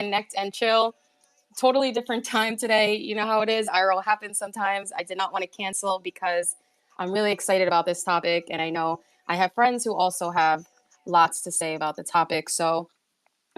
Connect and Chill. Totally different time today. You know how it is. IRL happens sometimes. I did not want to cancel because I'm really excited about this topic. And I know I have friends who also have lots to say about the topic. So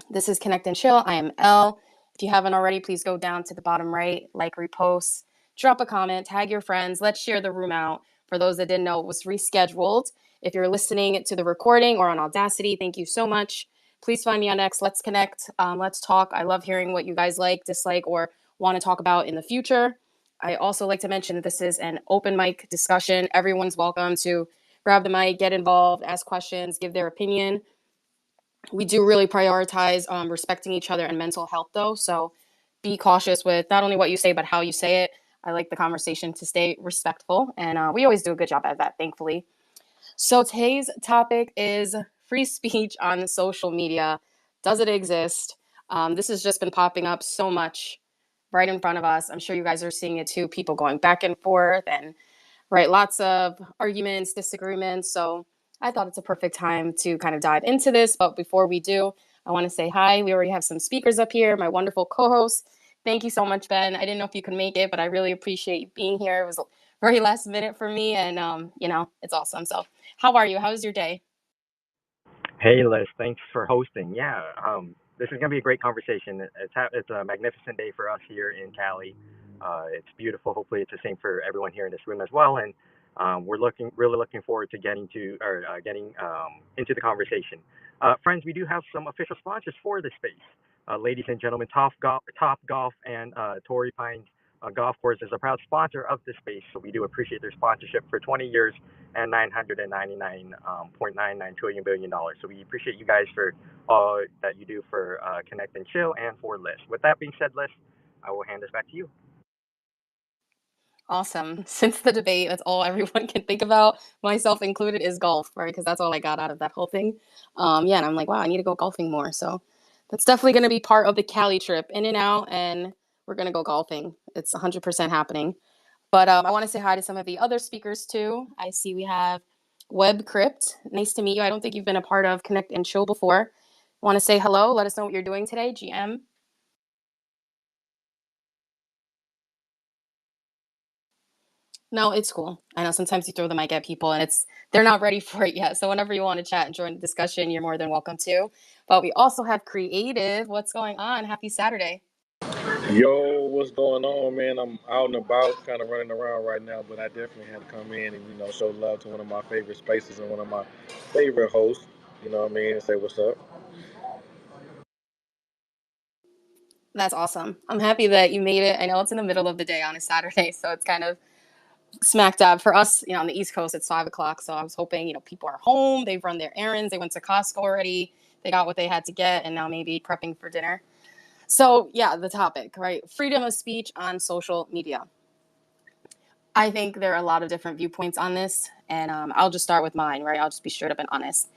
this is Connect and Chill. I am Elle. If you haven't already, please go down to the bottom right, like, repost, drop a comment, tag your friends. Let's share the room out. For those that didn't know, it was rescheduled. If you're listening to the recording or on Audacity, thank you so much. Please find me on X. Let's connect. Let's talk. I love hearing what you guys like, dislike, or want to talk about in the future. I also like to mention that this is an open mic discussion. Everyone's welcome to grab the mic, get involved, ask questions, give their opinion. We do really prioritize respecting each other and mental health, though. So be cautious with not only what you say, but how you say it. I like the conversation to stay respectful, and we always do a good job at that, thankfully. So today's topic is free speech on social media. Does it exist? This has just been popping up so much right in front of us. I'm sure you guys are seeing it too. People going back and forth and right, lots of arguments, disagreements. So I thought it's a perfect time to kind of dive into this. But before we do, I want to say hi. We already have some speakers up here, my wonderful co-host. Thank you so much, Ben. I didn't know if you could make it, but I really appreciate you being here. It was very last minute for me, and it's awesome. So how are you? How's your day? Hey, Liz, thanks for hosting. Yeah, this is going to be a great conversation. It's a magnificent day for us here in Cali. It's beautiful. Hopefully, it's the same for everyone here in this room as well. And we're really looking forward to getting into the conversation. Friends, we do have some official sponsors for this space. Ladies and gentlemen, Top Golf and Torrey Pines Golf Course is a proud sponsor of this space. So we do appreciate their sponsorship for 20 years and 999.99 trillion billion dollars. So we appreciate you guys for all that you do for Connect and Chill and for Liz. With that being said, Liz, I will hand this back to you. Awesome. Since the debate, that's all everyone can think about, myself included, is golf, right? Because that's all I got out of that whole thing. Yeah, and I'm like, wow, I need to go golfing more. So that's definitely going to be part of the Cali trip, in and out, and we're going to go golfing. It's 100% happening. But I want to say hi to some of the other speakers too. I see we have Web Crypt. Nice to meet you. I don't think you've been a part of Connect and Chill before. Want to say hello? Let us know what you're doing today, GM. No, it's cool. I know sometimes you throw the mic at people and they're not ready for it yet. So whenever you want to chat and join the discussion, you're more than welcome to. But we also have Creative. What's going on? Happy Saturday. Yo, what's going on, man? I'm out and about, kind of running around right now, but I definitely had to come in and show love to one of my favorite spaces and one of my favorite hosts. You know what I mean? And say what's up. That's awesome. I'm happy that you made it. I know it's in the middle of the day on a Saturday, so it's kind of smack dab for us. On the East Coast, it's 5 o'clock. So I was hoping, people are home. They've run their errands. They went to Costco already. They got what they had to get, and now maybe prepping for dinner. So yeah, the topic, right? Freedom of speech on social media. I think there are a lot of different viewpoints on this, and I'll just start with mine, right? I'll just be straight up and honest.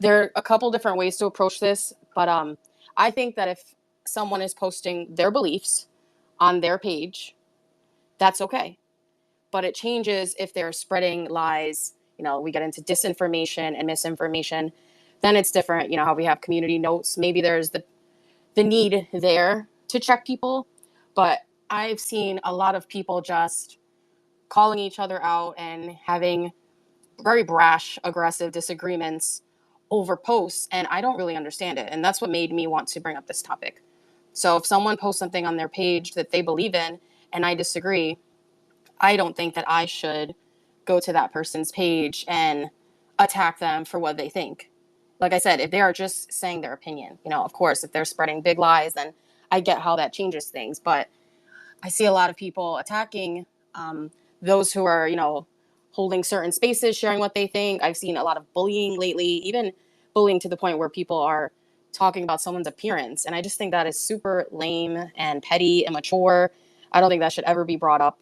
There are a couple different ways to approach this, but I think that if someone is posting their beliefs on their page, that's okay. But it changes if they're spreading lies. We get into disinformation and misinformation. Then it's different. How we have community notes. Maybe there's the need there to check people, but I've seen a lot of people just calling each other out and having very brash, aggressive disagreements over posts, and I don't really understand it. And that's what made me want to bring up this topic. So if someone posts something on their page that they believe in and I disagree, I don't think that I should go to that person's page and attack them for what they think. Like I said, if they are just saying their opinion, of course, if they're spreading big lies, then I get how that changes things. But I see a lot of people attacking those who are, holding certain spaces, sharing what they think. I've seen a lot of bullying lately, even bullying to the point where people are talking about someone's appearance. And I just think that is super lame and petty, immature. I don't think that should ever be brought up.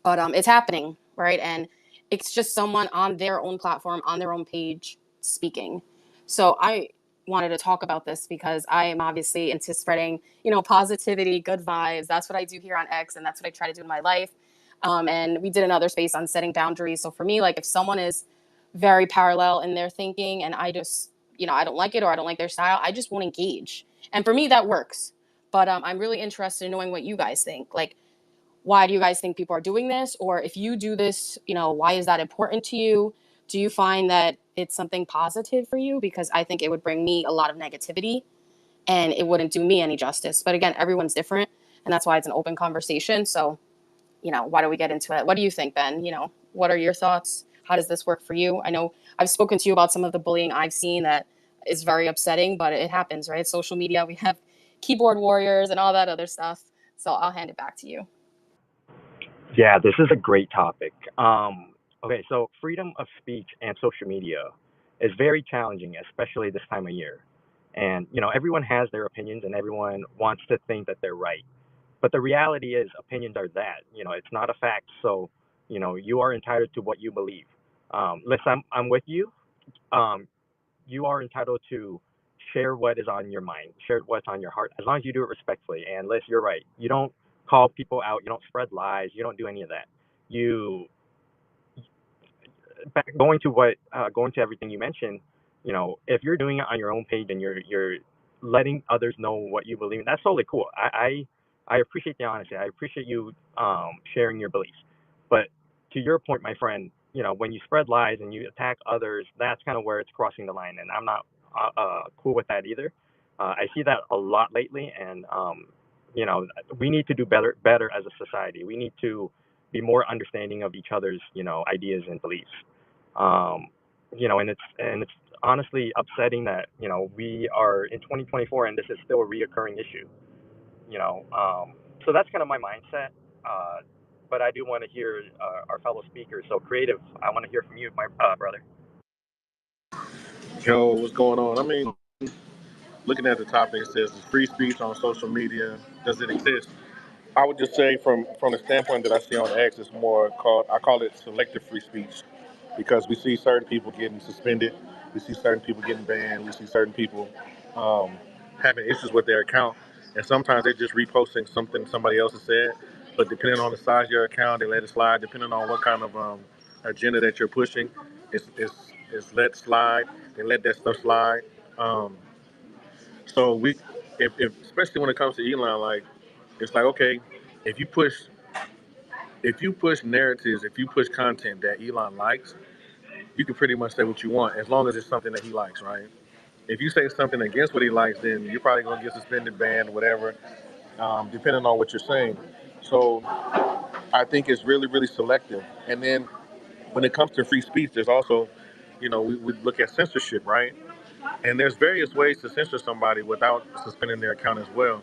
But it's happening, right? And it's just someone on their own platform, on their own page speaking. So I wanted to talk about this because I am obviously into spreading, positivity, good vibes. That's what I do here on X, and that's what I try to do in my life. And we did another space on setting boundaries. So for me, like if someone is very parallel in their thinking and I just, I don't like it or I don't like their style, I just won't engage. And for me, that works. But I'm really interested in knowing what you guys think. Like, why do you guys think people are doing this? Or if you do this, why is that important to you? Do you find that it's something positive for you? Because I think it would bring me a lot of negativity and it wouldn't do me any justice. But again, everyone's different. And that's why it's an open conversation. So, why don't we get into it? What do you think, Ben? What are your thoughts? How does this work for you? I know I've spoken to you about some of the bullying I've seen that is very upsetting, but it happens, right? Social media, we have keyboard warriors and all that other stuff. So I'll hand it back to you. Yeah, this is a great topic. Okay, so freedom of speech and social media is very challenging, especially this time of year. And, everyone has their opinions and everyone wants to think that they're right. But the reality is, opinions are that. It's not a fact. So, you are entitled to what you believe. Listen, I'm with you. Um, you are entitled to share what is on your mind, share what's on your heart, as long as you do it respectfully. And Liz, you're right. You don't call people out. You don't spread lies. You don't do any of that. You going to everything you mentioned, if you're doing it on your own page and you're letting others know what you believe in, that's totally cool. I appreciate the honesty. I appreciate you sharing your beliefs. But to your point, my friend, when you spread lies and you attack others, that's kind of where it's crossing the line, and I'm not cool with that either. I see that a lot lately, and you know, we need to do better as a society. We need to be more understanding of each other's, ideas and beliefs. Um, and it's honestly upsetting that we are in 2024 and this is still a reoccurring issue. So that's kind of my mindset. Uh, but I do want to hear our fellow speakers. So creative, I want to hear from you, my brother. Yo, what's going on? I mean, looking at the topic, it says, is free speech on social media, does it exist? I would just say from the standpoint that I see on X, it's more called, I call it selective free speech, because we see certain people getting suspended, we see certain people getting banned, we see certain people um, having issues with their account, and sometimes they're just reposting something somebody else has said. But depending on the size of your account, they let it slide. Depending on what kind of agenda that you're pushing, it's let slide. They let that stuff slide. Um, so if especially when it comes to Elon, like it's like, okay, if you push if you push narratives, if you push content that Elon likes, you can pretty much say what you want as long as it's something that he likes, right? If you say something against what he likes, then you're probably gonna get suspended, banned, whatever, depending on what you're saying. So I think it's really, really selective. And then when it comes to free speech, there's also, we look at censorship, right? And there's various ways to censor somebody without suspending their account as well.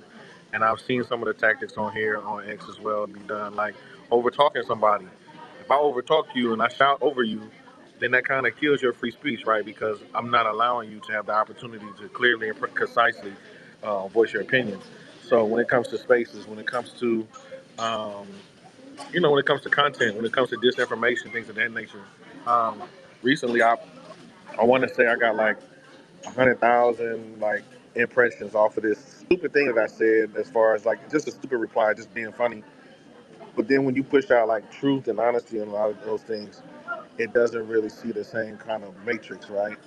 And I've seen some of the tactics on here on X as well be done, like over talking somebody. If I overtalk you and I shout over you, then that kind of kills your free speech, right? Because I'm not allowing you to have the opportunity to clearly and concisely voice your opinion. So when it comes to spaces, when it comes to, um, when it comes to content, when it comes to disinformation, things of that nature. Um, recently, I want to say I got like 100,000 like impressions off of this stupid thing that I said, as far as like just a stupid reply, just being funny. But then when you push out like truth and honesty and a lot of those things, it doesn't really see the same kind of matrix, right?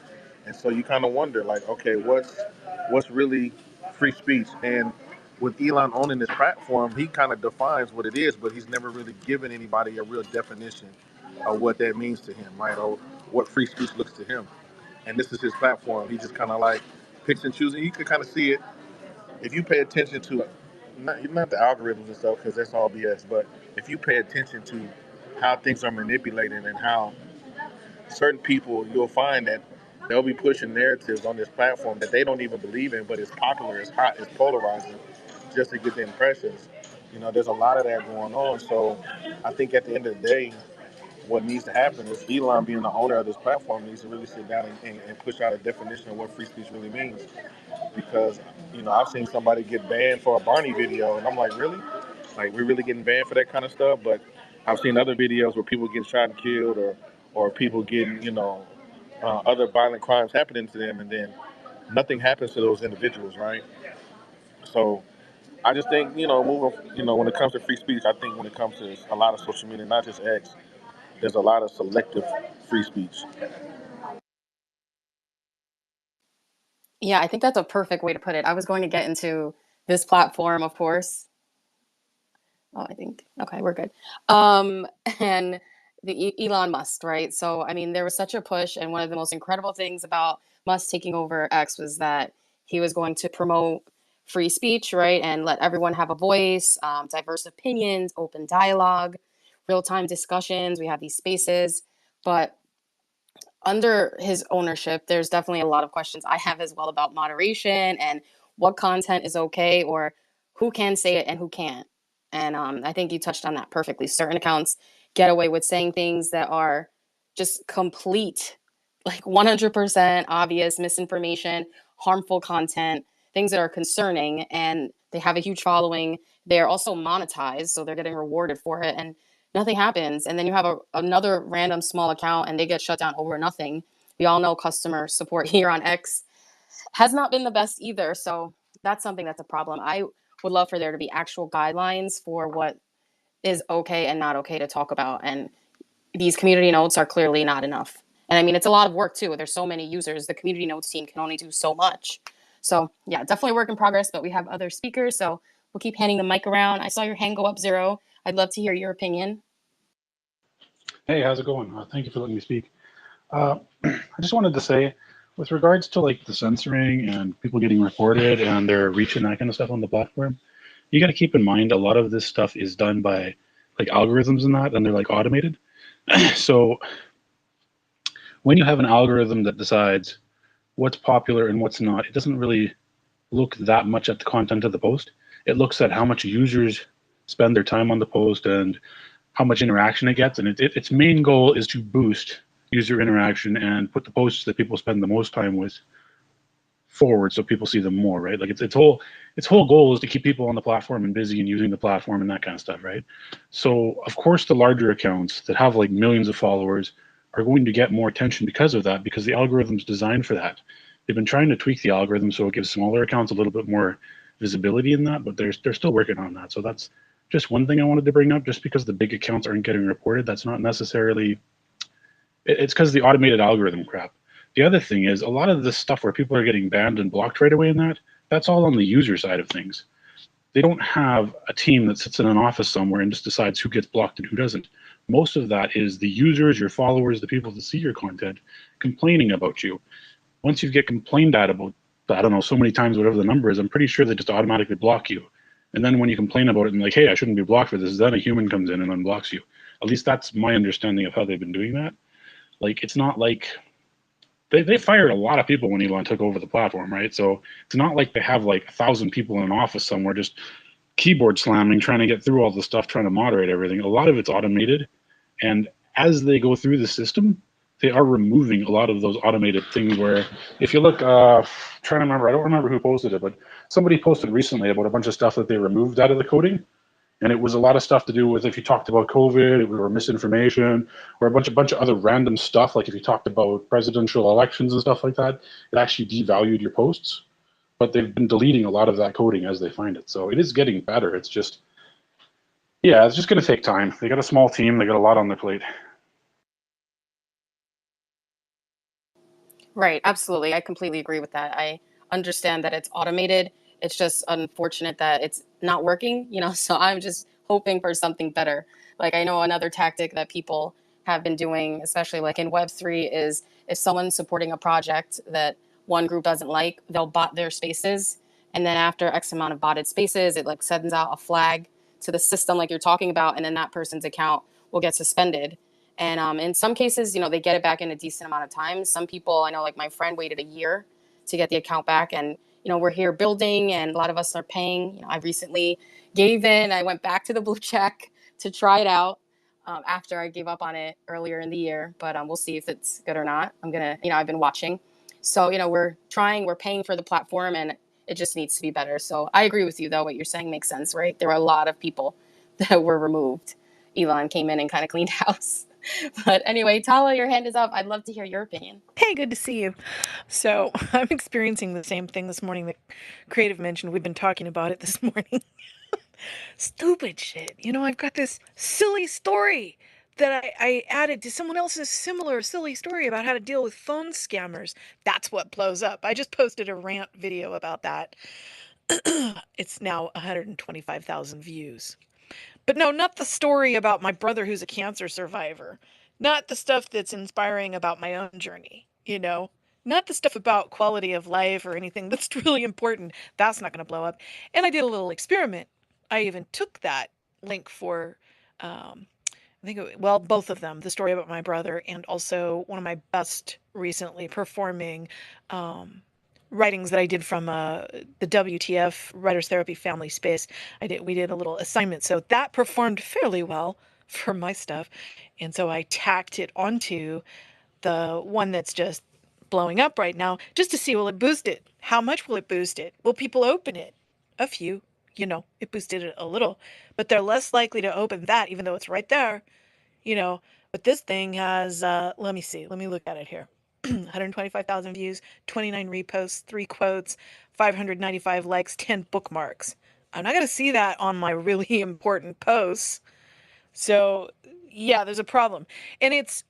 And so you kind of wonder, like, okay, what's really free speech? And with Elon owning this platform, he kind of defines what it is, but he's never really given anybody a real definition of what that means to him, right? Or what free speech looks to him. And this is his platform. He just kind of like picks and chooses. You can kind of see it if you pay attention to not the algorithms and stuff, because that's all BS. But if you pay attention to how things are manipulated and how certain people, you'll find that they'll be pushing narratives on this platform that they don't even believe in, but it's popular, it's hot, it's polarizing, just to get the impressions. There's a lot of that going on. So I think at the end of the day, what needs to happen is Elon, being the owner of this platform, needs to really sit down and push out a definition of what free speech really means. Because I've seen somebody get banned for a Barney video, and I'm like, really? Like, we're really getting banned for that kind of stuff? But I've seen other videos where people get shot and killed, or people getting other violent crimes happening to them, and then nothing happens to those individuals, right? So I just think, moving, when it comes to free speech, I think when it comes to a lot of social media, not just X, there's a lot of selective free speech. Yeah, I think that's a perfect way to put it. I was going to get into this platform, of course. Oh, I think okay, we're good. Um, and Elon Musk, right? So, I mean, there was such a push, and one of the most incredible things about Musk taking over X was that he was going to promote free speech, right, and let everyone have a voice, diverse opinions, open dialogue, real time discussions. We have these spaces, but under his ownership, there's definitely a lot of questions I have as well about moderation and what content is okay or who can say it and who can't. And I think you touched on that perfectly. Certain accounts get away with saying things that are just complete, like 100% obvious misinformation, harmful content, things that are concerning, and they have a huge following. They're also monetized, so they're getting rewarded for it. And nothing happens. And then you have another random small account and they get shut down over nothing. We all know customer support here on X has not been the best either. So that's something that's a problem. I would love for there to be actual guidelines for what is okay and not okay to talk about. And these community notes are clearly not enough. And I mean, it's a lot of work too. There's so many users. The community notes team can only do so much. So yeah, definitely work in progress, but we have other speakers. So we'll keep handing the mic around. I saw your hand go up, Zero. I'd love to hear your opinion. Hey, how's it going? Thank you for letting me speak. I just wanted to say, with regards to like the censoring and people getting reported and their reach and that kind of stuff on the platform, you got to keep in mind a lot of this stuff is done by like algorithms and that, and they're like automated. So when you have an algorithm that decides what's popular and what's not, it doesn't really look that much at the content of the post. It looks at how much users spend their time on the post and how much interaction it gets. And its main goal is to boost user interaction and put the posts that people spend the most time with forward so people see them more, right? Like its whole goal is to keep people on the platform and busy and using the platform and that kind of stuff, right? So of course the larger accounts that have like millions of followers are going to get more attention because of that, because the algorithm's designed for that. They've been trying to tweak the algorithm so it gives smaller accounts a little bit more visibility in that, but they're still working on that. So that's just one thing I wanted to bring up. Just because the big accounts aren't getting reported, that's not necessarily, it's because the automated algorithm crap. The other thing is a lot of this stuff where people are getting banned and blocked right away in that's all on the user side of things. They don't have a team that sits in an office somewhere and just decides who gets blocked and who doesn't. Most of that is the users, your followers, the people that see your content complaining about you. Once you get complained at about, I don't know, so many times, whatever the number is, I'm pretty sure they just automatically block you. And then when you complain about it and like, hey, I shouldn't be blocked for this, then a human comes in and unblocks you. At least that's my understanding of how they've been doing that. Like, it's not like they fired a lot of people when Elon took over the platform, right? So it's not like they have like 1,000 people in an office somewhere just keyboard slamming, trying to get through all the stuff, trying to moderate everything. A lot of it's automated. And as they go through the system, they are removing a lot of those automated things where if you look, trying to remember, I don't remember who posted it, but somebody posted recently about a bunch of stuff that they removed out of the coding. And it was a lot of stuff to do with if you talked about COVID or misinformation or a bunch of other random stuff. Like if you talked about presidential elections and stuff like that, it actually devalued your posts. But they've been deleting a lot of that coding as they find it. So it is getting better. It's just, yeah, it's just going to take time. They got a small team. They got a lot on their plate. Right, absolutely. I completely agree with that. I understand that it's automated. It's just unfortunate that it's not working, so I'm just hoping for something better. Like I know another tactic that people have been doing, especially like in Web3, is if someone's supporting a project that one group doesn't like, they'll bot their spaces. And then after X amount of botted spaces, it like sends out a flag to the system like you're talking about, and then that person's account will get suspended. And in some cases, they get it back in a decent amount of time. Some people, I know, like my friend waited a year to get the account back. And, we're here building and a lot of us are paying. I recently gave in. I went back to the blue check to try it out after I gave up on it earlier in the year. But we'll see if it's good or not. I'm going to, I've been watching. So, we're trying, we're paying for the platform and it just needs to be better. So I agree with you, though. What you're saying makes sense, right? There were a lot of people that were removed. Elon came in and kind of cleaned house. But anyway, Tala, your hand is up. I'd love to hear your opinion. Hey, good to see you. So, I'm experiencing the same thing this morning that Creative mentioned. We've been talking about it this morning. Stupid shit. I've got this silly story that I added to someone else's similar silly story about how to deal with phone scammers. That's what blows up. I just posted a rant video about that. It's now 125,000 views. But no, not the story about my brother who's a cancer survivor. Not the stuff that's inspiring about my own journey, you know? Not the stuff about quality of life or anything that's really important. That's not going to blow up. And I did a little experiment. I even took that link for, I think, well, both of them, the story about my brother and also one of my best recently performing um, writings that I did from the WTF Writers Therapy Family Space. We did a little assignment, so that performed fairly well for my stuff, and so I tacked it onto the one that's just blowing up right now, just to see, will it boost it? How much will it boost it? Will people open it? A few, it boosted it a little, but they're less likely to open that, even though it's right there, you know. But this thing has, let me see, let me look at it here. 125,000 views, 29 reposts, 3 quotes, 595 likes, 10 bookmarks. I'm not going to see that on my really important posts. So, yeah, there's a problem. And it's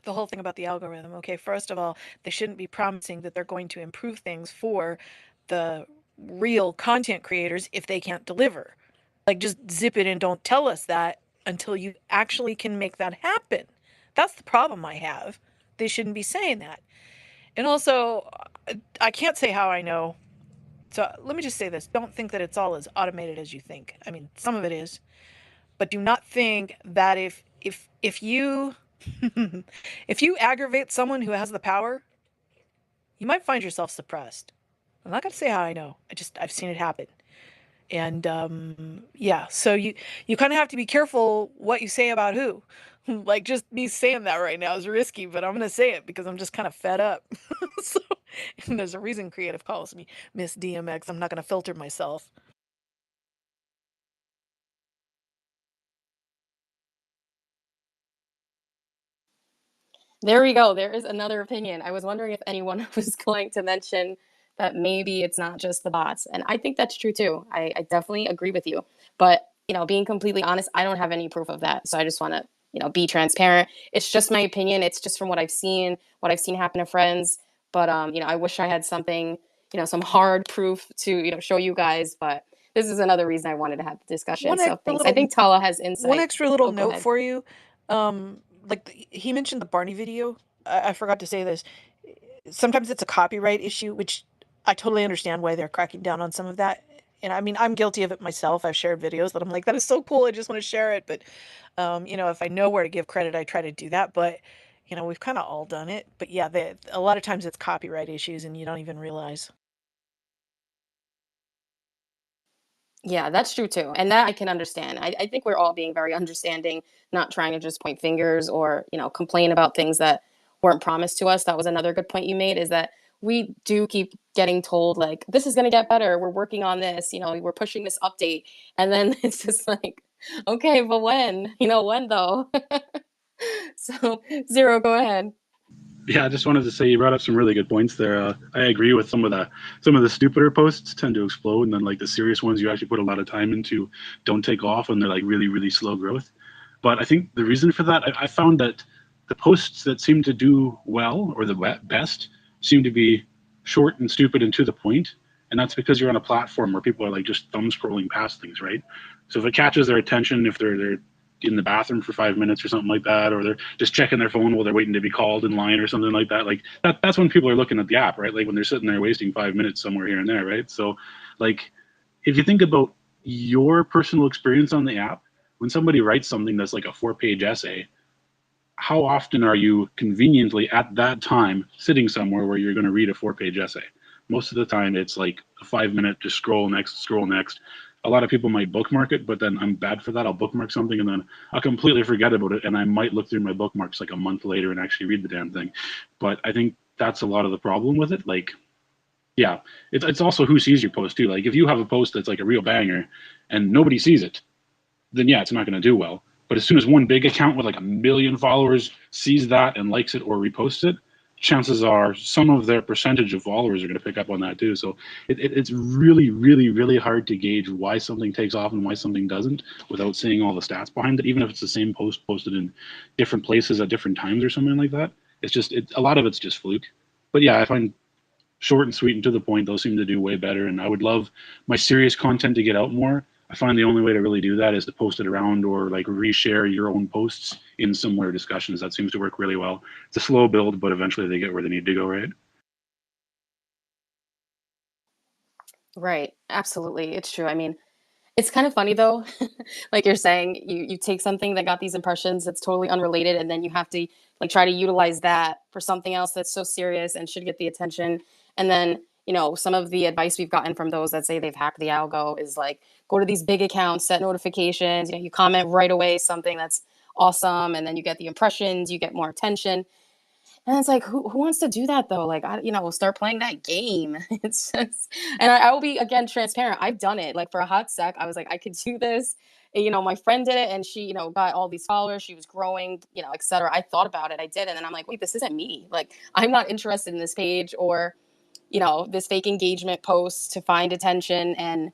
the whole thing about the algorithm. Okay, first of all, they shouldn't be promising that they're going to improve things for the real content creators if they can't deliver. Like, just zip it and don't tell us that until you actually can make that happen. That's the problem I have. They shouldn't be saying that. And also, I can't say how I know. So let me just say this. Don't think that it's all as automated as you think. I mean, some of it is, but do not think that if you if you aggravate someone who has the power, you might find yourself suppressed. I'm not going to say how I know. I've seen it happen. And yeah, so you kind of have to be careful what you say about who. Like, just me saying that right now is risky, but I'm going to say it because I'm just kind of fed up. So, and there's a reason Creative calls me Miss DMX. I'm not going to filter myself. There we go. There is another opinion. I was wondering if anyone was going to mention that maybe it's not just the bots. And I think that's true too. I definitely agree with you. But, being completely honest, I don't have any proof of that. So I just want to, be transparent. It's just my opinion. It's just from what I've seen happen to friends. But, I wish I had something, some hard proof to, show you guys. But this is another reason I wanted to have the discussion. One So extra thanks. I little think Tala has one insight. extra little Oh, go note ahead. for you. He mentioned the Barney video. I forgot to say this. Sometimes it's a copyright issue, which I totally understand why they're cracking down on some of that. And I mean, I'm guilty of it myself. I've shared videos that I'm like, that is so cool. I just want to share it. But, if I know where to give credit, I try to do that. But, we've kind of all done it. But yeah, a lot of times it's copyright issues and you don't even realize. Yeah, that's true too. And that I can understand. I think we're all being very understanding, not trying to just point fingers or, complain about things that weren't promised to us. That was another good point you made, is that we do keep getting told, like, this is going to get better. We're working on this, we're pushing this update. And then it's just like, okay, but when? When though? So, Zero, go ahead. Yeah, I just wanted to say you brought up some really good points there. I agree with some of the stupider posts tend to explode, and then like the serious ones you actually put a lot of time into don't take off, and they're like really really slow growth. But I think the reason for that, I found that the posts that seem to do well or the best seem to be short and stupid and to the point, and that's because you're on a platform where people are like just thumb scrolling past things, right? So if it catches their attention, if they're in the bathroom for 5 minutes or something like that, or they're just checking their phone while they're waiting to be called in line or something like that. Like that's when people are looking at the app, right? Like when they're sitting there wasting 5 minutes somewhere here and there, right? So like if you think about your personal experience on the app, when somebody writes something that's like a 4-page essay, how often are you conveniently at that time sitting somewhere where you're going to read a 4-page essay? Most of the time it's like a 5 minute, just scroll next, scroll next. A lot of people might bookmark it, but then I'm bad for that. I'll bookmark something and then I'll completely forget about it. And I might look through my bookmarks like a month later and actually read the damn thing. But I think that's a lot of the problem with it. Like, yeah, it's also who sees your post too. Like if you have a post that's like a real banger and nobody sees it, then yeah, it's not going to do well. But as soon as one big account with like 1 million followers sees that and likes it or reposts it, chances are some of their percentage of followers are going to pick up on that too. So it's really, really, really hard to gauge why something takes off and why something doesn't without seeing all the stats behind it, even if it's the same post posted in different places at different times or something like that. It's just, a lot of it's just fluke. But yeah, I find short and sweet and to the point, those seem to do way better. And I would love my serious content to get out more. I find the only way to really do that is to post it around or like reshare your own posts in similar discussions. That seems to work really well. It's a slow build, but eventually they get where they need to go, right? Right. Absolutely. It's true. I mean, it's kind of funny though, like you're saying, you take something that got these impressions that's totally unrelated, and then you have to like try to utilize that for something else that's so serious and should get the attention. And then, some of the advice we've gotten from those that say they've hacked the algo is like go to these big accounts, set notifications, you comment right away something that's awesome, and then you get the impressions, you get more attention. And it's like, who wants to do that though? Like, start playing that game. It's just, and I will be again transparent. I've done it. Like for a hot sec, I was like, I could do this. And, my friend did it, and she, got all these followers. She was growing, et cetera. I thought about it. I did, and then I'm like, wait, this isn't me. Like, I'm not interested in this page or, this fake engagement post to find attention. And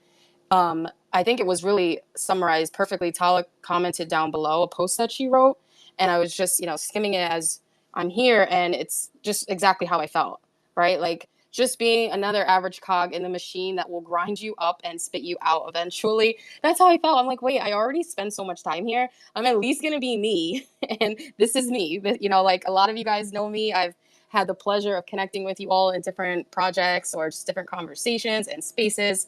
I think it was really summarized perfectly. Tala commented down below a post that she wrote, and I was just, skimming it as I'm here, and it's just exactly how I felt, right? Like just being another average cog in the machine that will grind you up and spit you out eventually. That's how I felt. I'm like, wait, I already spent so much time here. I'm at least gonna be me, and this is me. But like a lot of you guys know me. I've had the pleasure of connecting with you all in different projects or just different conversations and spaces,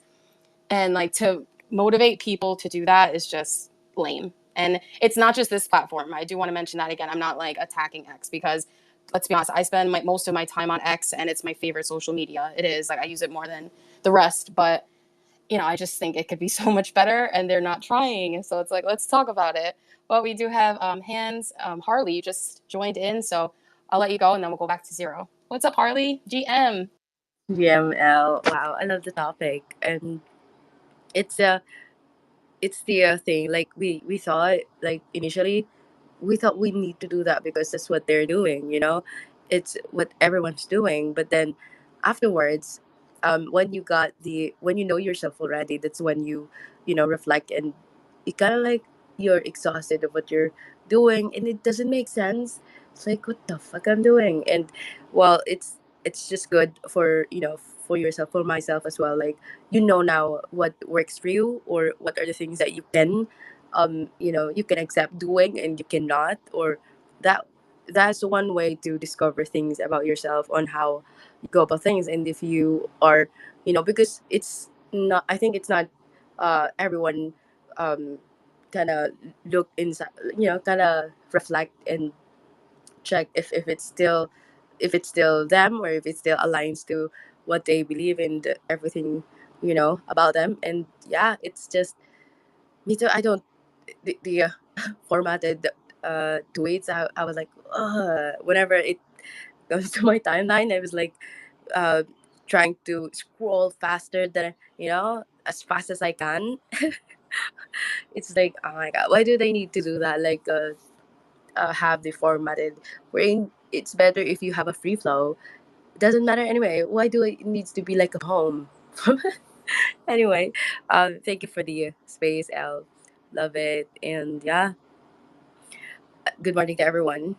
and like to motivate people to do that is just lame. And it's not just this platform. I do want to mention that again. I'm not like attacking X, because let's be honest, I spend most of my time on X, and it's my favorite social media. It is like I use it more than the rest, but I just think it could be so much better, and they're not trying. So it's like, let's talk about it. But we do have hands. Harley just joined in, so I'll let you go, and then we'll go back to zero. What's up, Harley? GM. GML. Wow, I love the topic, and it's the thing. Like we thought, like initially, we thought we need to do that because that's what they're doing. It's what everyone's doing. But then afterwards, when you know yourself already, that's when you reflect, and you kind of like you're exhausted of what you're doing, and it doesn't make sense. It's like what the fuck I'm doing, and well, it's just good for for yourself, for myself as well. Like now what works for you, or what are the things that you can accept doing and you cannot, or that that's one way to discover things about yourself on how you go about things. And if you are because it's not, I think it's not everyone um kind of look inside, kind of reflect and check if it's still them, or if it still aligns to what they believe in, everything about them. And yeah, it's just me too. I don't the formatted tweets. I was like, ugh. Whenever it goes to my timeline, I was like uh, trying to scroll faster than as fast as I can. It's like, oh my god, why do they need to do that? Like have the formatted, wherein it's better if you have a free flow. It doesn't matter anyway. Why do it needs to be like a poem? Anyway, thank you for the space, El. Love it. And yeah, good morning to everyone.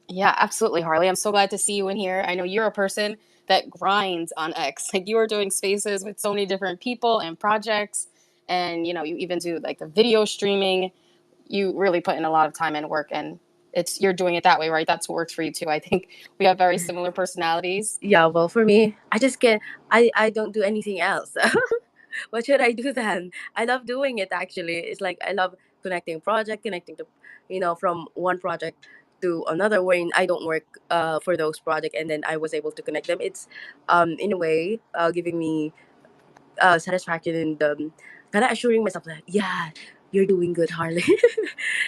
Yeah, absolutely, Harley. I'm so glad to see you in here. I know you're a person that grinds on X. Like you are doing spaces with so many different people and projects, and you even do like the video streaming. You really put in a lot of time and work, and you're doing it that way, right? That's what works for you too. I think we have very similar personalities. Yeah, well, for me, I just can't. I don't do anything else. What should I do then? I love doing it actually. It's like I love connecting to, from one project to another, wherein I don't work for those projects, and then I was able to connect them. It's in a way giving me satisfaction, and kind of assuring myself that yeah, you're doing good, Harley.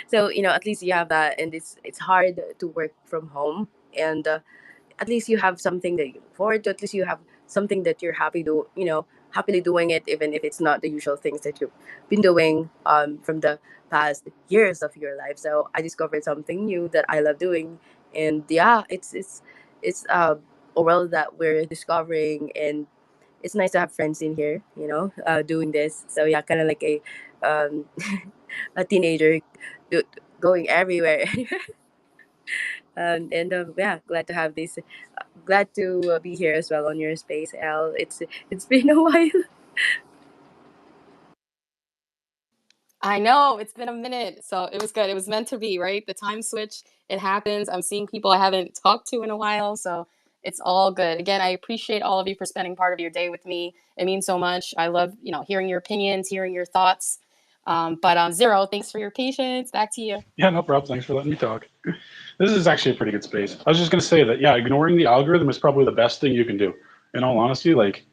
So at least you have that, and it's hard to work from home, and at least you have something that you look forward to. At least you have something that you're happily doing it, even if it's not the usual things that you've been doing from the past years of your life. So I discovered something new that I love doing, and yeah, it's a world that we're discovering, and it's nice to have friends in here, doing this. So yeah, kind of like um, a teenager do, going everywhere. And yeah, glad to have this. Glad to be here as well on your space, Al. It's been a while. I know it's been a minute, so it was good. It was meant to be, right? The time switch, it happens. I'm seeing people I haven't talked to in a while, so it's all good. Again, I appreciate all of you for spending part of your day with me. It means so much. I love, hearing your opinions, hearing your thoughts. But Zero, thanks for your patience. Back to you. Yeah, no problem. Thanks for letting me talk. This is actually a pretty good space. I was just going to say that, yeah, ignoring the algorithm is probably the best thing you can do. In all honesty, like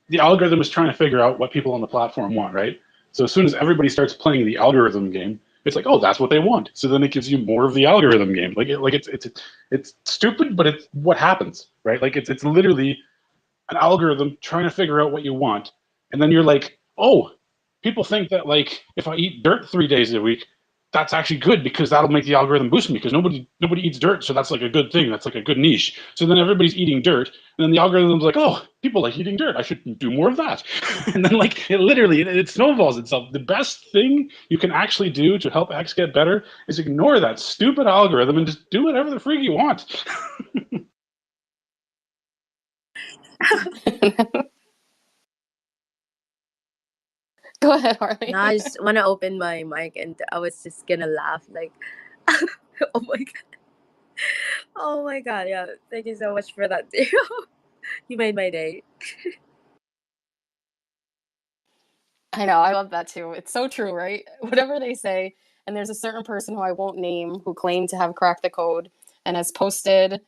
the algorithm is trying to figure out what people on the platform want, right? So as soon as everybody starts playing the algorithm game, it's like, oh, that's what they want. So then it gives you more of the algorithm game. It's stupid, but it's what happens, right? Like it's literally an algorithm trying to figure out what you want, and then you're like, oh, people think that like if I eat dirt 3 days a week, that's actually good because that'll make the algorithm boost me because nobody eats dirt, so that's like a good thing. That's like a good niche. So then everybody's eating dirt, and then the algorithm's like, oh, people like eating dirt. I should do more of that. And then like it snowballs itself. The best thing you can actually do to help X get better is ignore that stupid algorithm and just do whatever the freak you want. Go ahead, Now Harley. I just want to open my mic, and I was just gonna laugh like, oh my god, oh my god, yeah. Thank you so much for that. You made my day. I know, I love that too. It's so true, right? Whatever they say, and there's a certain person who I won't name who claimed to have cracked the code and has posted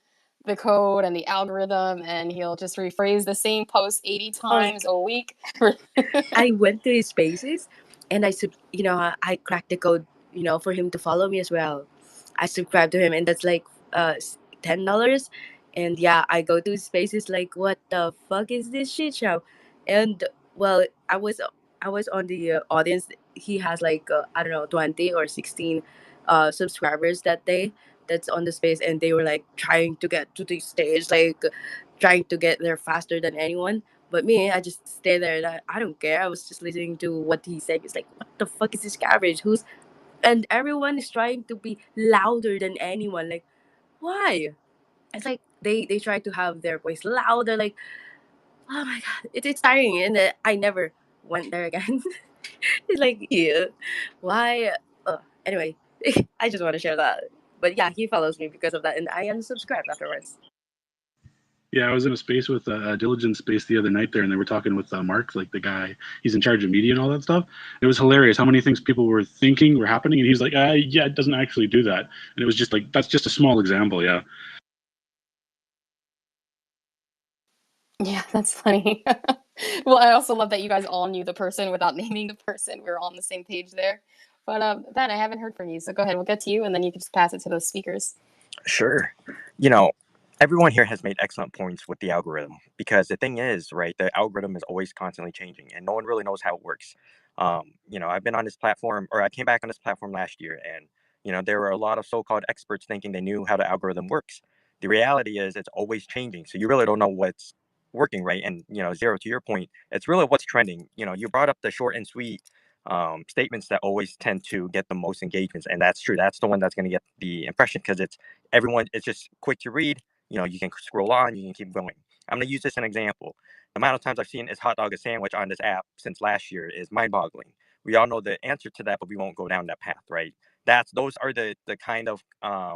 the code and the algorithm, and he'll just rephrase the same post 80 Oh my times a week. I went to his spaces, and I cracked the code, for him to follow me as well. I subscribed to him, and that's like $10. And yeah, I go to his spaces like, what the fuck is this shit show? And well, I was on the audience. He has like I don't know, 20 or 16 subscribers that day. That's on the space, and they were like trying to get to the stage, like trying to get there faster than anyone. But me, I just stay there. And I don't care. I was just listening to what he said. It's like, what the fuck is this garbage? Who's And everyone is trying to be louder than anyone. Like, why? It's like they try to have their voice louder. Like, oh my god, it's tiring. And I never went there again. It's like, yeah, why? Anyway, I just want to share that. But yeah, he follows me because of that, and I unsubscribed afterwards. Yeah, I was in a space with Diligence Space the other night there, and they were talking with Mark, like the guy, he's in charge of media and all that stuff. It was hilarious how many things people were thinking were happening, and he's like, yeah, it doesn't actually do that. And it was just like, that's just a small example, yeah. Yeah, that's funny. Well, I also love that you guys all knew the person without naming the person. We were all on the same page there. But Ben, I haven't heard from you, so go ahead. We'll get to you, and then you can just pass it to those speakers. Sure. You know, everyone here has made excellent points with the algorithm because the thing is, right, the algorithm is always constantly changing and no one really knows how it works. I've been on this platform, or I came back on this platform last year, and, there were a lot of so called experts thinking they knew how the algorithm works. The reality is it's always changing. So you really don't know what's working, right? And, Zero, to your point, it's really what's trending. You brought up the short and sweet statements that always tend to get the most engagements. And that's true. That's the one that's going to get the impression because it's just quick to read. You can scroll on, you can keep going. I'm going to use this as an example. The amount of times I've seen is hot dog a sandwich on this app since last year is mind boggling. We all know the answer to that, but we won't go down that path, right? Those are the kind of uh,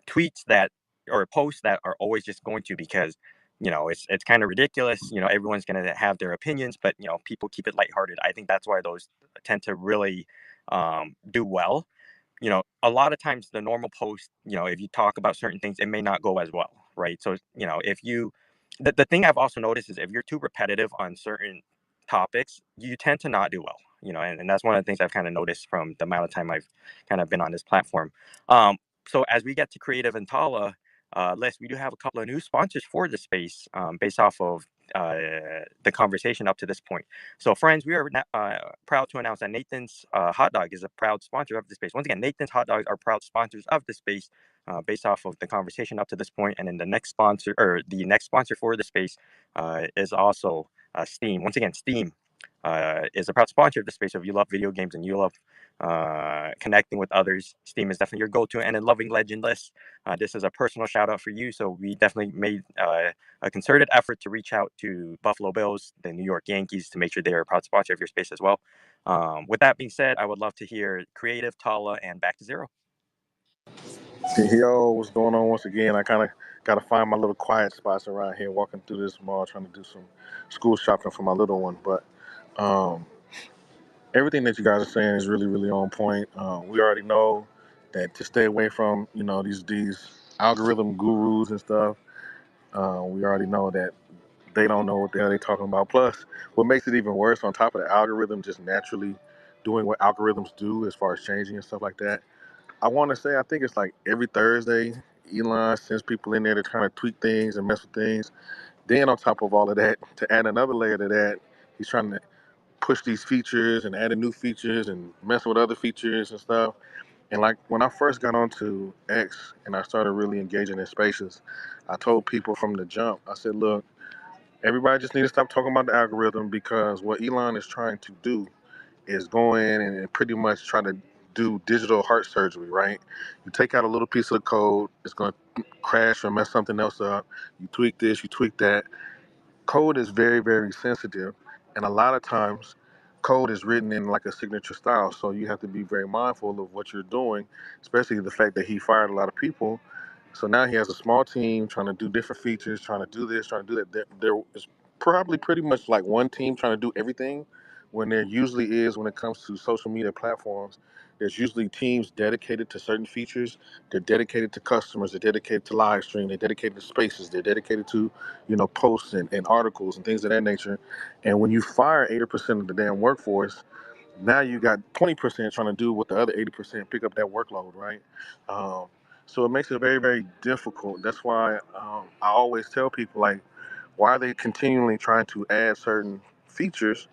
tweets that or posts that are always just going to because it's kind of ridiculous. Everyone's going to have their opinions, but people keep it lighthearted. I think that's why those tend to really do well. A lot of times the normal post, if you talk about certain things, it may not go as well, right? So, if the thing I've also noticed is if you're too repetitive on certain topics, you tend to not do well, and that's one of the things I've kind of noticed from the amount of time I've kind of been on this platform. So as we get to Creative and Tala, Les, we do have a couple of new sponsors for the space based off of the conversation up to this point. So, friends, we are proud to announce that Nathan's Hot Dog is a proud sponsor of the space. Once again, Nathan's Hot Dogs are proud sponsors of the space based off of the conversation up to this point. And then the next sponsor, or the next sponsor for the space, is also Steam. Once again, Steam is a proud sponsor of the space. So if you love video games and you love connecting with others, Steam is definitely your go-to. And in Loving Legend List, this is a personal shout out for you. So we definitely made a concerted effort to reach out to Buffalo Bills, the New York Yankees, to make sure they're a proud sponsor of your space as well. With that being said, I would love to hear Creative, Tala, and Back to Zero. Yo, what's going on once again? I kind of got to find my little quiet spots around here, walking through this mall, trying to do some school shopping for my little one. But um, everything that you guys are saying is really, really on point. We already know that to stay away from, these algorithm gurus and stuff. We already know that they don't know what the hell they're talking about. Plus, what makes it even worse, on top of the algorithm just naturally doing what algorithms do as far as changing and stuff like that. I want to say, I think it's like every Thursday, Elon sends people in there to kind of tweak things and mess with things. Then on top of all of that, to add another layer to that, he's trying to push these features and adding new features and messing with other features and stuff. And like when I first got onto X and I started really engaging in spaces, I told people from the jump, I said, look, everybody just need to stop talking about the algorithm, because what Elon is trying to do is go in and pretty much try to do digital heart surgery, right? You take out a little piece of the code, it's going to crash or mess something else up. You tweak this, you tweak that. Code is very, very sensitive, and a lot of times code is written in like a signature style, so you have to be very mindful of what you're doing, especially the fact that he fired a lot of people. So now he has a small team trying to do different features, trying to do this, trying to do that. There is probably pretty much like one team trying to do everything, when there usually is, when it comes to social media platforms, there's usually teams dedicated to certain features. They're dedicated to customers, they're dedicated to live stream, they're dedicated to spaces, they're dedicated to, posts and articles and things of that nature. And when you fire 80% of the damn workforce, now you got 20% trying to do what the other 80% pick up that workload, right? Um, so it makes it very, very difficult. That's why I always tell people, like, why are they continually trying to add certain features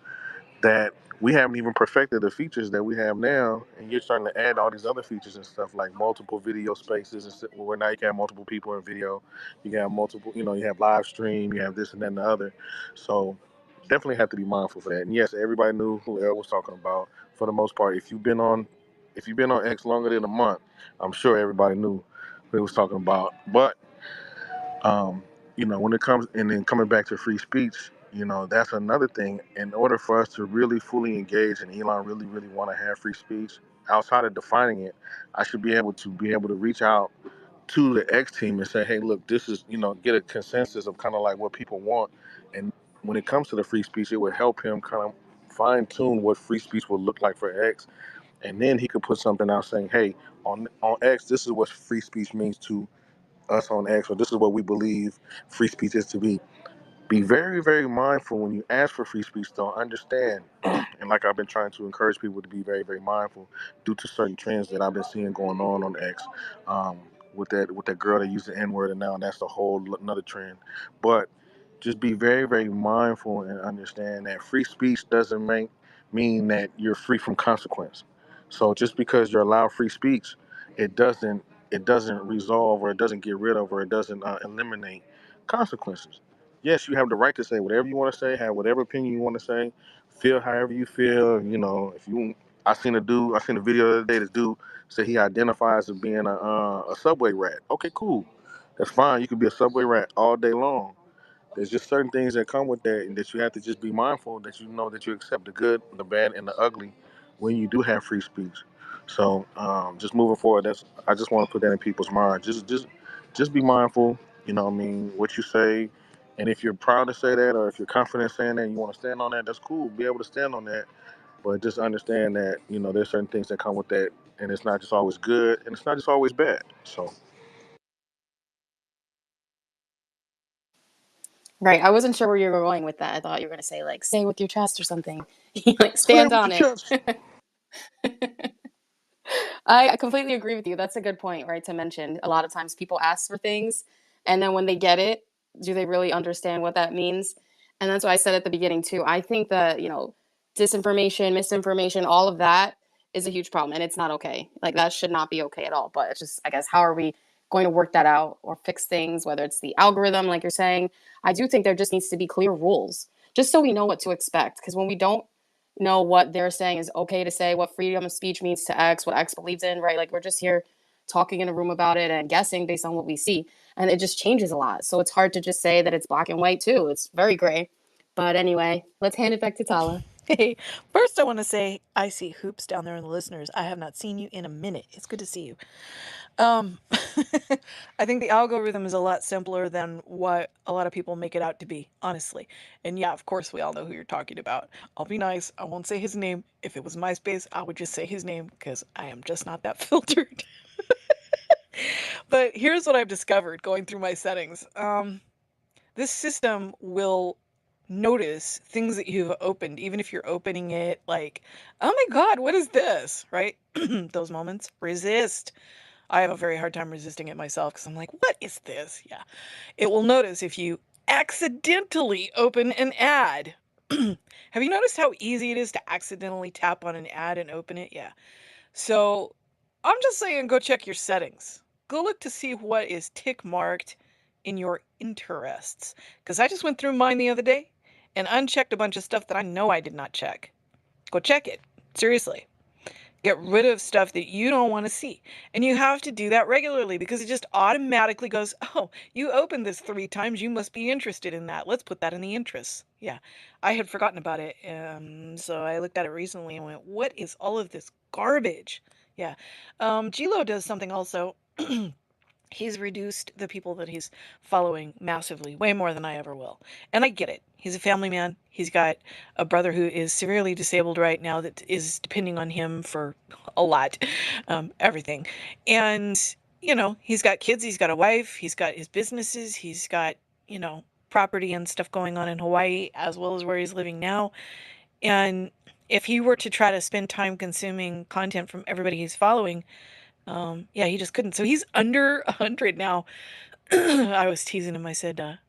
that we haven't even perfected the features that we have now, and you're starting to add all these other features and stuff like multiple video spaces, and where now you can have multiple people in video, you can have multiple, you have live stream, you have this and that and the other. So definitely have to be mindful for that. And yes, everybody knew who El was talking about for the most part. If you've been on X longer than a month, I'm sure everybody knew who he was talking about. But um, when it comes, and then coming back to free speech, that's another thing. In order for us to really fully engage and Elon really, really want to have free speech, outside of defining it, I should be able to reach out to the X team and say, hey, look, this is, get a consensus of kind of like what people want. And when it comes to the free speech, it would help him kind of fine tune what free speech would look like for X. And then he could put something out saying, hey, on X, this is what free speech means to us on X, or this is what we believe free speech is to be. Be very, very mindful when you ask for free speech, though. Understand, and like I've been trying to encourage people to be very, very mindful due to certain trends that I've been seeing going on X. With that girl that used the N word, and now that's a whole another trend. But just be very, very mindful and understand that free speech doesn't mean that you're free from consequence. So just because you're allowed free speech, it doesn't resolve, or it doesn't get rid of, or it doesn't eliminate consequences. Yes, you have the right to say whatever you want to say, have whatever opinion you want to say, feel however you feel. If you, I seen a video the other day. This dude said he identifies as being a subway rat. Okay, cool, that's fine. You could be a subway rat all day long. There's just certain things that come with that, and that you have to just be mindful that that you accept the good, the bad, and the ugly when you do have free speech. So just moving forward, I just want to put that in people's mind. Just be mindful. What I mean, what you say, and if you're proud to say that, or if you're confident saying that, and you want to stand on that, that's cool. Be able to stand on that, but just understand that there's certain things that come with that, and it's not just always good, and it's not just always bad. So Right. I wasn't sure where you were going with that. I thought you were going to say, like, say with your chest or something. Like, say it stand with your on it. chest. I completely agree with you. That's a good point, right? To mention. A lot of times people ask for things And then when they get it, do they really understand what that means? And that's what I said at the beginning too. I think that, disinformation, misinformation, all of that is a huge problem and it's not okay. Like that should not be okay at all. But it's just, I guess, how are we going to work that out or fix things, whether it's the algorithm, like you're saying? I do think there just needs to be clear rules just so we know what to expect. Because when we don't know what they're saying is okay to say, what freedom of speech means to X, what X believes in, right? Like we're just here talking in a room about it and guessing based on what we see. And it just changes a lot. So it's hard to just say that it's black and white too. It's very gray. But anyway, let's hand it back to Tala. Hey, first I want to say I see Hoops down there in the listeners. I have not seen you in a minute. It's good to see you. I think the algorithm is a lot simpler than what a lot of people make it out to be, honestly. And yeah, of course, we all know who you're talking about. I'll be nice. I won't say his name. If it was MySpace, I would just say his name because I am just not that filtered. But here's what I've discovered going through my settings. This system will notice things that you've opened, even if you're opening it like, oh my God, what is this? Right? Those moments. Resist. I have a very hard time resisting it myself because I'm like, what is this? Yeah. It will notice if you accidentally open an ad. Have you noticed how easy it is to accidentally tap on an ad and open it? Yeah. So I'm just saying, go check your settings. Go look to see what is tick marked in your interests. Because I just went through mine the other day and unchecked a bunch of stuff that I know I did not check. Go check it. Seriously. Get rid of stuff that you don't want to see. And you have to do that regularly because it just automatically goes, oh, you opened this 3 times. You must be interested in that. Let's put that in the interests. Yeah. I had forgotten about it. So I looked at it recently and went, what is all of this garbage? Yeah. Gilo does something also. He's reduced the people that he's following massively, way more than I ever will. And I get it. He's a family man. He's got a brother who is severely disabled right now that is depending on him for a lot, everything. And, he's got kids, he's got a wife, he's got his businesses, he's got, property and stuff going on in Hawaii as well as where he's living now. And if he were to try to spend time consuming content from everybody he's following, yeah, he just couldn't. So he's under 100 now. I was teasing him. I said,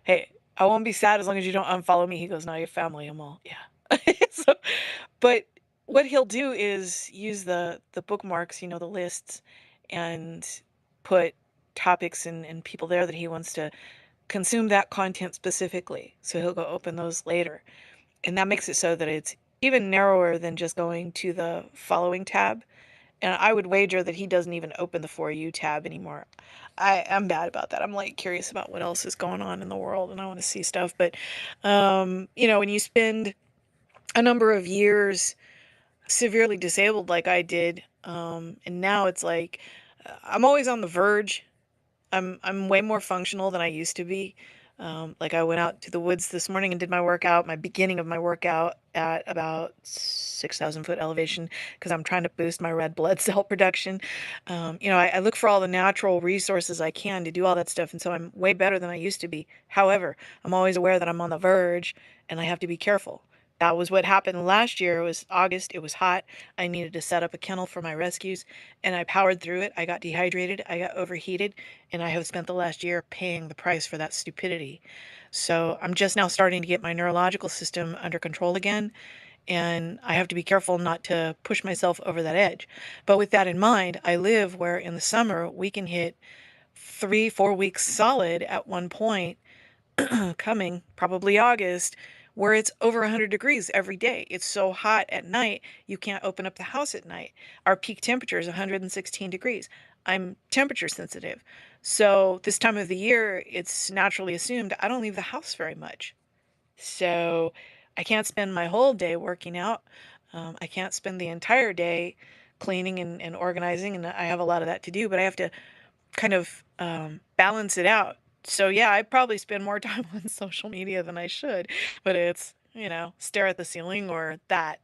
hey, I won't be sad as long as you don't unfollow me. He goes, no, your family. I'm all, yeah. So, but what he'll do is use the bookmarks, the lists, and put topics and people there that he wants to consume that content specifically. So he'll go open those later. And that makes it so that it's even narrower than just going to the following tab. And I would wager that he doesn't even open the For You tab anymore. I'm bad about that. I'm like curious about what else is going on in the world and I want to see stuff. But, when you spend a number of years severely disabled like I did, and now it's like I'm always on the verge. I'm way more functional than I used to be. Like I went out to the woods this morning and did my workout, my beginning of my workout at about 6,000 foot elevation because I'm trying to boost my red blood cell production. I look for all the natural resources I can to do all that stuff. And so I'm way better than I used to be. However, I'm always aware that I'm on the verge and I have to be careful. That was what happened last year. It was August. It was hot. I needed to set up a kennel for my rescues and I powered through it. I got dehydrated. I got overheated and I have spent the last year paying the price for that stupidity. So I'm just now starting to get my neurological system under control again. And I have to be careful not to push myself over that edge. But with that in mind, I live where in the summer we can hit 3-4 weeks solid at one point coming, probably August, where it's over 100 degrees every day. It's so hot at night, you can't open up the house at night. Our peak temperature is 116 degrees. I'm temperature sensitive. So this time of the year, it's naturally assumed I don't leave the house very much. So I can't spend my whole day working out. I can't spend the entire day cleaning and organizing, and I have a lot of that to do, but I have to kind of balance it out. So yeah, I probably spend more time on social media than I should, but it's, stare at the ceiling or that,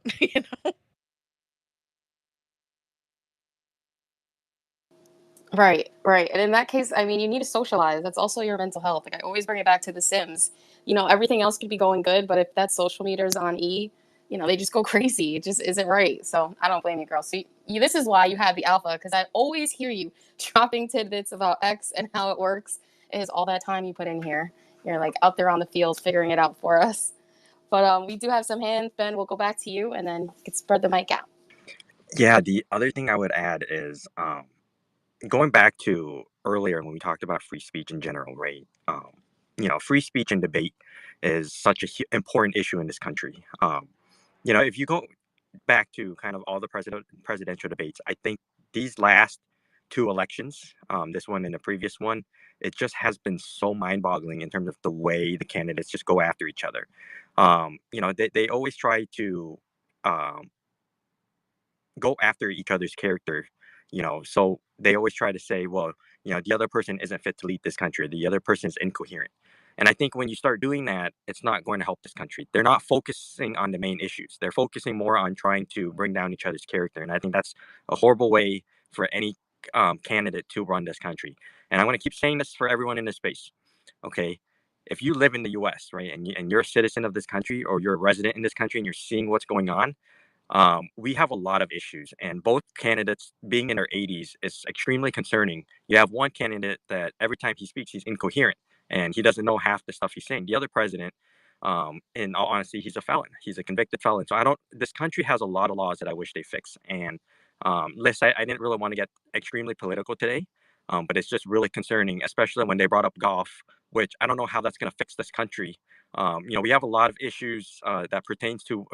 Right, right. And in that case, I mean, you need to socialize. That's also your mental health. Like I always bring it back to The Sims. Everything else could be going good, but if that social meter is on E, they just go crazy. It just isn't right. So I don't blame you, girl. So this is why you have the alpha, because I always hear you dropping tidbits about X and how it works. is all that time you put in here. You're like out there on the field figuring it out for us. But we do have some hands. Ben, we'll go back to you, and then you can spread the mic out. Yeah, the other thing I would add is going back to earlier when we talked about free speech in general, right? Free speech and debate is such a important issue in this country. If you go back to kind of all the presidential debates, I think these last two elections, this one and the previous one, it just has been so mind-boggling in terms of the way the candidates just go after each other. They always try to um, go after each other's character, so they always try to say, well, the other person isn't fit to lead this country, the other person is incoherent. And I think when you start doing that, it's not going to help this country. They're not focusing on the main issues, they're focusing more on trying to bring down each other's character, and I think that's a horrible way for any candidate to run this country. And I want to keep saying this for everyone in this space. Okay, if you live in the US, right, and you're a citizen of this country, or you're a resident in this country, and you're seeing what's going on, we have a lot of issues, and both candidates being in their 80s is extremely concerning. You have one candidate that every time he speaks, he's incoherent and he doesn't know half the stuff he's saying. The other president, in all honesty, he's a felon. He's a convicted felon. So this country has a lot of laws that I wish they fix. And Liz, I didn't really want to get extremely political today, but it's just really concerning, especially when they brought up golf, which I don't know how that's going to fix this country. We have a lot of issues that pertains to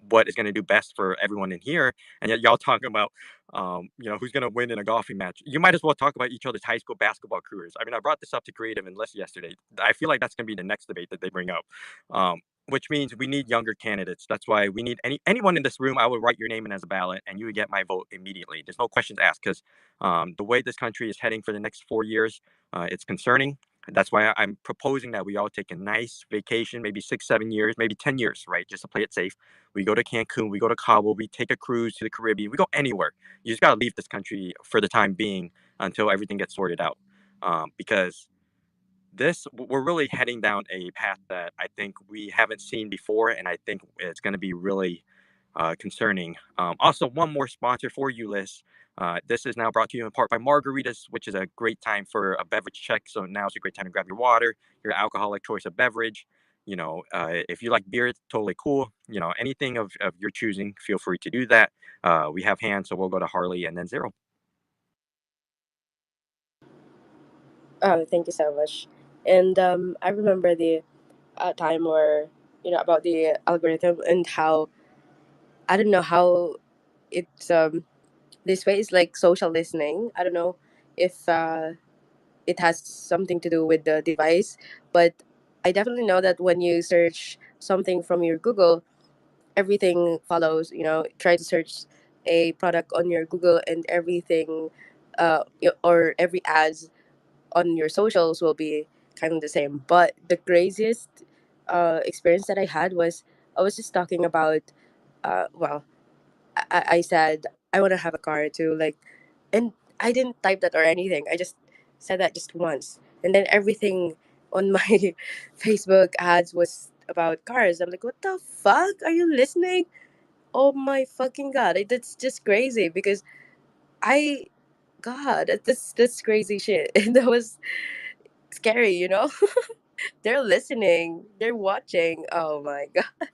what is going to do best for everyone in here, and yet y'all talking about who's going to win in a golfing match. You might as well talk about each other's high school basketball careers. I mean, I brought this up to Creative and Alyssa yesterday. I feel like that's going to be the next debate that they bring up, which means we need younger candidates. That's why we need anyone in this room. I would write your name in as a ballot, and you would get my vote immediately. There's no questions asked, because the way this country is heading for the next 4 years, it's concerning. That's why I'm proposing that we all take a nice vacation, maybe 6, 7 years, maybe 10 years, right? Just to play it safe. We go to Cancun, we go to Cabo, we take a cruise to the Caribbean, we go anywhere. You just got to leave this country for the time being until everything gets sorted out. Because we're really heading down a path that I think we haven't seen before, and I think it's going to be really concerning. Also, one more sponsor for you, Liz. This is now brought to you in part by Margaritas, which is a great time for a beverage check. So now is a great time to grab your water, your alcoholic choice of beverage. If you like beer, it's totally cool. Anything of your choosing, feel free to do that. We have hands, so we'll go to Harley and then Zero. Thank you so much. And I remember the time where, about the algorithm and how, I don't know how it's this way is like social listening. I don't know if it has something to do with the device, but I definitely know that when you search something from your Google, everything follows. Try to search a product on your Google, and everything, or every ads on your socials will be kind of the same. But the craziest experience that I had was, I was just talking about, well, I said I want to have a car too, like, and I didn't type that or anything. I just said that just once, and then everything on my Facebook ads was about cars. I'm like, what the fuck? Are you listening? Oh my fucking god! That's just crazy because I, God, that's crazy shit. And that was scary. They're listening, they're watching. Oh my god.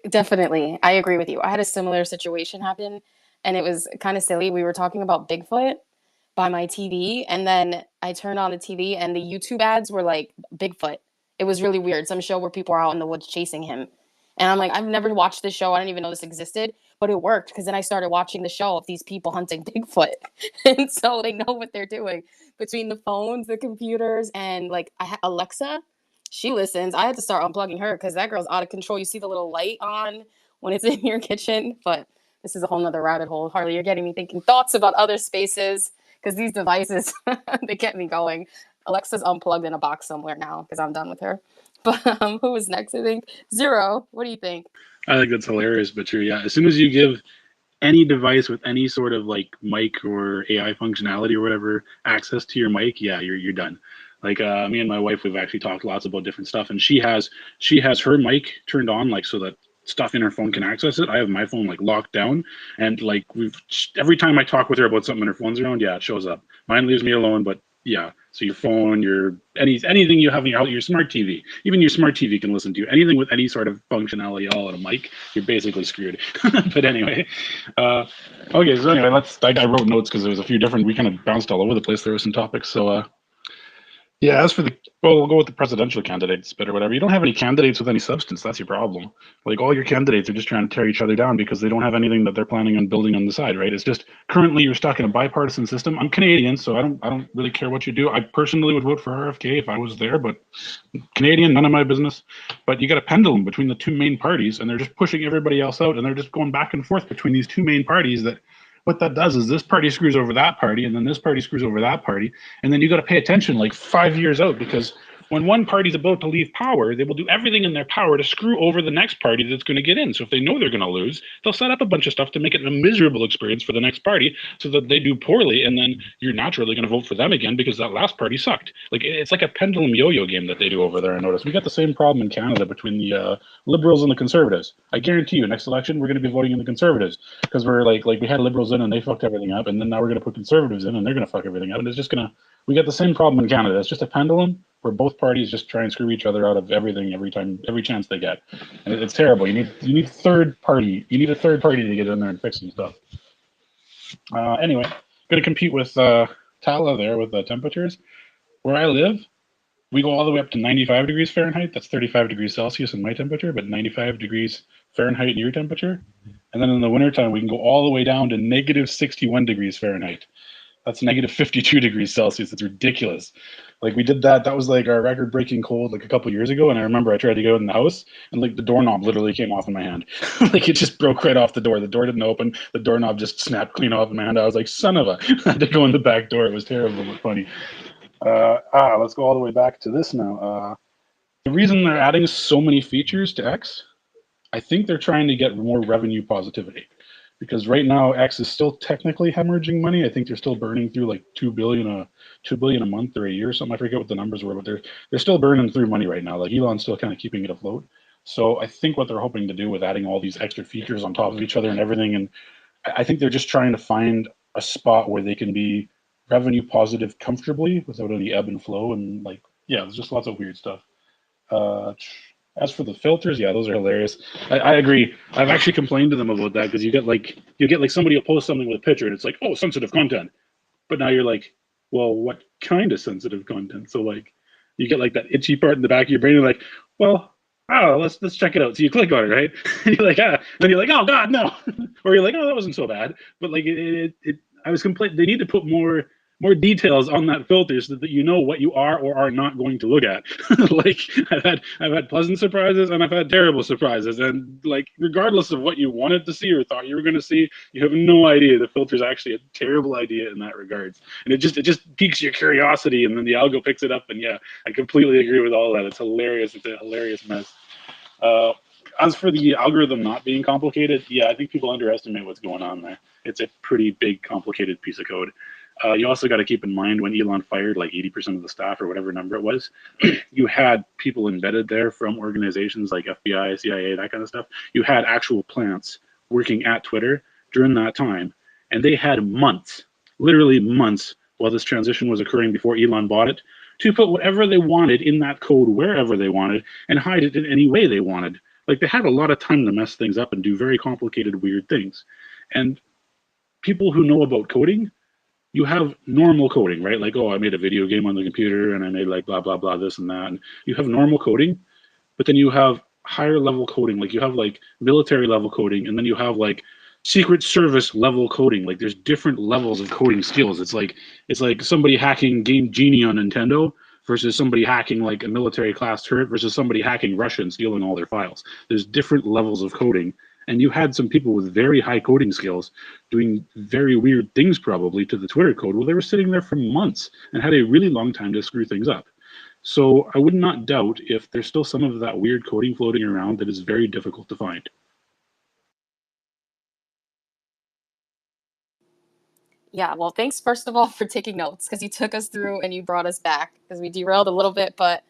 Definitely. I agree with you. I had a similar situation happen, and it was kind of silly. We were talking about Bigfoot by my TV, and then I turned on the TV and the YouTube ads were like Bigfoot. It was really weird. Some show where people are out in the woods chasing him. And I'm like, I've never watched this show. I didn't even know this existed, but it worked because then I started watching the show of these people hunting Bigfoot. And so they know what they're doing between the phones, the computers, and like Alexa. She listens. I had to start unplugging her because that girl's out of control. You see the little light on when it's in your kitchen, but this is a whole nother rabbit hole. Harley, you're getting me thinking thoughts about other spaces because these devices, they get me going. Alexa's unplugged in a box somewhere now because I'm done with her. But who was next? I think Zero. What do you think? I think that's hilarious, but true. Yeah, as soon as you give any device with any sort of like mic or AI functionality or whatever access to your mic, yeah, you're done. Like me and my wife, we've actually talked lots about different stuff, and she has her mic turned on like so that stuff in her phone can access it. I have my phone like locked down, and like every time I talk with her about something and her phone's around, yeah, it shows up. Mine leaves me alone, but yeah. So your phone, your anything you have in your house, your smart TV, even your smart TV can listen to you. Anything with any sort of functionality, all on a mic, you're basically screwed. But anyway, okay. So anyway, I wrote notes because there was a few different. We kind of bounced all over the place. There were some topics. So yeah, as for we'll go with the presidential candidates bit or whatever. You don't have any candidates with any substance. That's your problem. Like all your candidates are just trying to tear each other down because they don't have anything that they're planning on building on the side, right? It's just currently you're stuck in a bipartisan system. I'm Canadian, so I don't really care what you do. I personally would vote for RFK if I was there, but Canadian, none of my business. But you got a pendulum between the two main parties, and they're just pushing everybody else out, and they're just going back and forth between these two main parties. That what that does is this party screws over that party, and then this party screws over that party, and then you got to pay attention like 5 years out because when one party's about to leave power, they will do everything in their power to screw over the next party that's going to get in. So if they know they're going to lose, they'll set up a bunch of stuff to make it a miserable experience for the next party so that they do poorly, and then you're naturally going to vote for them again because that last party sucked. Like it's like a pendulum yo-yo game that they do over there. I noticed we got the same problem in Canada between the Liberals and the Conservatives. I guarantee you, next election we're going to be voting in the Conservatives because we're like we had Liberals in and they fucked everything up, and then now we're going to put Conservatives in and they're going to fuck everything up, and it's just going to we got the same problem in Canada. It's just a pendulum where both parties just try and screw each other out of everything every chance they get, and it's terrible. You need third party. You need a third party to get in there and fix some stuff. Anyway, going to compete with Tala there with the temperatures. Where I live, we go all the way up to 95 degrees Fahrenheit. That's 35 degrees Celsius in my temperature, but 95 degrees Fahrenheit in your temperature. And then in the wintertime, we can go all the way down to negative 61 degrees Fahrenheit. That's negative 52 degrees Celsius. It's ridiculous. Like we did that. That was like our record-breaking cold like a couple years ago. And I remember I tried to go in the house and like the doorknob literally came off in my hand. Like it just broke right off the door. The door didn't open. The doorknob just snapped clean off in my hand. I was like, son of a. I had to go in the back door. It was terrible but funny. Let's go all the way back to this now. The reason they're adding so many features to X, I think they're trying to get more revenue positivity because right now X is still technically hemorrhaging money. I think they're still burning through like 2 billion a month or a year or something. I forget what the numbers were, but they're still burning through money right now. Like Elon's still kind of keeping it afloat. So I think what they're hoping to do with adding all these extra features on top of each other and everything, and I think they're just trying to find a spot where they can be revenue positive comfortably without any ebb and flow and like yeah, there's just lots of weird stuff. Uh, as for the filters, yeah, those are hilarious. I agree. I've actually complained to them about that because you get like somebody will post something with a picture and it's like, oh, sensitive content. But now you're like, well, what kind of sensitive content? So like you get like that itchy part in the back of your brain, you're like, well, oh, let's check it out. So you click on it, right? And you're like, then you're like, oh God, no. Or you're like, oh, that wasn't so bad. But like I was complaining. They need to put more details on that filter so that you know what you are or are not going to look at. Like I've had pleasant surprises and I've had terrible surprises, and like regardless of what you wanted to see or thought you were going to see, you have no idea the filter is actually a terrible idea in that regards, and it just piques your curiosity, and then the algo picks it up, and yeah, I completely agree with all that. It's hilarious. It's a hilarious mess. Uh, as for the algorithm not being complicated, yeah, I think people underestimate what's going on there. It's a pretty big, complicated piece of code. You also got to keep in mind when Elon fired like 80% of the staff or whatever number it was, you had people embedded there from organizations like FBI, CIA, that kind of stuff. You had actual plants working at Twitter during that time, and they had months, literally months, while this transition was occurring before Elon bought it, to put whatever they wanted in that code wherever they wanted and hide it in any way they wanted. Like they had a lot of time to mess things up and do very complicated, weird things. And people who know about coding, you have normal coding, right? Like, oh, I made a video game on the computer and I made like blah, blah, blah, this and that. And you have normal coding, but then you have higher level coding. Like you have like military level coding, and then you have like Secret Service level coding. Like there's different levels of coding skills. It's like somebody hacking Game Genie on Nintendo versus somebody hacking like a military class turret versus somebody hacking Russia and stealing all their files. There's different levels of coding. And you had some people with very high coding skills doing very weird things probably to the Twitter code while they were sitting there for months and had a really long time to screw things up. So I would not doubt if there's still some of that weird coding floating around that is very difficult to find. Yeah, well, thanks first of all for taking notes because you took us through and you brought us back because we derailed a little bit, but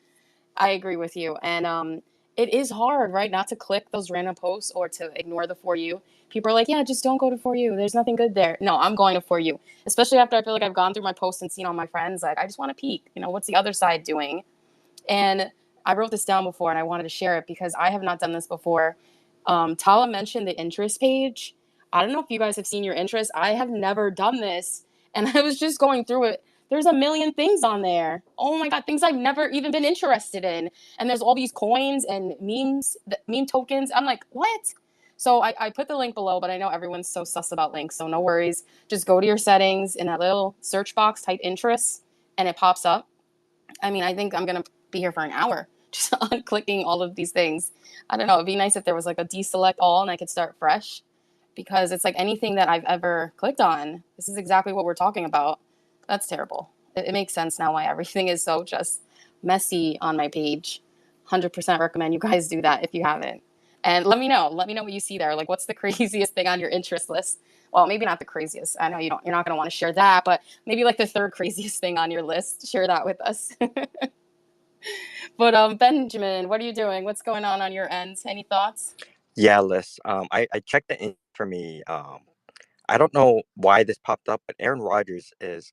I agree with you. And it is hard, right, not to click those random posts or to ignore the For You. People are like, yeah, just don't go to For You. There's nothing good there. No, I'm going to For You, especially after I feel like I've gone through my posts and seen all my friends. Like, I just want to peek. What's the other side doing? And I wrote this down before and I wanted to share it because I have not done this before. Tala mentioned the interest page. I don't know if you guys have seen your interest. I have never done this. And I was just going through it. There's a million things on there. Oh my God, things I've never even been interested in. And there's all these coins and memes, meme tokens. I'm like, what? So I put the link below, but I know everyone's so sus about links. So no worries. Just go to your settings in that little search box, type interests, and it pops up. I mean, I think I'm going to be here for an hour just on clicking all of these things. I don't know. It'd be nice if there was like a deselect all and I could start fresh because it's like anything that I've ever clicked on. This is exactly what we're talking about. That's terrible. It makes sense now why everything is so just messy on my page. 100% recommend you guys do that if you haven't. And let me know. Let me know what you see there. Like, what's the craziest thing on your interest list? Well, maybe not the craziest. I know you're not going to want to share that, but maybe like the third craziest thing on your list. Share that with us. But Benjamin, what are you doing? What's going on your end? Any thoughts? Yeah, Liz. I checked it in for me. I don't know why this popped up, but Aaron Rodgers is,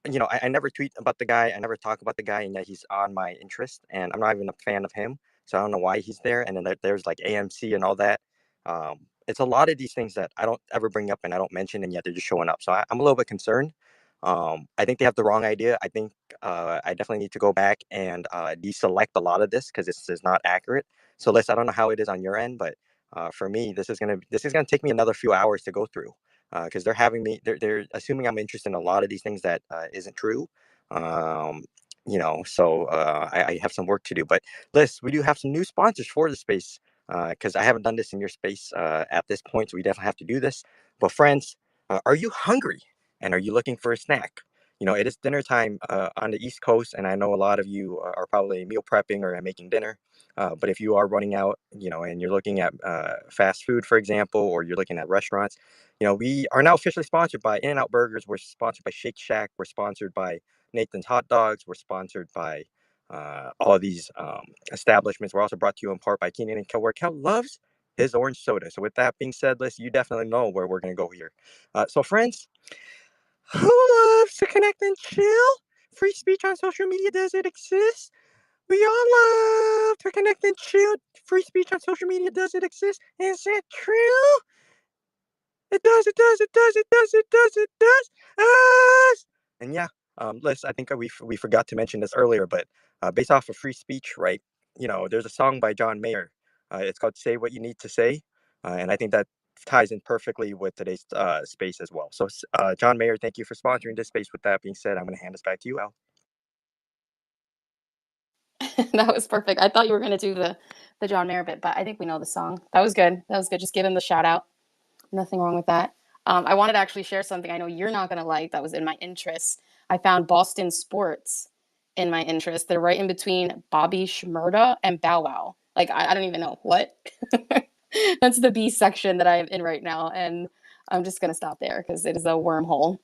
I never tweet about the guy. I never talk about the guy, and yet he's on my interest, and I'm not even a fan of him. So I don't know why he's there. And then there's like AMC and all that. It's a lot of these things that I don't ever bring up and I don't mention, and yet they're just showing up. So I'm a little bit concerned. I think they have the wrong idea. I think I definitely need to go back and deselect a lot of this because this is not accurate. So, Liz, I don't know how it is on your end, but for me, this is gonna take me another few hours to go through because they're assuming I'm interested in a lot of these things that isn't true. Um, so I have some work to do. But Liz, we do have some new sponsors for the space because I haven't done this in your space at this point, so we definitely have to do this. But friends, are you hungry and are you looking for a snack? It is dinner time on the East Coast, and I know a lot of you are probably meal prepping or making dinner. But if you are running out, and you're looking at fast food, for example, or you're looking at restaurants, we are now officially sponsored by In-N-Out Burgers. We're sponsored by Shake Shack. We're sponsored by Nathan's Hot Dogs. We're sponsored by all of these establishments. We're also brought to you in part by Keenan and Kel, where Kel loves his orange soda. So with that being said, Liz, you definitely know where we're going to go here. So friends, who loves to connect and chill? Free speech on social media, does it exist? We all love to connect and chill. Free speech on social media, does it exist? Is it true? It does, it does, it does, it does, it does, it does. And yeah, Liz, I think we forgot to mention this earlier, but based off of free speech, right? There's a song by John Mayer. It's called "Say What You Need to Say," and I think that ties in perfectly with today's space as well. So, John Mayer, thank you for sponsoring this space. With that being said, I'm going to hand this back to you, Al. That was perfect. I thought you were going to do the John Mayer bit, but I think we know the song. That was good. That was good. Just give him the shout out. Nothing wrong with that. I wanted to actually share something I know you're not going to like that was in my interests. I found Boston Sports in my interest. They're right in between Bobby Shmurda and Bow Wow. Like, I don't even know what. That's the B section that I'm in right now. And I'm just going to stop there because it is a wormhole.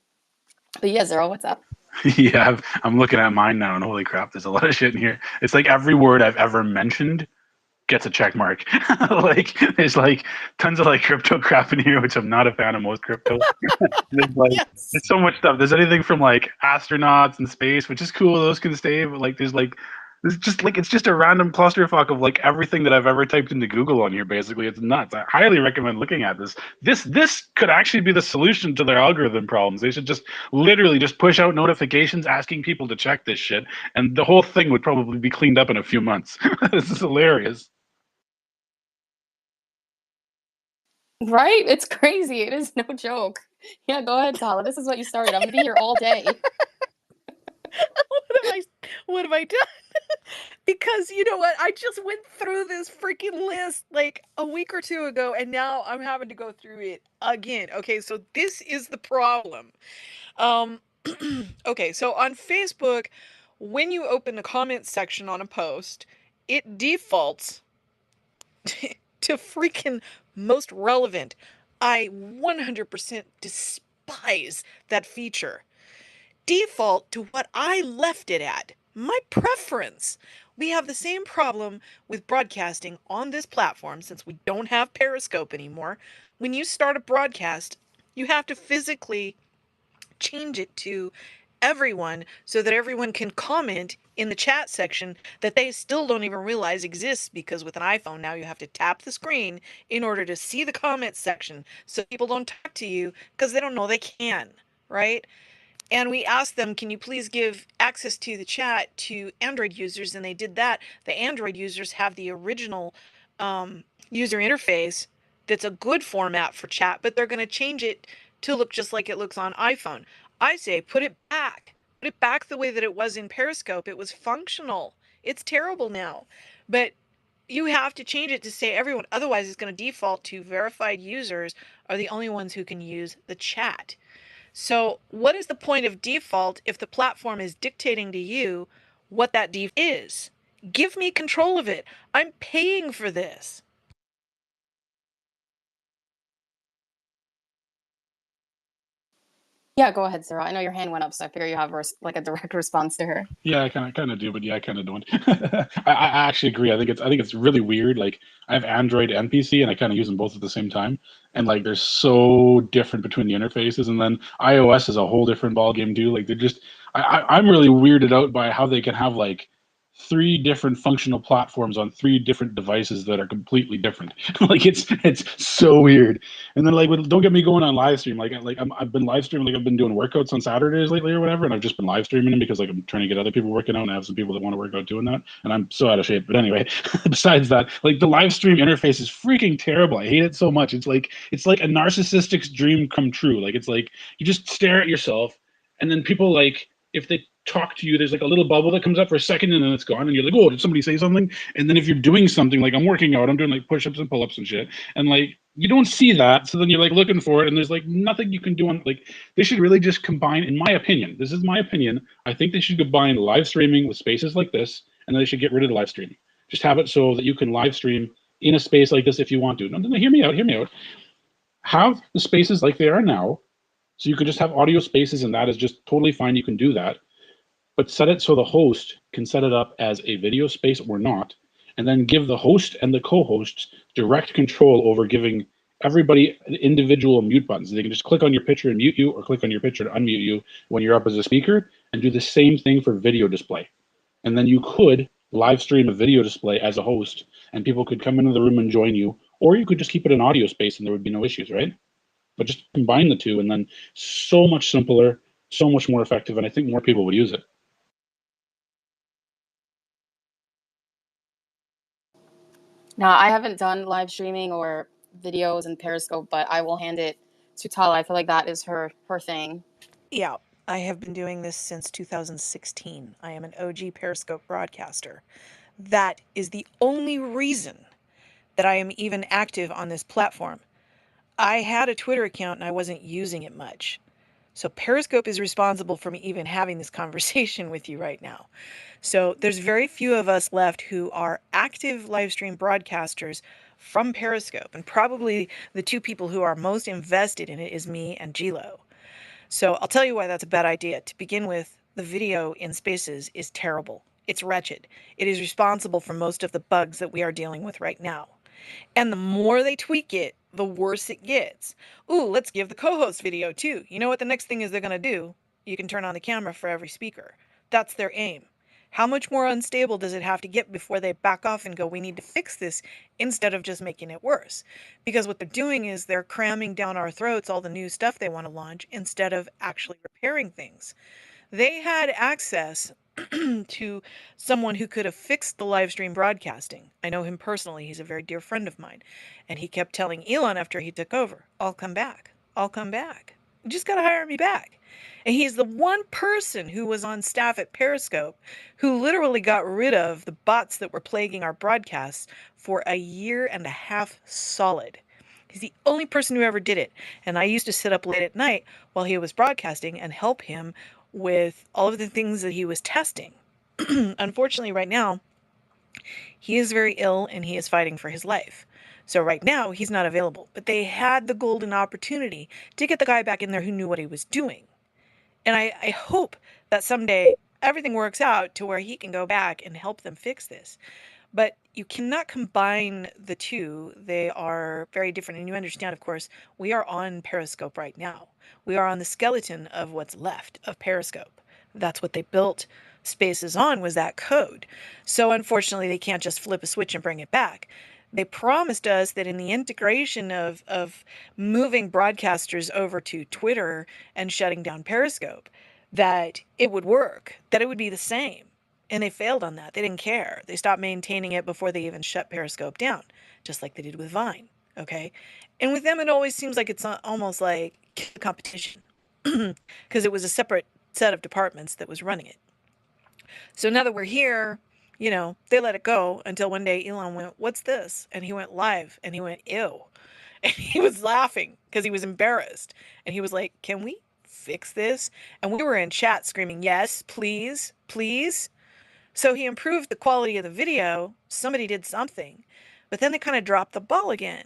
But yeah, Zero, what's up? Yeah, I'm looking at mine now, and holy crap, there's a lot of shit in here. It's like every word I've ever mentioned gets a check mark. Like there's like tons of like crypto crap in here, which I'm not a fan of most crypto. There's like Yes. there's so much stuff. There's anything from like astronauts and space, which is cool. Those can stay, but like there's just like it's just a random clusterfuck of like everything that I've ever typed into Google on here. Basically, it's nuts. I highly recommend looking at this. This could actually be the solution to their algorithm problems. They should just literally just push out notifications asking people to check this shit, and the whole thing would probably be cleaned up in a few months. This is hilarious. Right? It's crazy. It is no joke. Yeah, go ahead, Tala. This is what you started. I'm going to be here all day. What have I done? Because you know what? I just went through this freaking list like a week or two ago, and now I'm having to go through it again. Okay, so this is the problem. Um, okay, so on Facebook, when you open the comments section on a post, it defaults to freaking most relevant. I 100% despise that feature. Default to what I left it at. My preference. We have the same problem with broadcasting on this platform since we don't have Periscope anymore. When you start a broadcast, you have to physically change it to everyone so that everyone can comment in the chat section that they still don't even realize exists, because with an iPhone now you have to tap the screen in order to see the comment section so people don't talk to you because they don't know they can, right? And we asked them, can you please give access to the chat to Android users? And they did that. The Android users have the original user interface that's a good format for chat, but they're going to change it to look just like it looks on iPhone. I say put it back. Put it back the way that it was in Periscope. It was functional. It's terrible now. But you have to change it to say everyone. Otherwise, it's going to default to verified users are the only ones who can use the chat. So, what is the point of default if the platform is dictating to you what that default is? Give me control of it. I'm paying for this. Yeah, go ahead, Sarah. I know your hand went up, so I figure you have like a direct response to her. Yeah, I kind of do, but yeah, I kind of don't. I actually agree. I think it's really weird. Like I have Android and PC, and I kind of use them both at the same time. And like they're so different between the interfaces. And then iOS is a whole different ball game too. Like they're just I'm really weirded out by how they can have like three different functional platforms on three different devices that are completely different. Like it's so weird. And then don't get me going on live stream. I've been live streaming. Like I've been doing workouts on Saturdays lately or whatever, and I've just been live streaming them because like I'm trying to get other people working out, and I have some people that want to work out doing that, and I'm so out of shape. But anyway, besides that, like the live stream interface is freaking terrible. I hate it so much. It's like a narcissistic's dream come true. Like it's like you just stare at yourself, and then people like if they talk to you, there's like a little bubble that comes up for a second and then it's gone, and you're like, oh, did somebody say something? And then if you're doing something, like I'm working out, I'm doing like push-ups and pull-ups and shit, and like you don't see that, so then you're like looking for it, and there's like nothing you can do on like they should really just combine, in my opinion, this is my opinion, I think they should combine live streaming with spaces like this, and then they should get rid of the live streaming. Just have it so that you can live stream in a space like this if you want to. No, hear me out. Have the spaces like they are now, so you could just have audio spaces, and that is just totally fine. You can do that, but set it so the host can set it up as a video space or not, and then give the host and the co-hosts direct control over giving everybody individual mute buttons. They can just click on your picture and mute you, or click on your picture to unmute you when you're up as a speaker, and do the same thing for video display. And then you could live stream a video display as a host, and people could come into the room and join you, or you could just keep it an audio space and there would be no issues, right? But just combine the two, and then so much simpler, so much more effective, and I think more people would use it. Now, I haven't done live streaming or videos and Periscope, but I will hand it to Tala. I feel like that is her thing. Yeah, I have been doing this since 2016. I am an OG Periscope broadcaster. That is the only reason that I am even active on this platform. I had a Twitter account and I wasn't using it much. So Periscope is responsible for me even having this conversation with you right now. So there's very few of us left who are active live stream broadcasters from Periscope. And probably the two people who are most invested in it is me and Gilo. So I'll tell you why that's a bad idea. To begin with, the video in Spaces is terrible. It's wretched. It is responsible for most of the bugs that we are dealing with right now. And the more they tweak it, the worse it gets. Ooh, let's give the co-host video too. You know what the next thing is they're going to do? You can turn on the camera for every speaker. That's their aim. How much more unstable does it have to get before they back off and go, we need to fix this, instead of just making it worse? Because what they're doing is they're cramming down our throats all the new stuff they want to launch instead of actually repairing things. They had access to someone who could have fixed the live stream broadcasting. I know him personally. He's a very dear friend of mine. And he kept telling Elon after he took over, I'll come back. I'll come back. You just got to hire me back. And he's the one person who was on staff at Periscope who literally got rid of the bots that were plaguing our broadcasts for a year and a half solid. He's the only person who ever did it. And I used to sit up late at night while he was broadcasting and help him with all of the things that he was testing. Unfortunately, right now, he is very ill and he is fighting for his life. So right now, he's not available. But they had the golden opportunity to get the guy back in there who knew what he was doing. And I hope that someday everything works out to where he can go back and help them fix this. But you cannot combine the two. They are very different. And you understand, of course, we are on Periscope right now. We are on the skeleton of what's left of Periscope. That's what they built Spaces on, was that code. So unfortunately, they can't just flip a switch and bring it back. They promised us that in the integration of moving broadcasters over to Twitter and shutting down Periscope, that it would work, that it would be the same. And they failed on that. They didn't care. They stopped maintaining it before they even shut Periscope down, just like they did with Vine. Okay. And with them, it always seems like it's almost like competition because it was a separate set of departments that was running it. So now that we're here, they let it go until one day Elon went, "What's this?" And he went live and he went, "Ew." And he was laughing because he was embarrassed. And he was like, "Can we fix this?" And we were in chat screaming, "Yes, please, please." So he improved the quality of the video. Somebody did something, but then they kind of dropped the ball again.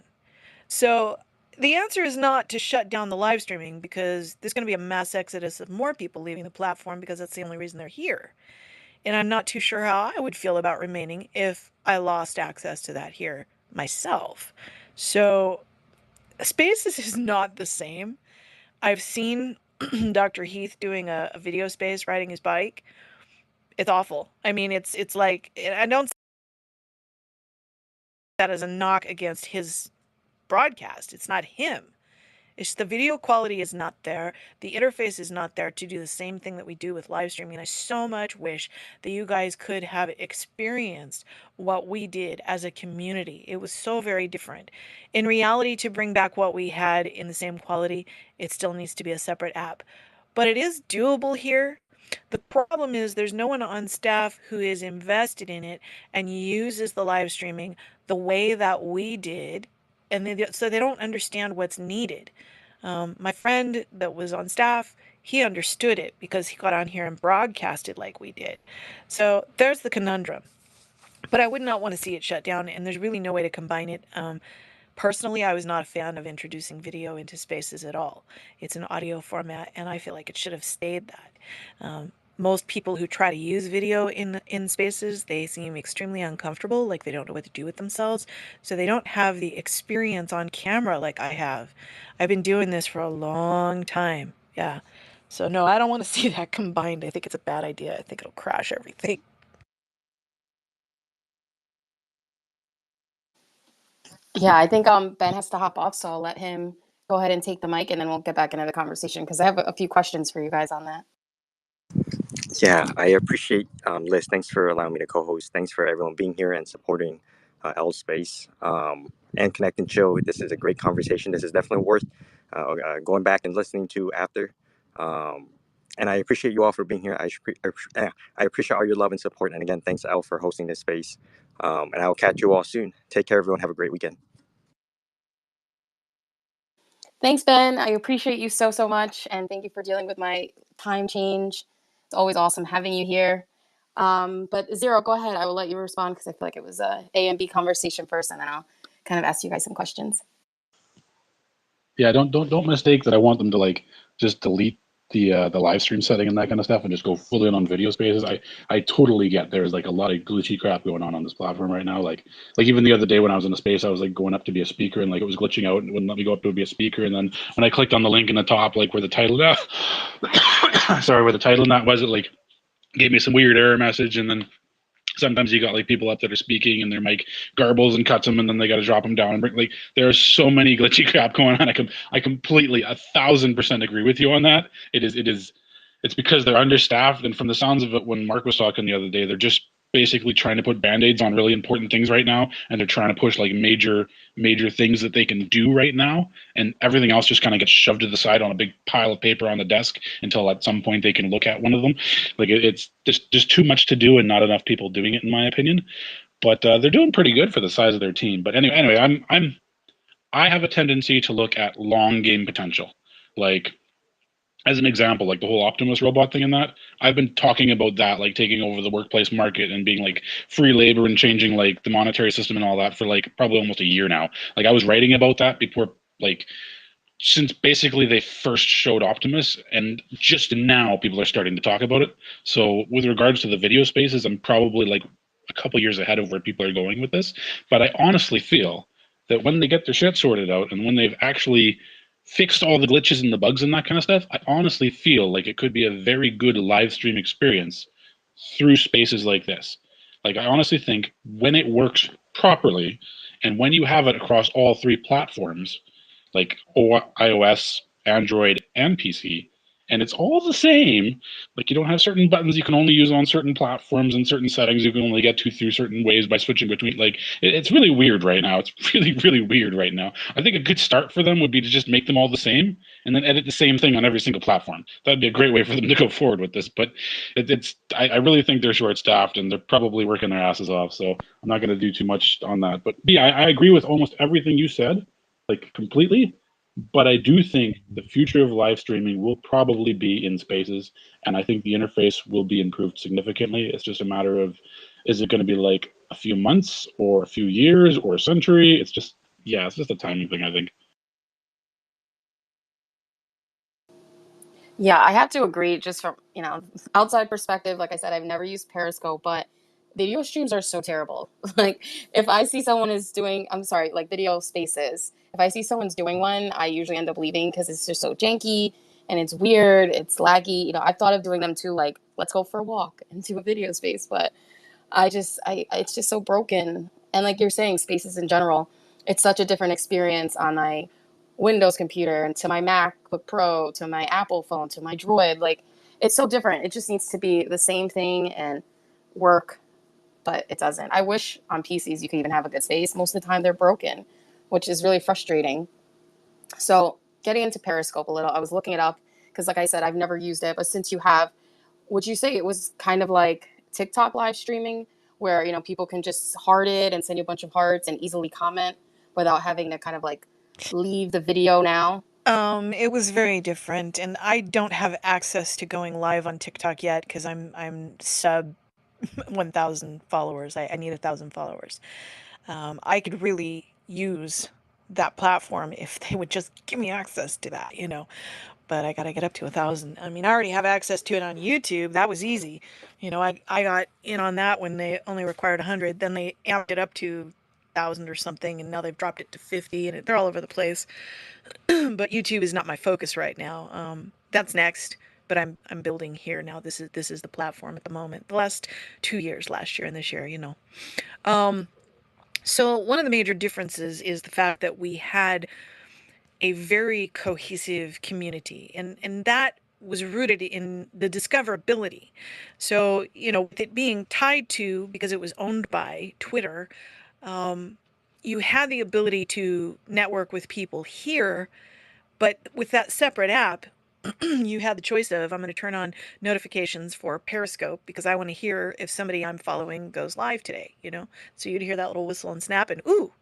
So the answer is not to shut down the live streaming, because there's going to be a mass exodus of more people leaving the platform because that's the only reason they're here. And I'm not too sure how I would feel about remaining if I lost access to that here myself. So Spaces is not the same. I've seen Dr. Heath doing a video space riding his bike. It's awful. I mean, it's like, I don't see that as a knock against his broadcast. It's not him. It's the video quality is not there. The interface is not there to do the same thing that we do with live streaming. I so much wish that you guys could have experienced what we did as a community. It was so very different. In reality, to bring back what we had in the same quality, it still needs to be a separate app. But it is doable here. The problem is there's no one on staff who is invested in it and uses the live streaming the way that we did, and so they don't understand what's needed. My friend that was on staff, he understood it because he got on here and broadcasted like we did. So there's the conundrum. But I would not want to see it shut down, and there's really no way to combine it. Personally, I was not a fan of introducing video into Spaces at all. It's an audio format, and I feel like it should have stayed that. Most people who try to use video in Spaces, they seem extremely uncomfortable, like they don't know what to do with themselves. So they don't have the experience on camera like I have. I've been doing this for a long time. Yeah. So no, I don't want to see that combined. I think it's a bad idea. I think it'll crash everything. Yeah, I think Ben has to hop off, so I'll let him go ahead and take the mic, and then we'll get back into the conversation because I have a few questions for you guys on that. Yeah, I appreciate Liz. Thanks for allowing me to co-host. Thanks for everyone being here and supporting L Space and Connect and Chill. This is a great conversation. This is definitely worth going back and listening to after. Um, and I appreciate you all for being here. I appreciate all your love and support. And again, thanks Al for hosting this space. And I will catch you all soon. Take care, everyone. Have a great weekend. Thanks, Ben. I appreciate you so much, and thank you for dealing with my time change. It's always awesome having you here. But Zero, go ahead. I will let you respond because I feel like it was a and B conversation first, and then I'll kind of ask you guys some questions. Yeah, don't mistake that I want them to like just delete the live stream setting and that kind of stuff and just go fully on video spaces. I totally get there's like a lot of glitchy crap going on this platform right now. Like even the other day when I was in a space, I was like going up to be a speaker and like it was glitching out and wouldn't let me go up to be a speaker. And then when I clicked on the link in the top, like where the title, sorry, where the title and that was, it like gave me some weird error message. And then sometimes you got like people up that are speaking and their mic garbles and cuts them and then they got to drop them down and bring, like there's so many glitchy crap going on. I completely 1,000% agree with you on that. It's because they're understaffed, and from the sounds of it, when Mark was talking the other day, they're just basically trying to put band-aids on really important things right now, and they're trying to push like major things that they can do right now, and everything else just kind of gets shoved to the side on a big pile of paper on the desk until at some point they can look at one of them. Like it's just too much to do and not enough people doing it, in my opinion. But they're doing pretty good for the size of their team. But anyway, I have a tendency to look at long game potential, like as an example, like the whole Optimus robot thing and that, I've been talking about that, like taking over the workplace market and being like free labor and changing like the monetary system and all that for like probably almost a year now. Like I was writing about that before, like since basically they first showed Optimus, and just now people are starting to talk about it. So with regards to the video spaces, I'm probably like a couple years ahead of where people are going with this. But I honestly feel that when they get their shit sorted out and when they've actually fixed all the glitches and the bugs and that kind of stuff, I honestly feel like it could be a very good live stream experience through spaces like this. Like, I honestly think when it works properly and when you have it across all three platforms, like iOS, Android, and PC, and it's all the same. Like, you don't have certain buttons you can only use on certain platforms and certain settings you can only get to through certain ways by switching between. Like, it's really weird right now. It's really, really weird right now. I think a good start for them would be to just make them all the same and then edit the same thing on every single platform. That'd be a great way for them to go forward with this. But I really think they're short staffed and they're probably working their asses off. So I'm not going to do too much on that. But yeah, I agree with almost everything you said, like completely. But I do think the future of live streaming will probably be in spaces, and I think the interface will be improved significantly. It's just a matter of, is it going to be like a few months or a few years or a century? It's just, yeah, it's just a timing thing, I think. Yeah, I have to agree. Just from outside perspective, like I said, I've never used Periscope, but video streams are so terrible. Like if I see someone is doing, I'm sorry, like video spaces. If I see someone's doing one, I usually end up leaving because it's just so janky and it's weird, it's laggy. I've thought of doing them too. Like let's go for a walk into a video space, but it's just so broken. And like you're saying, spaces in general, it's such a different experience on my Windows computer and to my MacBook Pro, to my Apple phone, to my Droid. Like it's so different. It just needs to be the same thing and work, but it doesn't. I wish on PCs you could even have a good space. Most of the time they're broken, which is really frustrating. So getting into Periscope a little, I was looking it up because, like I said, I've never used it. But since you have, would you say it was kind of like TikTok live streaming, where people can just heart it and send you a bunch of hearts and easily comment without having to kind of like leave the video now? It was very different, and I don't have access to going live on TikTok yet because I'm sub 1,000 followers. I need 1,000 followers. I could really use that platform if they would just give me access to that. But I gotta get up to 1,000. I mean, I already have access to it on YouTube. That was easy. I got in on that when they only required 100. Then they amped it up to 1,000 or something, and now they've dropped it to 50, and they're all over the place. But YouTube is not my focus right now. That's next. But I'm building here now. This is the platform at the moment. The last 2 years, last year and this year. Um, so one of the major differences is the fact that we had a very cohesive community, and that was rooted in the discoverability. So, with it being tied to, because it was owned by Twitter, you had the ability to network with people here, but with that separate app, you had the choice of, I'm going to turn on notifications for Periscope because I want to hear if somebody I'm following goes live today. So you'd hear that little whistle and snap and, ooh,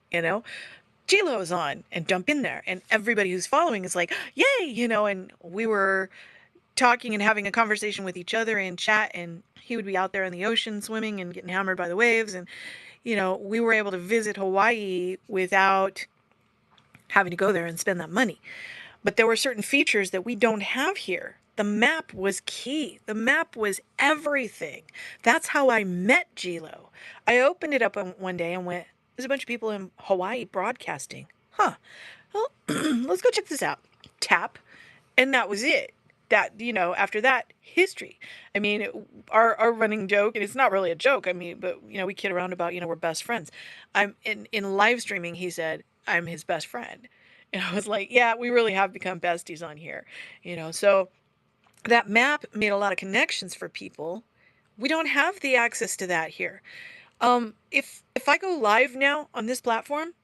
J-Lo is on, and jump in there. And everybody who's following is like, yay, and we were talking and having a conversation with each other in chat, and he would be out there in the ocean swimming and getting hammered by the waves. And, we were able to visit Hawaii without having to go there and spend that money. But there were certain features that we don't have here. The map was key. The map was everything. That's how I met Gilo. I opened it up one day and went, there's a bunch of people in Hawaii broadcasting. Huh. Well, let's go check this out. Tap. And that was it. After that, history. I mean, our running joke, and it's not really a joke, I mean, but, we kid around about, we're best friends. I'm in live streaming, he said, I'm his best friend. And I was like, yeah, we really have become besties on here. So that map made a lot of connections for people. We don't have the access to that here. If I go live now on this platform,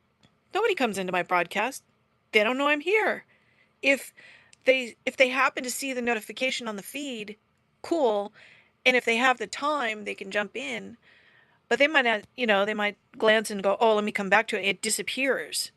nobody comes into my broadcast. They don't know I'm here. If they happen to see the notification on the feed, cool. And if they have the time, they can jump in. But they might not, they might glance and go, oh, let me come back to it. It disappears.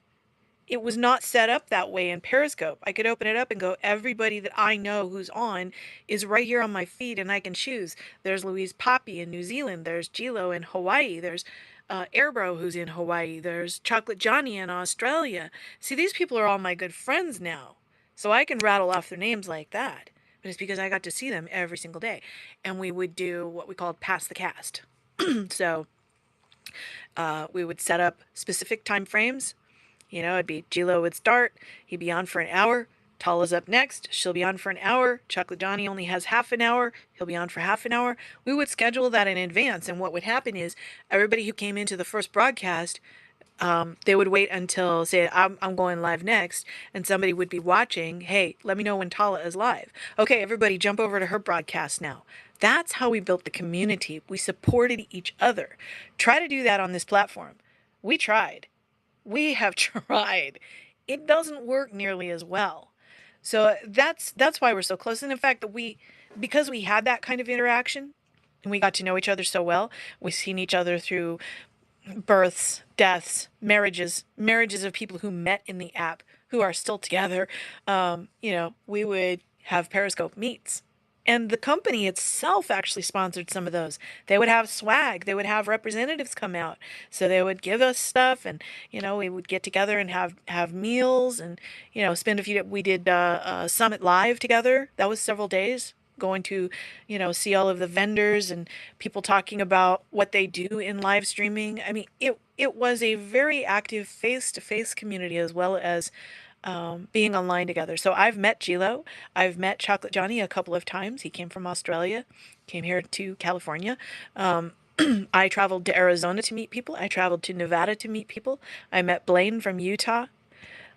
It was not set up that way in Periscope. I could open it up and go, everybody that I know who's on is right here on my feed, and I can choose. There's Louise Poppy in New Zealand. There's Gilo in Hawaii. There's Airbro who's in Hawaii. There's Chocolate Johnny in Australia. See, these people are all my good friends now. So I can rattle off their names like that, but it's because I got to see them every single day. And we would do what we called pass the cast. So we would set up specific time frames. You know, it'd be Gilo would start, he'd be on for an hour. Tala's up next. She'll be on for an hour. Chocolate Johnny only has half an hour. He'll be on for half an hour. We would schedule that in advance. And what would happen is everybody who came into the first broadcast, they would wait until, say, I'm going live next, and somebody would be watching. Hey, let me know when Tala is live. Okay, everybody jump over to her broadcast now. That's how we built the community. We supported each other. Try to do that on this platform. We tried. We have tried. It doesn't work nearly as well. So that's why we're so close. And in fact, that because we had that kind of interaction and we got to know each other so well, we've seen each other through births, deaths, marriages of people who met in the app who are still together. We would have Periscope meets. And the company itself actually sponsored some of those. They would have swag. They would have representatives come out. So they would give us stuff, and we would get together and have meals, and spend a few. We did Summit Live together. That was several days, going to see all of the vendors and people talking about what they do in live streaming. I mean, it was a very active face-to-face community, as well as being online together. So I've met Gilo. I've met Chocolate Johnny a couple of times. He came from Australia, came here to California. I traveled to Arizona to meet people. I traveled to Nevada to meet people. I met Blaine from Utah.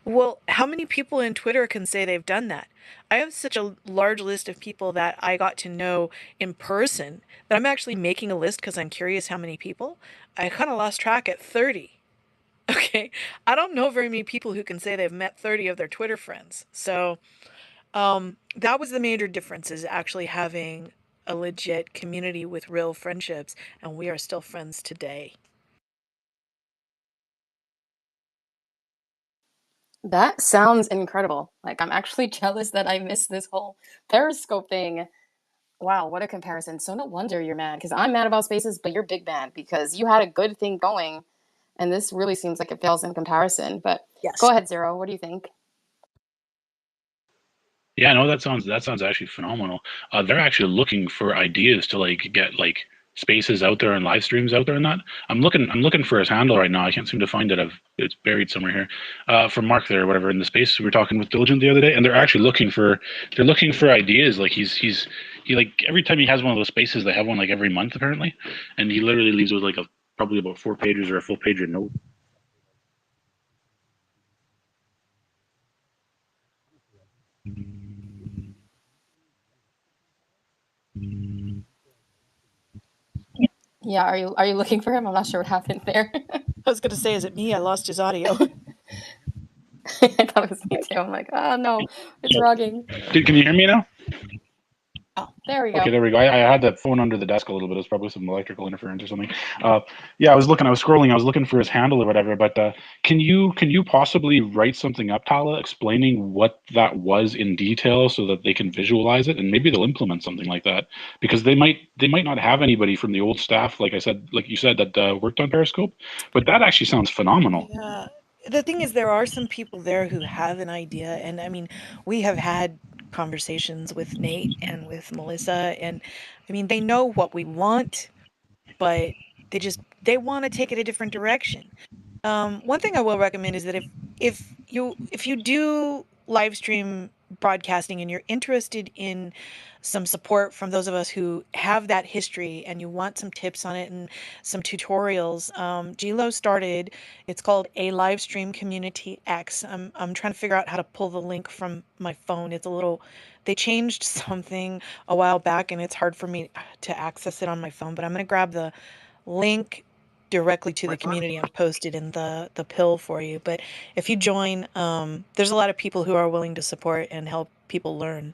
Well, how many people in Twitter can say they've done that? I have such a large list of people that I got to know in person that I'm actually making a list because I'm curious how many people. I kind of lost track at 30. Okay. I don't know very many people who can say they've met 30 of their Twitter friends. So that was the major difference, is actually having a legit community with real friendships. And we are still friends today. That sounds incredible. Like, I'm actually jealous that I missed this whole Periscope thing. Wow, what a comparison. So no wonder you're mad, because I'm mad about spaces, but you're big mad because you had a good thing going, and this really seems like it fails in comparison. But Yes. go ahead, Zero. What do you think? Yeah, no, that sounds actually phenomenal. They're actually looking for ideas to like get like spaces out there and live streams out there and that. I'm looking for his handle right now. I can't seem to find it. It's buried somewhere here. From Mark there or whatever in the space we were talking with Diligent the other day, and they're looking for ideas. Like he like every time he has one of those spaces, they have one like every month apparently, and he literally leaves with like probably about 4 pages or a full page of notes. Yeah, are you looking for him? I'm not sure what happened there. I was going to say, is it me? I lost his audio. I thought it was me too. I'm like, oh no, it's rugging. Dude, can you hear me now? Oh, there we Okay, go. there we go. I had that phone under the desk a little bit. It was probably some electrical interference or something. Yeah, I was scrolling, I was looking for his handle or whatever. But can you possibly write something up, Tala, explaining what that was in detail so that they can visualize it, and maybe they'll implement something like that, because they might not have anybody from the old staff, like you said, that worked on Periscope. But that actually sounds phenomenal. Yeah. The thing is, there are some people there who have an idea. And I mean, we have had conversations with Nate and with Melissa. And I mean, they know what we want, but they want to take it a different direction. One thing I will recommend is that if you do live stream broadcasting and you're interested in some support from those of us who have that history, and you want some tips on it and some tutorials, Glo started. It's called A Live Stream Community X. I'm trying to figure out how to pull the link from my phone. It's a little. They changed something a while back, and it's hard for me to access it on my phone. But I'm gonna grab the link directly to the community and post it in the pill for you. But if you join, there's a lot of people who are willing to support and help people learn.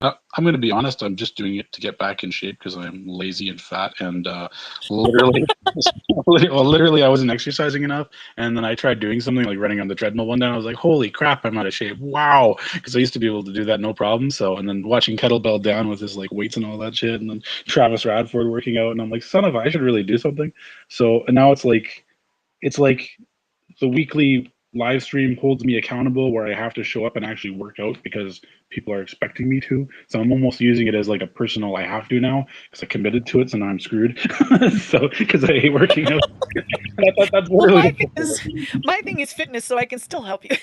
I'm going to be honest. I'm just doing it to get back in shape because I'm lazy and fat, and literally, literally, I wasn't exercising enough. And then I tried doing something like running on the treadmill one day. And I was like, "Holy crap, I'm out of shape!" Wow, because I used to be able to do that no problem. So, and then watching Kettlebell Down with his like weights and all that shit, and then Travis Radford working out, and I'm like, "Son of, I should really do something." So and now it's like the weekly live stream holds me accountable where I have to show up and actually work out because people are expecting me to. So I'm almost using it as like a personal I have to now because I committed to it, so now I'm screwed. So because I hate working out. That's Well, literally my thing is fitness, so I can still help you.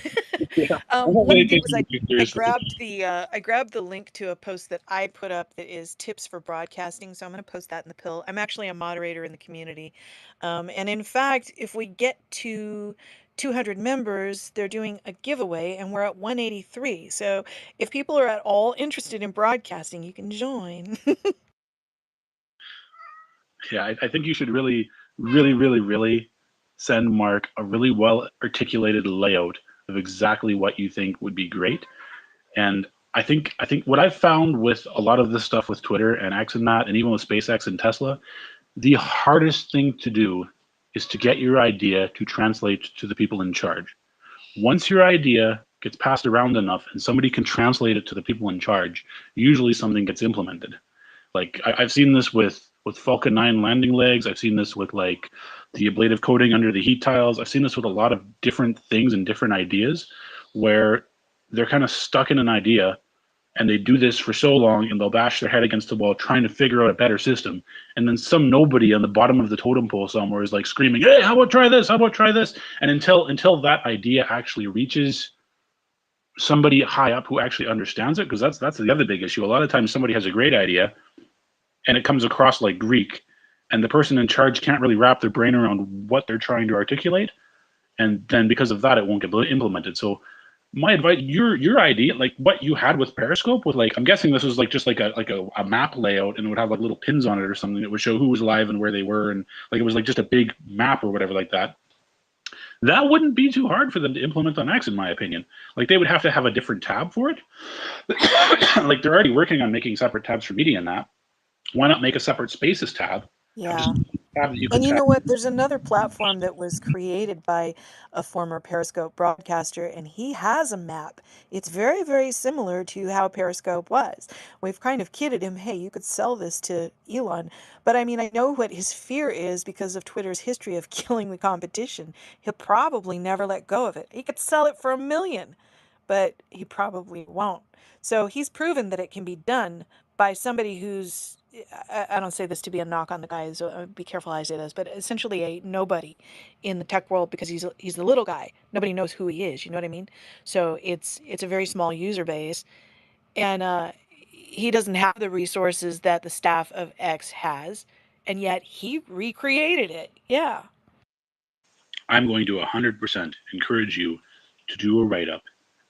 yeah. I'm not One really thing was taking it I seriously. grabbed the link to a post that I put up that is tips for broadcasting. So I'm going to post that in the pill. I'm actually a moderator in the community, and in fact, if we get to 200 members, they're doing a giveaway, and we're at 183. So if people are at all interested in broadcasting, you can join. Yeah, I think you should really, really, really, really send Mark a really well articulated layout of exactly what you think would be great. And I think what I've found with a lot of this stuff with Twitter and X and that, and even with SpaceX and Tesla, the hardest thing to do is to get your idea to translate to the people in charge. Once your idea gets passed around enough and somebody can translate it to the people in charge, usually something gets implemented. Like I've seen this with Falcon 9 landing legs. I've seen this with like the ablative coating under the heat tiles. I've seen this with a lot of different things and different ideas where they're kind of stuck in an idea and they do this for so long and they'll bash their head against the wall trying to figure out a better system. And then some nobody on the bottom of the totem pole somewhere is like screaming, "Hey, how about try this? How about try this?" And until that idea actually reaches somebody high up who actually understands it, because that's the other big issue. A lot of times somebody has a great idea and it comes across like Greek, and the person in charge can't really wrap their brain around what they're trying to articulate, and then because of that, it won't get implemented. So my advice, your idea, like what you had with Periscope, with like I'm guessing this was like just like a map layout, and it would have like little pins on it or something that would show who was live and where they were, and like it was like just a big map or whatever like that. That wouldn't be too hard for them to implement on X, in my opinion. Like they would have to have a different tab for it. Like they're already working on making separate tabs for media and that. Why not make a separate spaces tab? Have just Yeah. a tab that you could And you tap. know what? There's another platform that was created by a former Periscope broadcaster, and he has a map. It's very, very similar to how Periscope was. We've kind of kidded him, hey, you could sell this to Elon. But I mean, I know what his fear is because of Twitter's history of killing the competition. He'll probably never let go of it. He could sell it for 1 million, but he probably won't. So he's proven that it can be done by somebody who's I don't say this to be a knock on the guy, so be careful how I say this, but essentially a nobody in the tech world because he's the little guy. Nobody knows who he is. You know what I mean? So it's a very small user base, and he doesn't have the resources that the staff of X has, and yet he recreated it. Yeah. I'm going to 100% encourage you to do a write up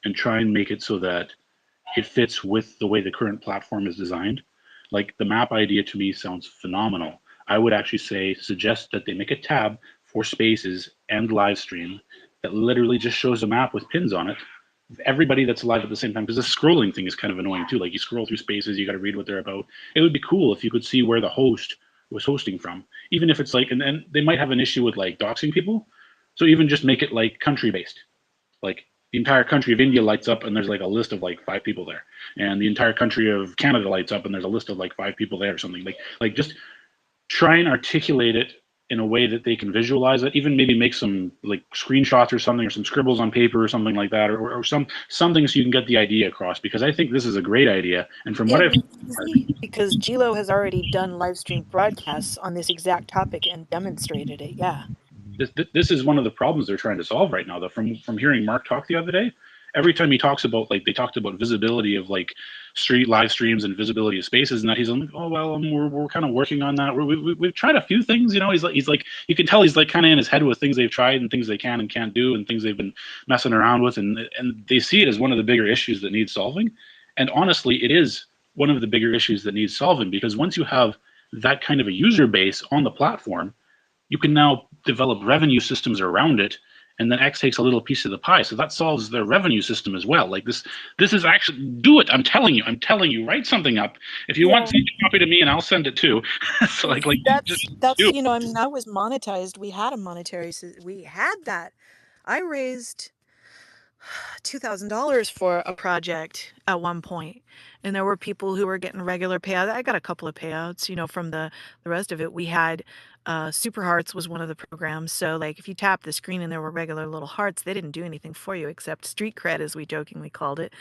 and try and make it so that it fits with the way the current platform is designed. Like the map idea to me sounds phenomenal. I would actually suggest that they make a tab for spaces and live stream that literally just shows a map with pins on it. Everybody that's live at the same time, because the scrolling thing is kind of annoying too. Like you scroll through spaces, you got to read what they're about. It would be cool if you could see where the host was hosting from, even if it's like, and they might have an issue with like doxing people. So even just make it like country based, like the entire country of India lights up and there's like a list of like 5 people there, and the entire country of Canada lights up and there's a list of like 5 people there or something. Like just try and articulate it in a way that they can visualize it. Even maybe make some like screenshots or something, or some scribbles on paper or something like that, or something so you can get the idea across. Because I think this is a great idea, and from what It'll I've be easy because Gilo has already done live stream broadcasts on this exact topic and demonstrated it. Yeah. this is one of the problems they're trying to solve right now. Though, from hearing Mark talk the other day, every time he talks about like they talked about visibility of like street live streams and visibility of spaces and that, he's like, oh well, we're kind of working on that. We've tried a few things, you know. He's like you can tell he's like kind of in his head with things they've tried and things they can and can't do and things they've been messing around with, and they see it as one of the bigger issues that needs solving. And honestly, it is one of the bigger issues that needs solving, because once you have that kind of a user base on the platform, you can now develop revenue systems around it, and then X takes a little piece of the pie. So that solves their revenue system as well. Like this is actually, do it. I'm telling you, write something up. If you want, Yeah. send a copy to me and I'll send it too. So like just do That's it. I mean, I was monetized. We had a monetary we had that. I raised $2,000 for a project at one point, and there were people who were getting regular payouts. I got a couple of payouts, from the rest of it. We had Super Hearts was one of the programs. So like if you tap the screen and there were regular little hearts, they didn't do anything for you except street cred, as we jokingly called it.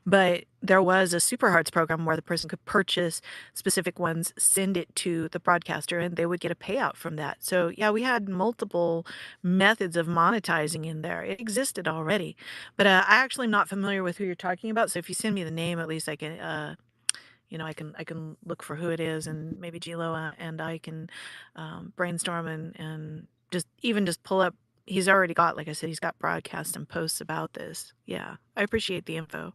But there was a Super Hearts program where the person could purchase specific ones, send it to the broadcaster, and they would get a payout from that. So yeah, we had multiple methods of monetizing in there. It existed already. But I actually am not familiar with who you're talking about. So if you send me the name, at least I can, I can look for who it is, and maybe Gilo and I can brainstorm and just pull up. He's already got, like I said, he's got broadcasts and posts about this. Yeah, I appreciate the info.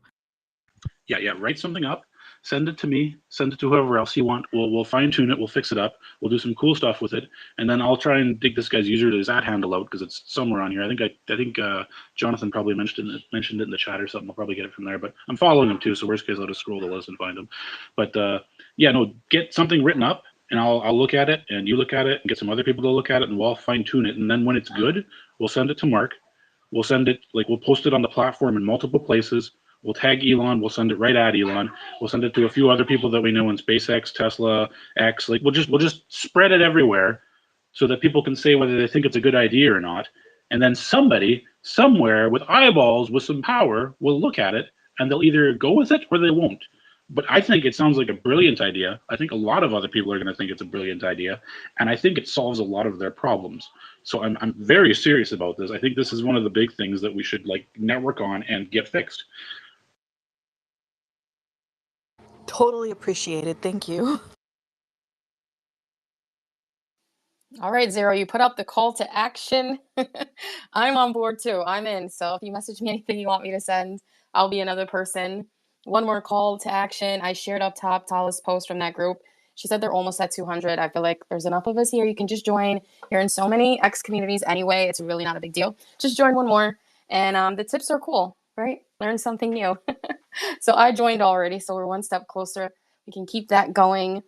Yeah. Write something up, send it to me, send it to whoever else you want. We'll fine tune it, we'll fix it up, we'll do some cool stuff with it, and then I'll try and dig this guy's his ad handle out because it's somewhere on here. I think Jonathan probably mentioned it in the chat or something. I'll probably get it from there. But I'm following him too, so worst case I'll just scroll the list and find him. But yeah, no, get something written up. And I'll look at it, and you look at it, and get some other people to look at it, and we'll fine tune it. And then when it's good, we'll send it to Mark. We'll post it on the platform in multiple places. We'll tag Elon. We'll send it right at Elon. We'll send it to a few other people that we know in SpaceX, Tesla, X. Like we'll just spread it everywhere so that people can say whether they think it's a good idea or not. And then somebody somewhere with eyeballs with some power will look at it and they'll either go with it or they won't. But I think it sounds like a brilliant idea. I think a lot of other people are going to think it's a brilliant idea, and I think it solves a lot of their problems. So I'm very serious about this. I think this is one of the big things that we should like network on and get fixed. Totally appreciated. Thank you. All right, Zero, you put up the call to action. I'm on board too. I'm in. So if you message me anything you want me to send, I'll be another person. One more call to action. I shared up top Tala's post from that group. She said they're almost at 200. I feel like there's enough of us here. You can just join. You're in so many X communities anyway. It's really not a big deal. Just join one more. And the tips are cool, right? Learn something new. So I joined already. So we're one step closer. We can keep that going.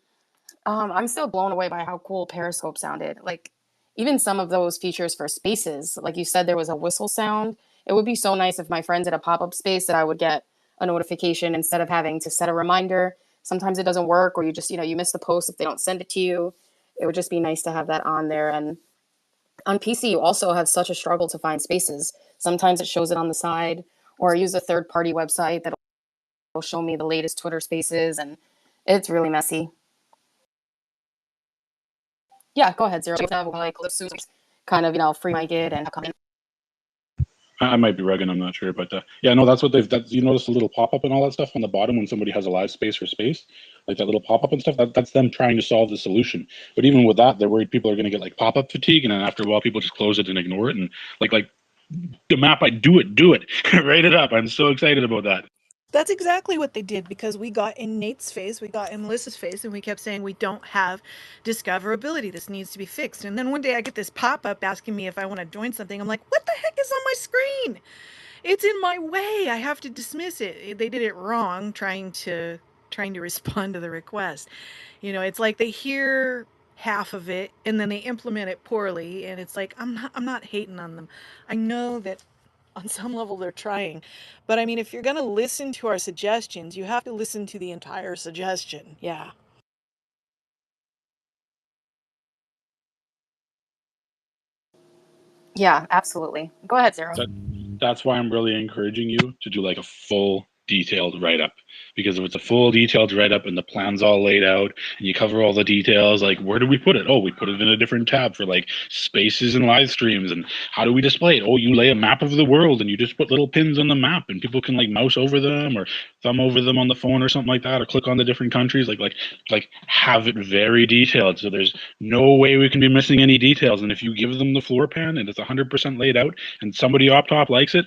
I'm still blown away by how cool Periscope sounded. Like, even some of those features for spaces, like you said, there was a whistle sound. It would be so nice if my friends did a pop up space that I would get a notification instead of having to set a reminder. Sometimes it doesn't work, or you just, you miss the post if they don't send it to you. It would just be nice to have that on there. And on PC, you also have such a struggle to find spaces. Sometimes it shows it on the side, or I use a third party website that will show me the latest Twitter spaces, and it's really messy. Yeah, go ahead, Zero. Like, let's kind of, free my gig and come in. I might be rugging, I'm not sure, but yeah, no, that's what you notice the little pop up and all that stuff on the bottom when somebody has a live space or space, like that little pop up and stuff. That's them trying to solve the solution. But even with that, they're worried people are going to get like pop up fatigue, and then after a while, people just close it and ignore it. And like the map, I do it, write it up. I'm so excited about that. That's exactly what they did, because we got in Nate's face, we got in Melissa's face, and we kept saying we don't have discoverability. This needs to be fixed. And then one day I get this pop up asking me if I want to join something. I'm like, what the heck is on my screen? It's in my way. I have to dismiss it. They did it wrong, trying to respond to the request. It's like they hear half of it and then they implement it poorly, and it's like I'm not hating on them. I know that on some level they're trying. But I mean, if you're going to listen to our suggestions, you have to listen to the entire suggestion. Yeah. Yeah, absolutely. Go ahead, Zero. That's why I'm really encouraging you to do like a full detailed write up, because if it's a full detailed write up and the plan's all laid out and you cover all the details, like where do we put it? Oh, we put it in a different tab for like spaces and live streams. And how do we display it? Oh, you lay a map of the world and you just put little pins on the map and people can like mouse over them or thumb over them on the phone or something like that, or click on the different countries. Like have it very detailed, so there's no way we can be missing any details. And if you give them the floor plan and it's 100% laid out and somebody up top likes it,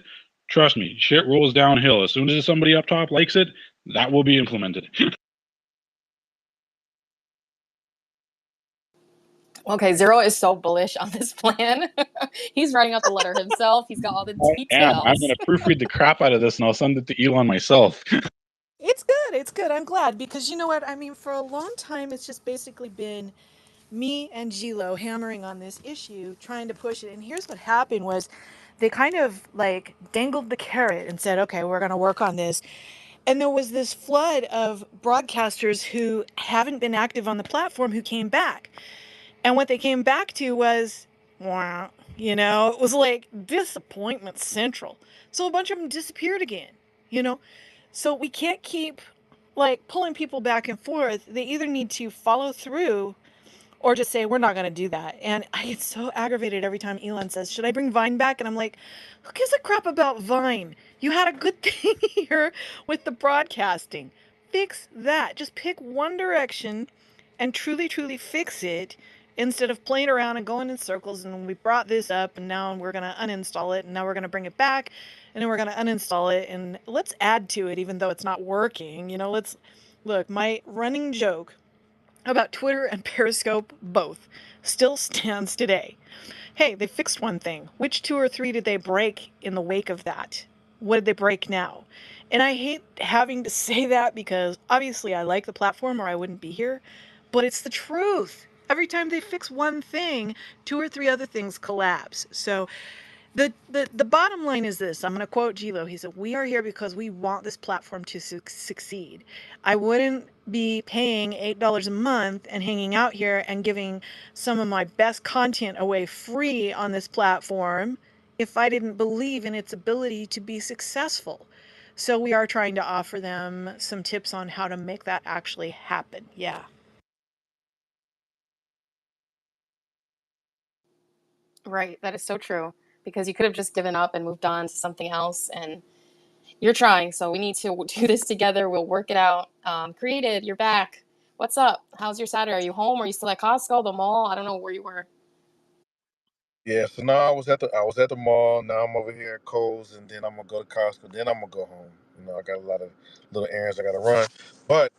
trust me, shit rolls downhill. As soon as somebody up top likes it, that will be implemented. Okay, Zero is so bullish on this plan. He's writing out the letter himself. He's got all the I'm details. going to proofread the crap out of this and I'll send it to Elon myself. It's good. It's good. I'm glad, because you know what? I mean, for a long time, it's just basically been me and Gilo hammering on this issue, trying to push it. And here's what happened was they kind of like dangled the carrot and said, okay, we're going to work on this. And there was this flood of broadcasters who haven't been active on the platform who came back. And what they came back to was, wow, it was like disappointment central. So a bunch of them disappeared again, you know? So we can't keep like pulling people back and forth. They either need to follow through or just say, we're not going to do that. And I get so aggravated every time Elon says, should I bring Vine back? And I'm like, who gives a crap about Vine? You had a good thing here with the broadcasting. Fix that. Just pick one direction and truly, truly fix it instead of playing around and going in circles. And we brought this up and now we're going to uninstall it and now we're going to bring it back and then we're going to uninstall it and let's add to it even though it's not working. Let's look, my running joke about Twitter and Periscope both still stands today. Hey, they fixed one thing. Which two or three did they break in the wake of that? What did they break now? And I hate having to say that because obviously I like the platform or I wouldn't be here, but it's the truth. Every time they fix one thing, two or three other things collapse. So the bottom line is this. I'm going to quote Gilo. He said, we are here because we want this platform to succeed. I wouldn't be paying $8 a month and hanging out here and giving some of my best content away free on this platform if I didn't believe in its ability to be successful. So we are trying to offer them some tips on how to make that actually happen. Yeah. Right, that is so true. Because you could have just given up and moved on to something else, and you're trying. So we need to do this together. We'll work it out. Created, you're back. What's up? How's your Saturday? Are you home? Are you still at Costco, the mall? I don't know where you were. Yeah, so now I was at the mall. Now I'm over here at Kohl's, and then I'm gonna go to Costco. Then I'm gonna go home. I got a lot of little errands I gotta run. But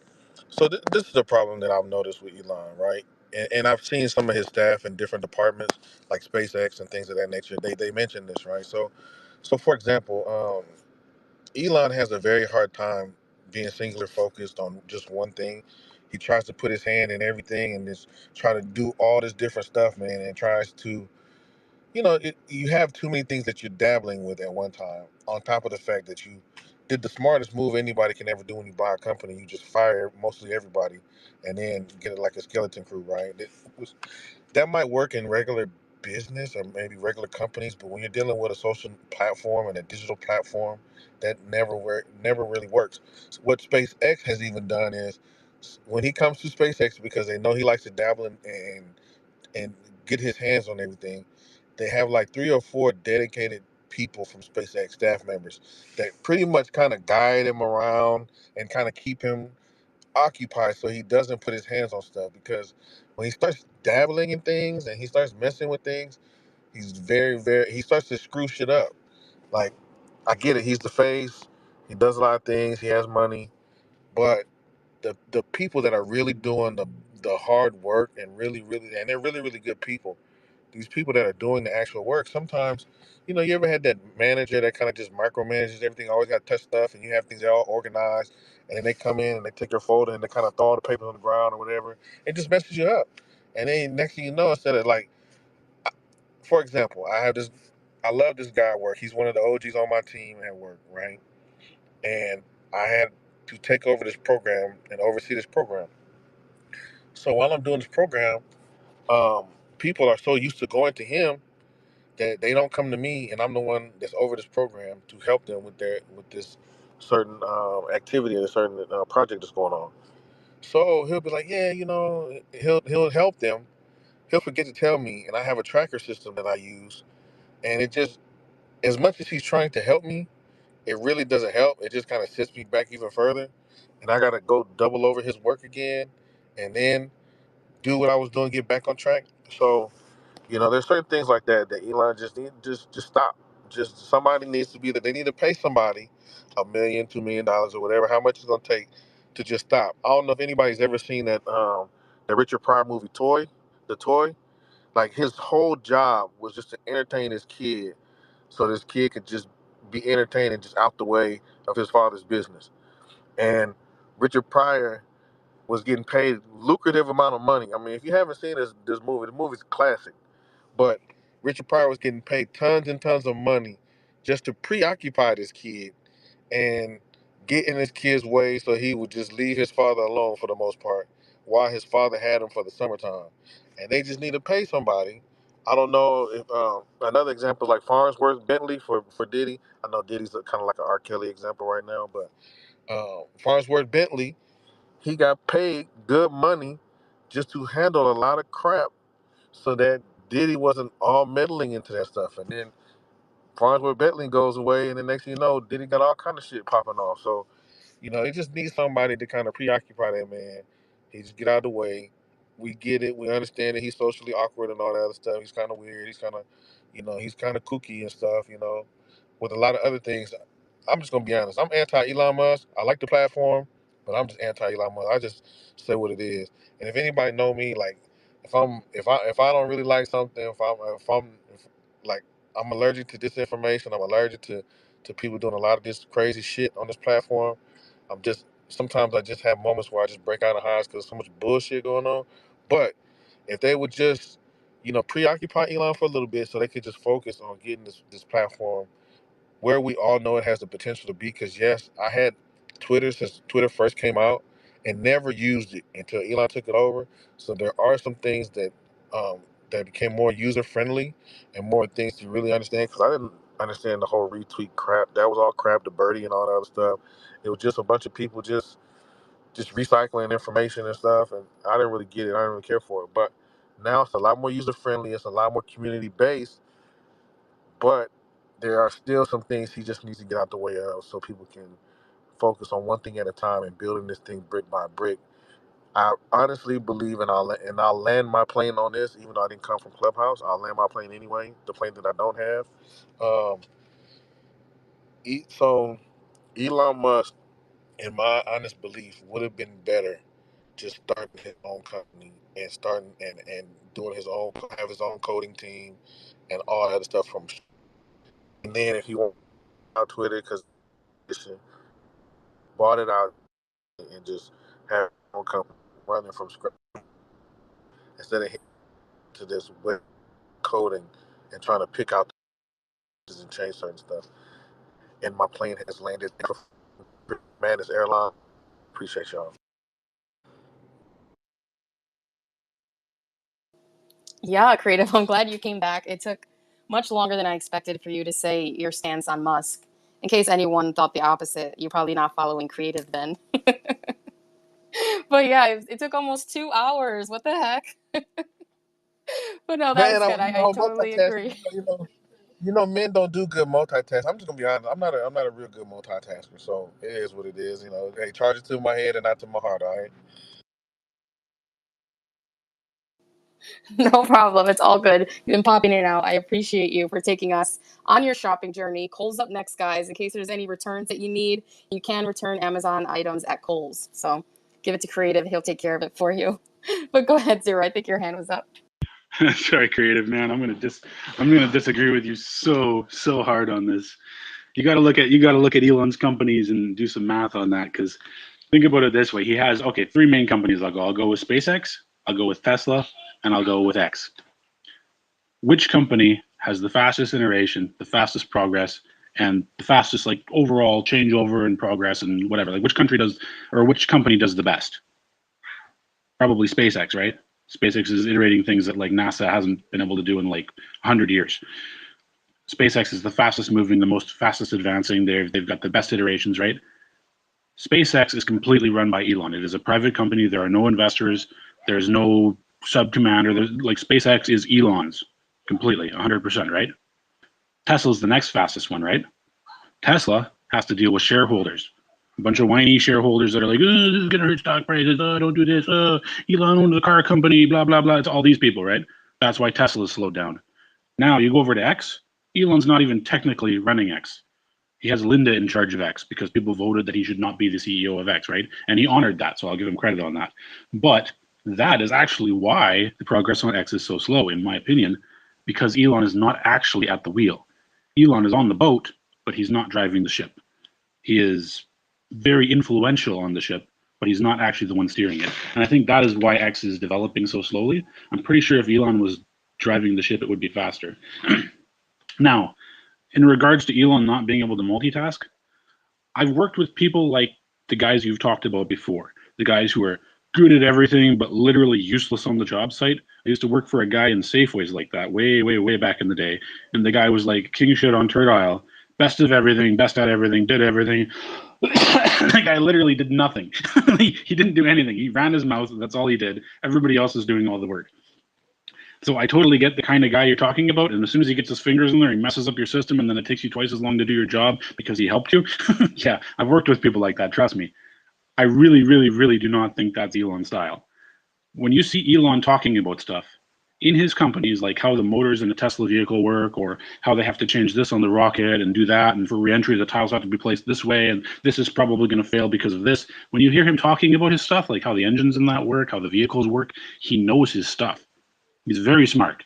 so this is the problem that I've noticed with Elon, right? And I've seen some of his staff in different departments, like SpaceX and things of that nature. They mention this, right? So for example, Elon has a very hard time being singular focused on just one thing. He tries to put his hand in everything and just try to do all this different stuff, man, and tries to you have too many things that you're dabbling with at one time. On top of the fact that you did the smartest move anybody can ever do when you buy a company, you just fire mostly everybody, and then get it like a skeleton crew, right? That might work in regular business or maybe regular companies, but when you're dealing with a social platform and a digital platform, that never really works. So what SpaceX has even done is when he comes to SpaceX because they know he likes to dabble and get his hands on everything. They have like three or four dedicated people from SpaceX staff members that pretty much kind of guide him around and kind of keep him occupied so he doesn't put his hands on stuff because when he starts dabbling in things and he starts messing with things, he's he starts to screw shit up. Like, I get it, he's the face, he does a lot of things, he has money, but the people that are really doing the hard work and and they're really good people, these people that are doing the actual work, sometimes, you ever had that manager that kind of just micromanages everything, always got to touch stuff, and you have things that are all organized, and then they come in and they take your folder and they kind of throw all the papers on the ground or whatever. It just messes you up. And then next thing you know, instead of like, for example, I love this guy at work. He's one of the OGs on my team at work, right? And I had to take over this program and oversee this program. So while I'm doing this program, um, people are so used to going to him that they don't come to me, and I'm the one that's over this program to help them with this certain activity or a certain project that's going on. So he'll be like, yeah, he'll help them. He'll forget to tell me, and I have a tracker system that I use, and it just, as much as he's trying to help me, it really doesn't help. It just kind of sets me back even further, and I gotta go double over his work again, and then do what I was doing, get back on track. So there's certain things like that that Elon just need just stop. Just somebody needs to be that they need to pay somebody $1 million, $2 million or whatever, how much it's gonna take to just stop. I don't know if anybody's ever seen that Richard Pryor movie Toy, the toy. Like his whole job was just to entertain his kid, so this kid could just be entertained and just out the way of his father's business. And Richard Pryor was getting paid lucrative amount of money. I mean, if you haven't seen this movie, the movie's classic. But Richard Pryor was getting paid tons and tons of money just to preoccupy this kid. And get in his kid's way so he would just leave his father alone for the most part, while his father had him for the summertime. And they just need to pay somebody. I don't know if another example like Farnsworth Bentley for Diddy. I know Diddy's kind of like an R. Kelly example right now, but Farnsworth Bentley, he got paid good money just to handle a lot of crap so that Diddy wasn't all meddling into that stuff. And then Farnsworth Bentley goes away, and the next thing you know, Diddy got all kind of shit popping off. So, they just need somebody to kind of preoccupy that man. He just get out of the way. We get it. We understand that he's socially awkward and all that other stuff. He's kind of weird. He's kind of, he's kind of kooky and stuff, with a lot of other things. I'm just going to be honest. I'm anti Elon Musk. I like the platform, but I'm just anti Elon Musk. I just say what it is. And if anybody know me, like, if I don't really like something, like, I'm allergic to disinformation. I'm allergic to people doing a lot of this crazy shit on this platform. Sometimes I just have moments where I just break out of hives because so much bullshit going on. But if they would just, preoccupy Elon for a little bit so they could just focus on getting this platform where we all know it has the potential to be. Because yes, I had Twitter since Twitter first came out and never used it until Elon took it over. So there are some things that became more user friendly and more things to really understand. Because I didn't understand the whole retweet crap. That was all crap, the birdie and all that other stuff. It was just a bunch of people just recycling information and stuff, and I didn't really get it. I didn't really care for it. But now it's a lot more user friendly. It's a lot more community based, but there are still some things he just needs to get out the way of so people can focus on one thing at a time and building this thing brick by brick. I honestly believe, and I'll land my plane on this, even though I didn't come from Clubhouse. I'll land my plane anyway, the plane that I don't have. Um, so Elon Musk, in my honest belief, would have been better just starting his own company and starting and doing have his own coding team and all that other stuff from. And then if he went out Twitter because bought it out and just have his own company running from scratch instead of to this web coding and trying to pick out and change certain stuff. And my plane has landed. Man, this airline. Appreciate y'all. Yeah, creative. I'm glad you came back. It took much longer than I expected for you to say your stance on Musk. In case anyone thought the opposite, you're probably not following creative then. But yeah, it took almost 2 hours. What the heck? But no, that Man, was I'm good. I totally multitasking. agree. Men don't do good multitask. I'm just gonna be honest. I'm not a real good multitasker. So it is what it is. Hey, charge it to my head and not to my heart. All right. No problem. It's all good. You've been popping in and out. I appreciate you for taking us on your shopping journey. Kohl's up next, guys. In case there's any returns that you need, you can return Amazon items at Kohl's. So give it to Creative. He'll take care of it for you. But go ahead, Zero. I think your hand was up. Sorry, creative man. I'm gonna disagree with you so hard on this. You got to look at Elon's companies and do some math on that because think about it this way. He has three main companies. I'll go with SpaceX, I'll go with Tesla, and I'll go with X. Which company has the fastest iteration, the fastest progress, and the fastest like overall changeover and progress and whatever? Like which company does the best? Probably SpaceX, right? SpaceX is iterating things that like NASA hasn't been able to do in like 100 years. SpaceX is the fastest moving, the most fastest advancing. They've got the best iterations, right? SpaceX is completely run by Elon. It is a private company. There are no investors. There's no sub commander. There's like SpaceX is Elon's completely, 100%, right? Tesla's the next fastest one, right? Tesla has to deal with shareholders, a bunch of whiny shareholders that are like, oh, this is going to hurt stock prices. Oh, don't do this. Oh, Elon owns the car company, blah, blah, blah. It's all these people, right? That's why Tesla's slowed down. Now you go over to X. Elon's not even technically running X. He has Linda in charge of X because people voted that he should not be the CEO of X, right? And he honored that, so I'll give him credit on that. But that is actually why the progress on X is so slow, in my opinion, because Elon is not actually at the wheel. Elon is on the boat, but he's not driving the ship. He is very influential on the ship, but he's not actually the one steering it. And I think that is why X is developing so slowly. I'm pretty sure if Elon was driving the ship, it would be faster. Now, in regards to Elon not being able to multitask, I've worked with people like the guys you've talked about before, the guys who are good at everything but literally useless on the job site. I used to work for a guy in Safeways like that way, way, way back in the day, and the guy was like king shit on Turd Isle, best of everything, best at everything, did everything. The guy literally did nothing. He didn't do anything. He ran his mouth. That's all he did. Everybody else is doing all the work. So I totally get the kind of guy you're talking about. And as soon as he gets his fingers in there, he messes up your system, and then it takes you twice as long to do your job because he helped you. Yeah, I've worked with people like that. Trust me. I really, really, really do not think that's Elon's style. When you see Elon talking about stuff in his companies, like how the motors in a Tesla vehicle work, or how they have to change this on the rocket and do that, and for reentry, the tiles have to be placed this way, and this is probably going to fail because of this. When you hear him talking about his stuff, like how the engines in that work, how the vehicles work, he knows his stuff. He's very smart.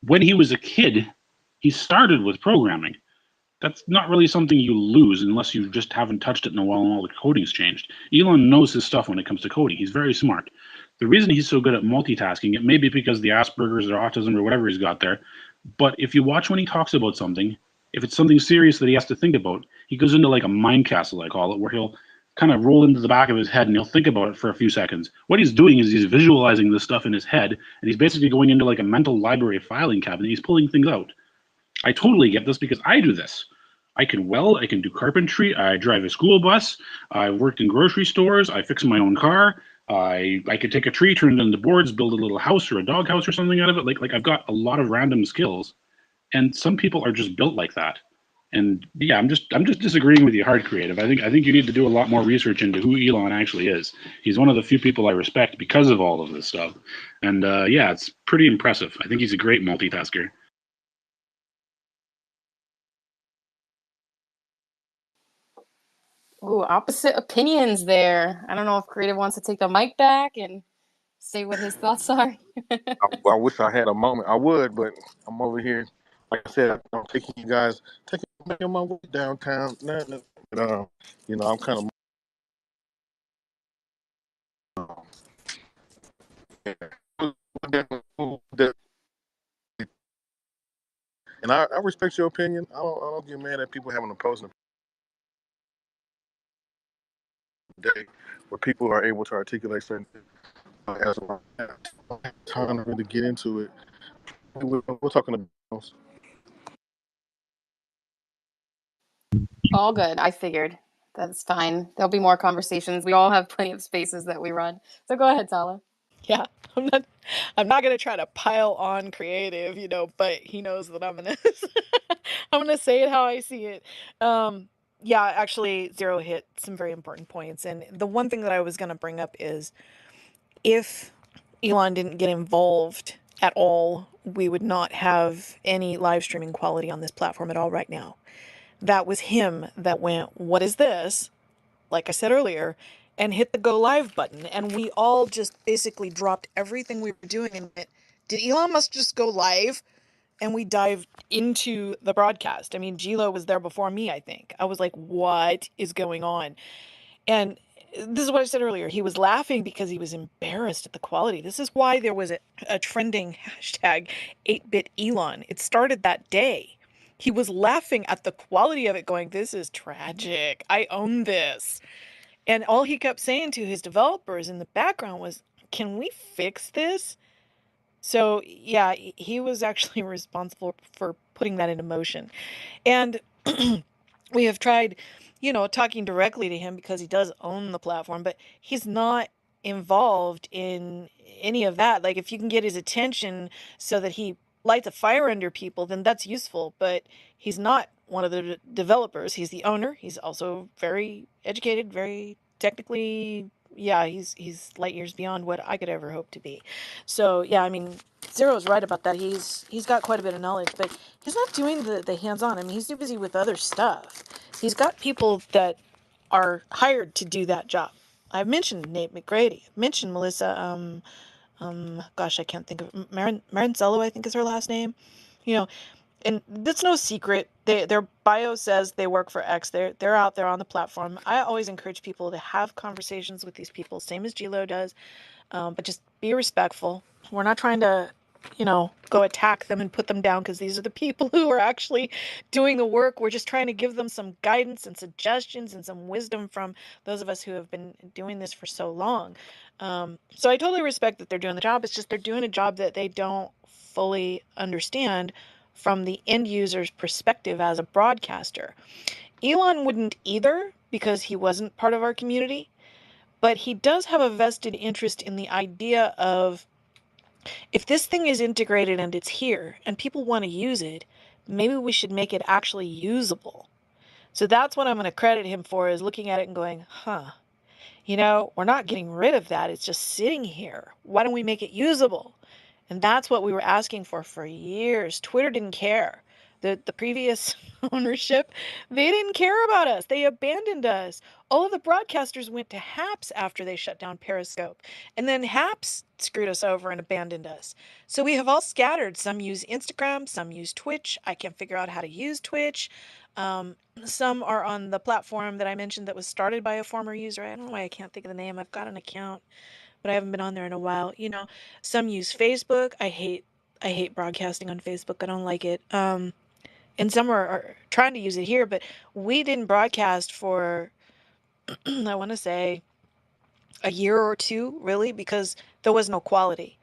When he was a kid, he started with programming. That's not really something you lose unless you just haven't touched it in a while and all the coding's changed. Elon knows his stuff when it comes to coding. He's very smart. The reason he's so good at multitasking, it may be because the Asperger's or autism or whatever he's got there, but if you watch when he talks about something, if it's something serious that he has to think about, he goes into like a mind castle, I call it, where he'll kind of roll into the back of his head and he'll think about it for a few seconds. What he's doing is he's visualizing this stuff in his head, and he's basically going into like a mental library filing cabinet. He's pulling things out. I totally get this because I do this. I can weld, I can do carpentry, I drive a school bus, I've worked in grocery stores, I fix my own car, I could take a tree, turn it into boards, build a little house or a dog house or something out of it. Like I've got a lot of random skills, and some people are just built like that. And yeah, I'm just disagreeing with you, hard creative. I think you need to do a lot more research into who Elon actually is. He's one of the few people I respect because of all of this stuff. And yeah, it's pretty impressive. I think he's a great multitasker. Ooh, opposite opinions there. I don't know if Creative wants to take the mic back and say what his thoughts are. I wish I had a moment. I would, but I'm over here. Like I said, I'm taking you guys, making my way downtown. But, I'm kind of. And I respect your opinion. I don't get mad at people having a post day where people are able to articulate certain things. As well. I don't have time to really get into it. We're talking about. All good. I figured. That's fine. There'll be more conversations. We all have plenty of spaces that we run. So go ahead, Tala. Yeah, I'm not I'm not gonna try to pile on creative, but he knows that I'm gonna I'm gonna say it how I see it. Yeah, actually Zero hit some very important points. And the one thing that I was gonna bring up is if Elon didn't get involved at all, we would not have any live streaming quality on this platform at all right now. That was him that went, "What is this?" Like I said earlier, and hit the go live button. And we all just basically dropped everything we were doing and went, did Elon Musk just go live? And we dived into the broadcast. I mean, Gilo was there before me, I think. I was like, what is going on? And this is what I said earlier. He was laughing because he was embarrassed at the quality. This is why there was a trending hashtag 8-bit Elon. It started that day. He was laughing at the quality of it, going, this is tragic. I own this. And all he kept saying to his developers in the background was, can we fix this? So, yeah, he was actually responsible for putting that into motion. And we have tried, talking directly to him because he does own the platform, but he's not involved in any of that. Like, if you can get his attention so that he lights a fire under people, then that's useful. But he's not one of the developers. He's the owner. He's also very educated, very technically. Yeah, he's light years beyond what I could ever hope to be. So yeah, I mean, Zero's right about that. He's got quite a bit of knowledge, but he's not doing the hands-on. I mean, he's too busy with other stuff. He's got people that are hired to do that job. I've mentioned Nate McGrady. I've mentioned Melissa. Gosh, I can't think of Marincello. I think is her last name. You know, and that's no secret. Their bio says they work for X. They're out there on the platform. I always encourage people to have conversations with these people, same as Gilo does, but just be respectful. We're not trying to go attack them and put them down because these are the people who are actually doing the work. We're just trying to give them some guidance and suggestions and some wisdom from those of us who have been doing this for so long. So I totally respect that they're doing the job. It's just they're doing a job that they don't fully understand from the end user's perspective as a broadcaster. Elon wouldn't either because he wasn't part of our community, but he does have a vested interest in the idea of if this thing is integrated and it's here and people want to use it, maybe we should make it actually usable. So that's what I'm going to credit him for, is looking at it and going, huh, we're not getting rid of that. It's just sitting here. Why don't we make it usable? And that's what we were asking for years. Twitter didn't care. The previous ownership, they didn't care about us. They abandoned us. All of the broadcasters went to Haps after they shut down Periscope. And then Haps screwed us over and abandoned us. So we have all scattered. Some use Instagram, some use Twitch. I can't figure out how to use Twitch. Some are on the platform that I mentioned that was started by a former user. I don't know why I can't think of the name. I've got an account, but I haven't been on there in a while. Some use Facebook. I hate broadcasting on Facebook. I don't like it. And some are trying to use it here, but we didn't broadcast for I want to say a year or two, really, because there was no quality.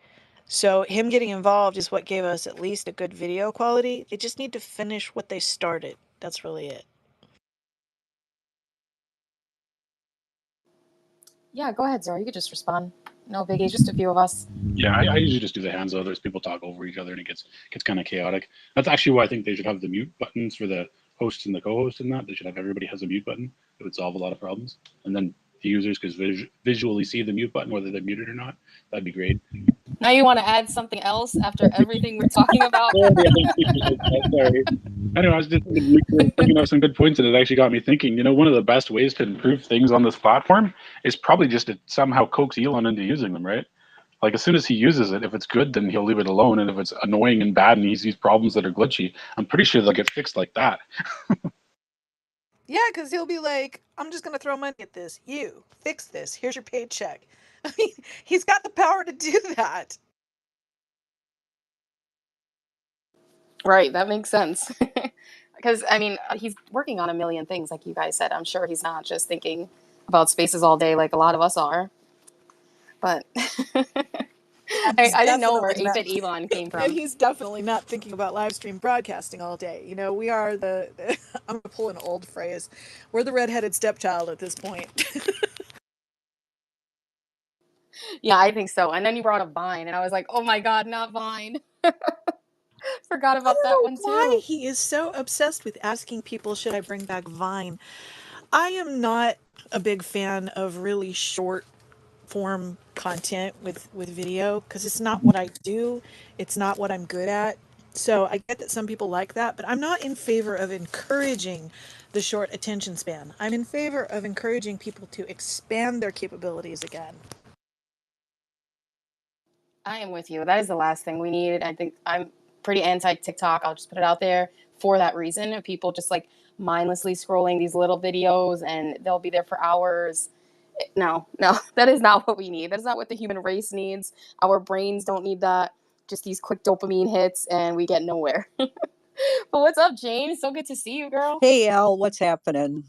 So him getting involved is what gave us at least a good video quality. They just need to finish what they started. That's really it. Yeah, go ahead, Zora. You could just respond. No biggie, just a few of us. Yeah, I usually just do the hands others. People talk over each other and it gets kind of chaotic. That's actually why I think they should have the mute buttons for the hosts and the co-hosts and that. They should have everybody has a mute button. It would solve a lot of problems. And then the users could visually see the mute button, whether they're muted or not. That'd be great. Now you want to add something else after everything we're talking about? Sorry. Anyway, I was just thinking of some good points, and it actually got me thinking. One of the best ways to improve things on this platform is probably just to somehow coax Elon into using them, right? Like as soon as he uses it, if it's good, then he'll leave it alone, and if it's annoying and bad and he sees problems that are glitchy, I'm pretty sure they'll get fixed like that. Yeah, because he'll be like, I'm just going to throw money at this. You fix this. Here's your paycheck. I mean, he's got the power to do that. Right, that makes sense. Because, I mean, he's working on a million things, like you guys said. I'm sure he's not just thinking about spaces all day like a lot of us are. But I didn't know where 8-bit Elon came And from. he's definitely not thinking about live stream broadcasting all day. We are I'm going to pull an old phrase. We're the redheaded stepchild at this point. Yeah, I think so. And then you brought up Vine, and I was like, oh my God, not Vine. Forgot I about don't that know one why too. he is so obsessed with asking people, should I bring back Vine? I am not a big fan of really short form content with video because it's not what I do. It's not what I'm good at. So I get that some people like that, but I'm not in favor of encouraging the short attention span. I'm in favor of encouraging people to expand their capabilities again. I am with you. That is the last thing we need. I think I'm pretty anti TikTok. I'll just put it out there for that reason of people just like mindlessly scrolling these little videos and they'll be there for hours. No, no, that is not what we need. That is not what the human race needs. Our brains don't need that. Just these quick dopamine hits and we get nowhere. But what's up, Jane? So good to see you, girl. Hey, Al, what's happening?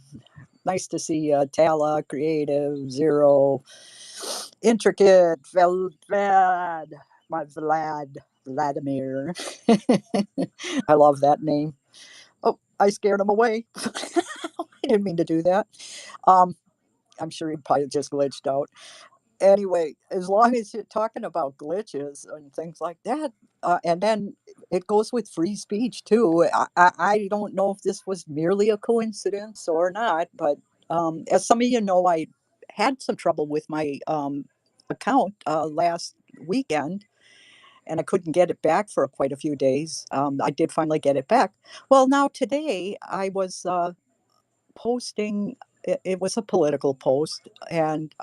Nice to see you. Tala, Creative, Zero, Intricate, Vlad, my Vladimir. I love that name. Oh, I scared him away. I didn't mean to do that. Um, I'm sure he probably just glitched out. Anyway, as long as you're talking about glitches and things like that, and then it goes with free speech too. I don't know if this was merely a coincidence or not, but as some of you know, I had some trouble with my account last weekend, and I couldn't get it back for quite a few days. I did finally get it back. Well, now today I was posting. It was a political post, and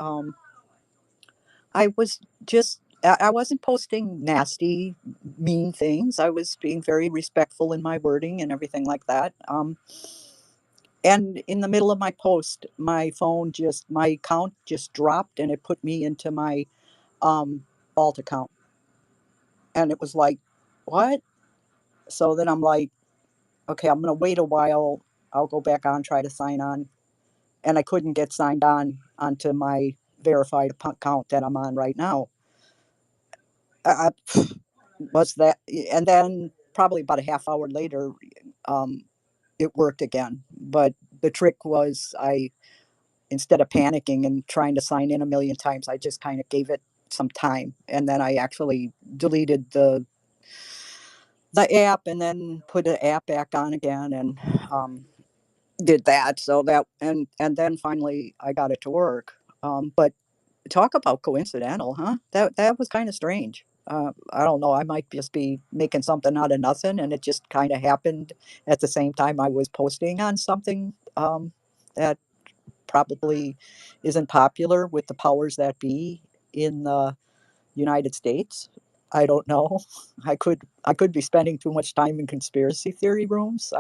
I was just, I wasn't posting nasty, mean things. I was being very respectful in my wording and everything like that. And in the middle of my post, my account just dropped and it put me into my alt account. And it was like, what? So then I'm like, okay, I'm going to wait a while. I'll go back on, try to sign on. And I couldn't get signed on onto my verified account that I'm on right now. I was that, and then probably about a half hour later, um, it worked again. But the trick was, I instead of panicking and trying to sign in a million times, I just kind of gave it some time, and then I actually deleted the app and then put the app back on again, and did that. So that, and then finally I got it to work. But talk about coincidental, huh? That was kind of strange. I don't know. I might just be making something out of nothing, and it just kind of happened at the same time I was posting on something that probably isn't popular with the powers that be in the United States. I don't know. I could be spending too much time in conspiracy theory rooms.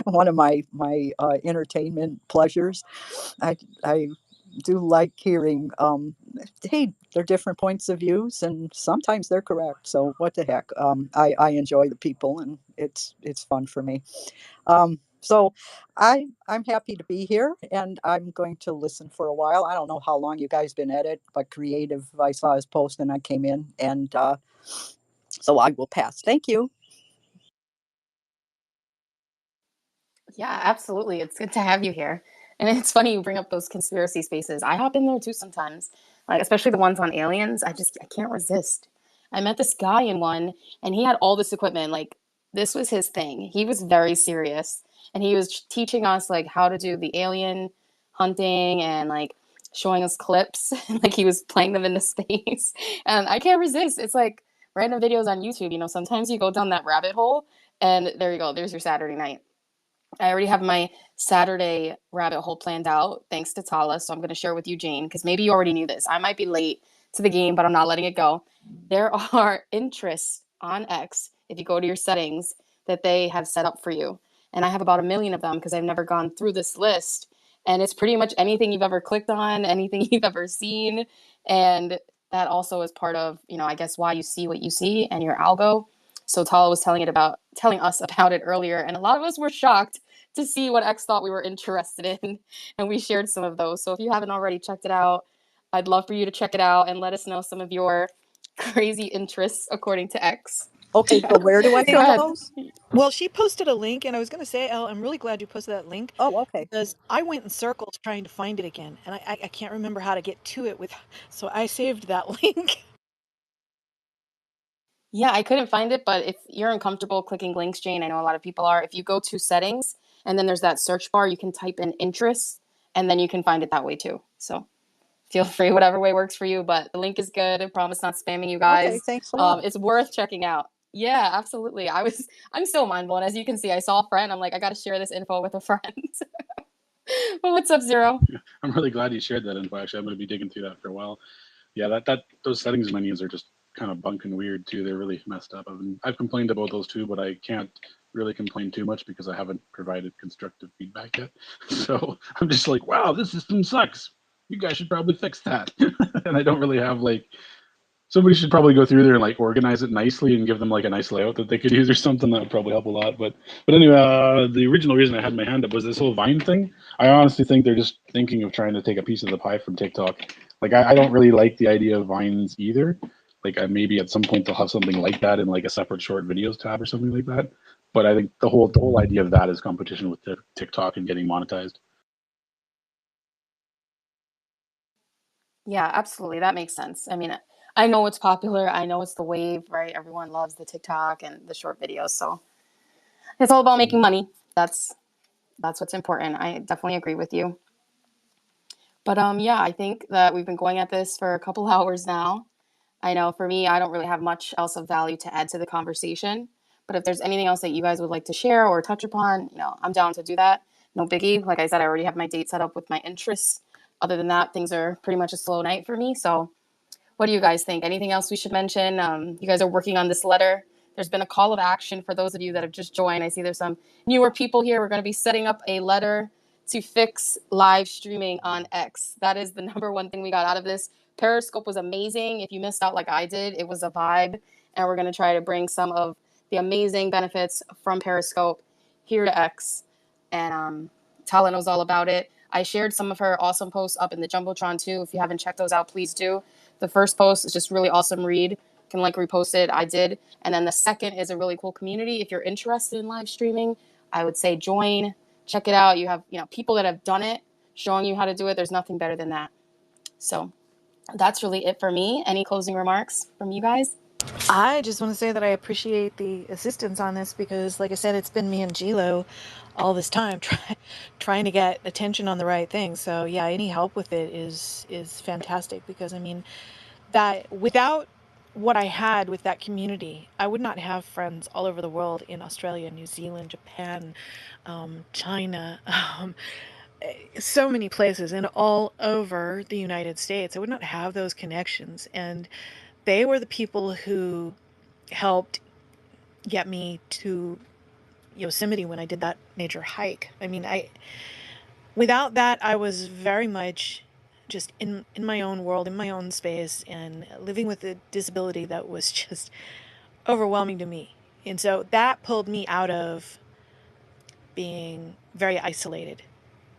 One of my entertainment pleasures. I do like hearing. Hey, they're different points of views, and sometimes they're correct. So what the heck? I enjoy the people, and it's fun for me. So I'm happy to be here, and I'm going to listen for a while. I don't know how long you guys been at it, but creative. I saw his post, and I came in, and so I will pass. Thank you. Yeah, absolutely. It's good to have you here. And it's funny you bring up those conspiracy spaces. I hop in there too sometimes, like especially the ones on aliens. I can't resist. I met this guy in one, and he had all this equipment. Like this was his thing. He was very serious, and he was teaching us like how to do the alien hunting and like showing us clips, like he was playing them into space. And I can't resist. It's like random videos on YouTube. You know, sometimes you go down that rabbit hole, and there you go. There's your Saturday night. I already have my Saturday rabbit hole planned out, thanks to Tala. So I'm going to share with you, Jane, because maybe you already knew this. I might be late to the game, but I'm not letting it go. There are interests on X, if you go to your settings, that they have set up for you. And I have about a million of them because I've never gone through this list. And it's pretty much anything you've ever clicked on, anything you've ever seen. And that also is part of, I guess why you see what you see and your algo. So Tala was telling us about it earlier, and a lot of us were shocked to see what X thought we were interested in, and we shared some of those. So if you haven't already checked it out, I'd love for you to check it out and let us know some of your crazy interests according to X. Okay, so where do I Go find Yeah. ahead. those? Well, she posted a link, and I was going to say, Elle, I'm really glad you posted that link Oh, okay. because I went in circles trying to find it again, and I can't remember how to get to it with. So I saved that link. Yeah, I couldn't find it, but if you're uncomfortable clicking links, Jane, I know a lot of people are. If you go to settings and then there's that search bar, you can type in interests and then you can find it that way too. So feel free, whatever way works for you. But the link is good. I promise not spamming you Okay, guys. thanks a lot. It's worth checking out. Yeah, absolutely. I'm still mind blown. As you can see, I saw a friend. I'm like, I got to share this info with a friend. Well, what's up, Zero? I'm really glad you shared that info. Actually, I'm going to be digging through that for a while. Yeah, that those settings menus are just kind of bunk and weird too. They're really messed up. I've complained about those too, but I can't really complain too much because I haven't provided constructive feedback yet. So I'm just like, wow, this system sucks. You guys should probably fix that. And I don't really have like somebody should probably go through there and like organize it nicely and give them like a nice layout that they could use or something. That would probably help a lot. But anyway, the original reason I had my hand up was this whole Vine thing. I honestly think they're just thinking of trying to take a piece of the pie from TikTok. Like I don't really like the idea of Vines either. Like maybe at some point they'll have something like that in like a separate short videos tab or something like that. But I think the whole idea of that is competition with TikTok and getting monetized. Yeah, absolutely. That makes sense. I mean, I know it's popular. I know it's the wave, right? Everyone loves the TikTok and the short videos. So it's all about making money. That's what's important. I definitely agree with you. But yeah, I think that we've been going at this for a couple hours now. I know for me, I don't really have much else of value to add to the conversation. But if there's anything else that you guys would like to share or touch upon, I'm down to do that. No biggie. Like I said, I already have my date set up with my interests. Other than that, things are pretty much a slow night for me. So what do you guys think? Anything else we should mention? You guys are working on this letter. There's been a call of action for those of you that have just joined. I see there's some newer people here. We're going to be setting up a letter to fix live streaming on X. That is the number one thing we got out of this. Periscope was amazing. If you missed out like I did, it was a vibe. And we're going to try to bring some of the amazing benefits from Periscope here to X. And Tala knows all about it. I shared some of her awesome posts up in the Jumbotron too. If you haven't checked those out, please do. The first post is just really awesome read. You can like repost it. I did. And then the second is a really cool community. If you're interested in live streaming, I would say join, check it out. You have, people that have done it, showing you how to do it. There's nothing better than that. So that's really it for me. Any closing remarks from you guys? I just want to say that I appreciate the assistance on this because, like I said, it's been me and Gilo all this time trying to get attention on the right thing. So yeah, any help with it is fantastic because I mean that without what I had with that community, I would not have friends all over the world in Australia, New Zealand, Japan, China, so many places, and all over the United States. I would not have those connections, and they were the people who helped get me to Yosemite when I did that major hike. I mean, without that, I was very much just in my own world, in my own space, and living with a disability that was just overwhelming to me. And so that pulled me out of being very isolated.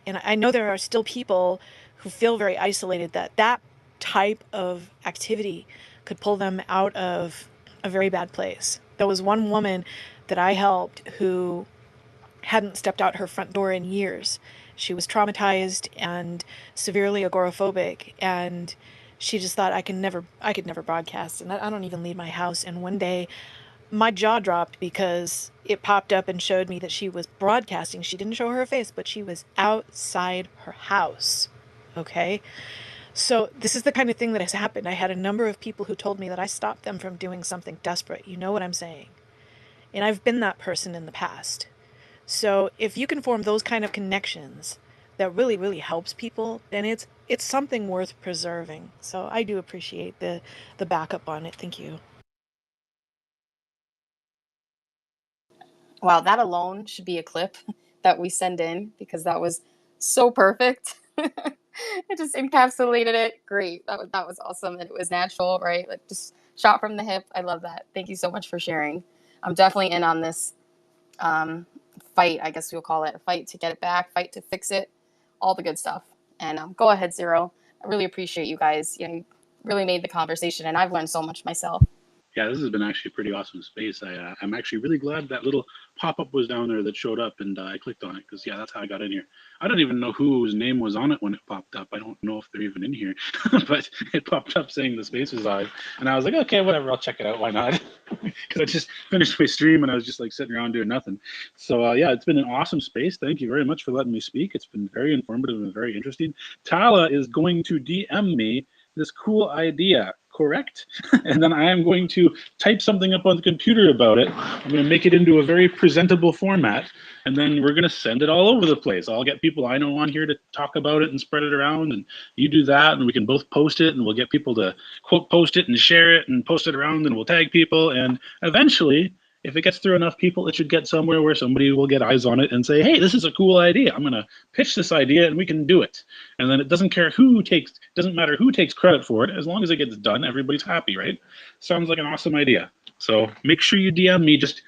And I know there are still people who feel very isolated, that type of activity could pull them out of a very bad place. There was one woman that I helped who hadn't stepped out her front door in years. She was traumatized and severely agoraphobic, and she just thought I could never broadcast, and I don't even leave my house. And one day my jaw dropped because it popped up and showed me that she was broadcasting. She didn't show her face, but she was outside her house. Okay? So this is the kind of thing that has happened. I had a number of people who told me that I stopped them from doing something desperate. You know what I'm saying? And I've been that person in the past. So if you can form those kind of connections that really, really helps people, then it's something worth preserving. So I do appreciate the backup on it. Thank you. Wow, that alone should be a clip that we send in because that was so perfect. It just encapsulated it. Great. That was awesome. And it was natural, right? Like just shot from the hip. I love that. Thank you so much for sharing. I'm definitely in on this fight, I guess we'll call it. A fight to get it back, fight to fix it, all the good stuff. And go ahead, Zero. I really appreciate you guys. You really made the conversation, and I've learned so much myself. Yeah, this has been actually a pretty awesome space. I'm actually really glad that little pop-up was down there that showed up, and I clicked on it because yeah, that's how I got in here. I don't even know whose name was on it when it popped up. I don't know if they're even in here, but it popped up saying the space was live, and I was like, okay, whatever, I'll check it out. Why not? Because I just finished my stream and I was just like sitting around doing nothing. So yeah, it's been an awesome space. Thank you very much for letting me speak. It's been very informative and very interesting. Tala is going to DM me this cool idea, correct? And then I am going to type something up on the computer about it. I'm going to make it into a very presentable format, and then we're going to send it all over the place. I'll get people I know on here to talk about it and spread it around, and you do that, and we can both post it, and we'll get people to quote post it and share it and post it around, and we'll tag people, and eventually, if it gets through enough people, it should get somewhere where somebody will get eyes on it and say, hey, this is a cool idea. I'm going to pitch this idea and we can do it. And then it doesn't matter who takes credit for it. As long as it gets done, everybody's happy, right? Sounds like an awesome idea. So make sure you DM me, just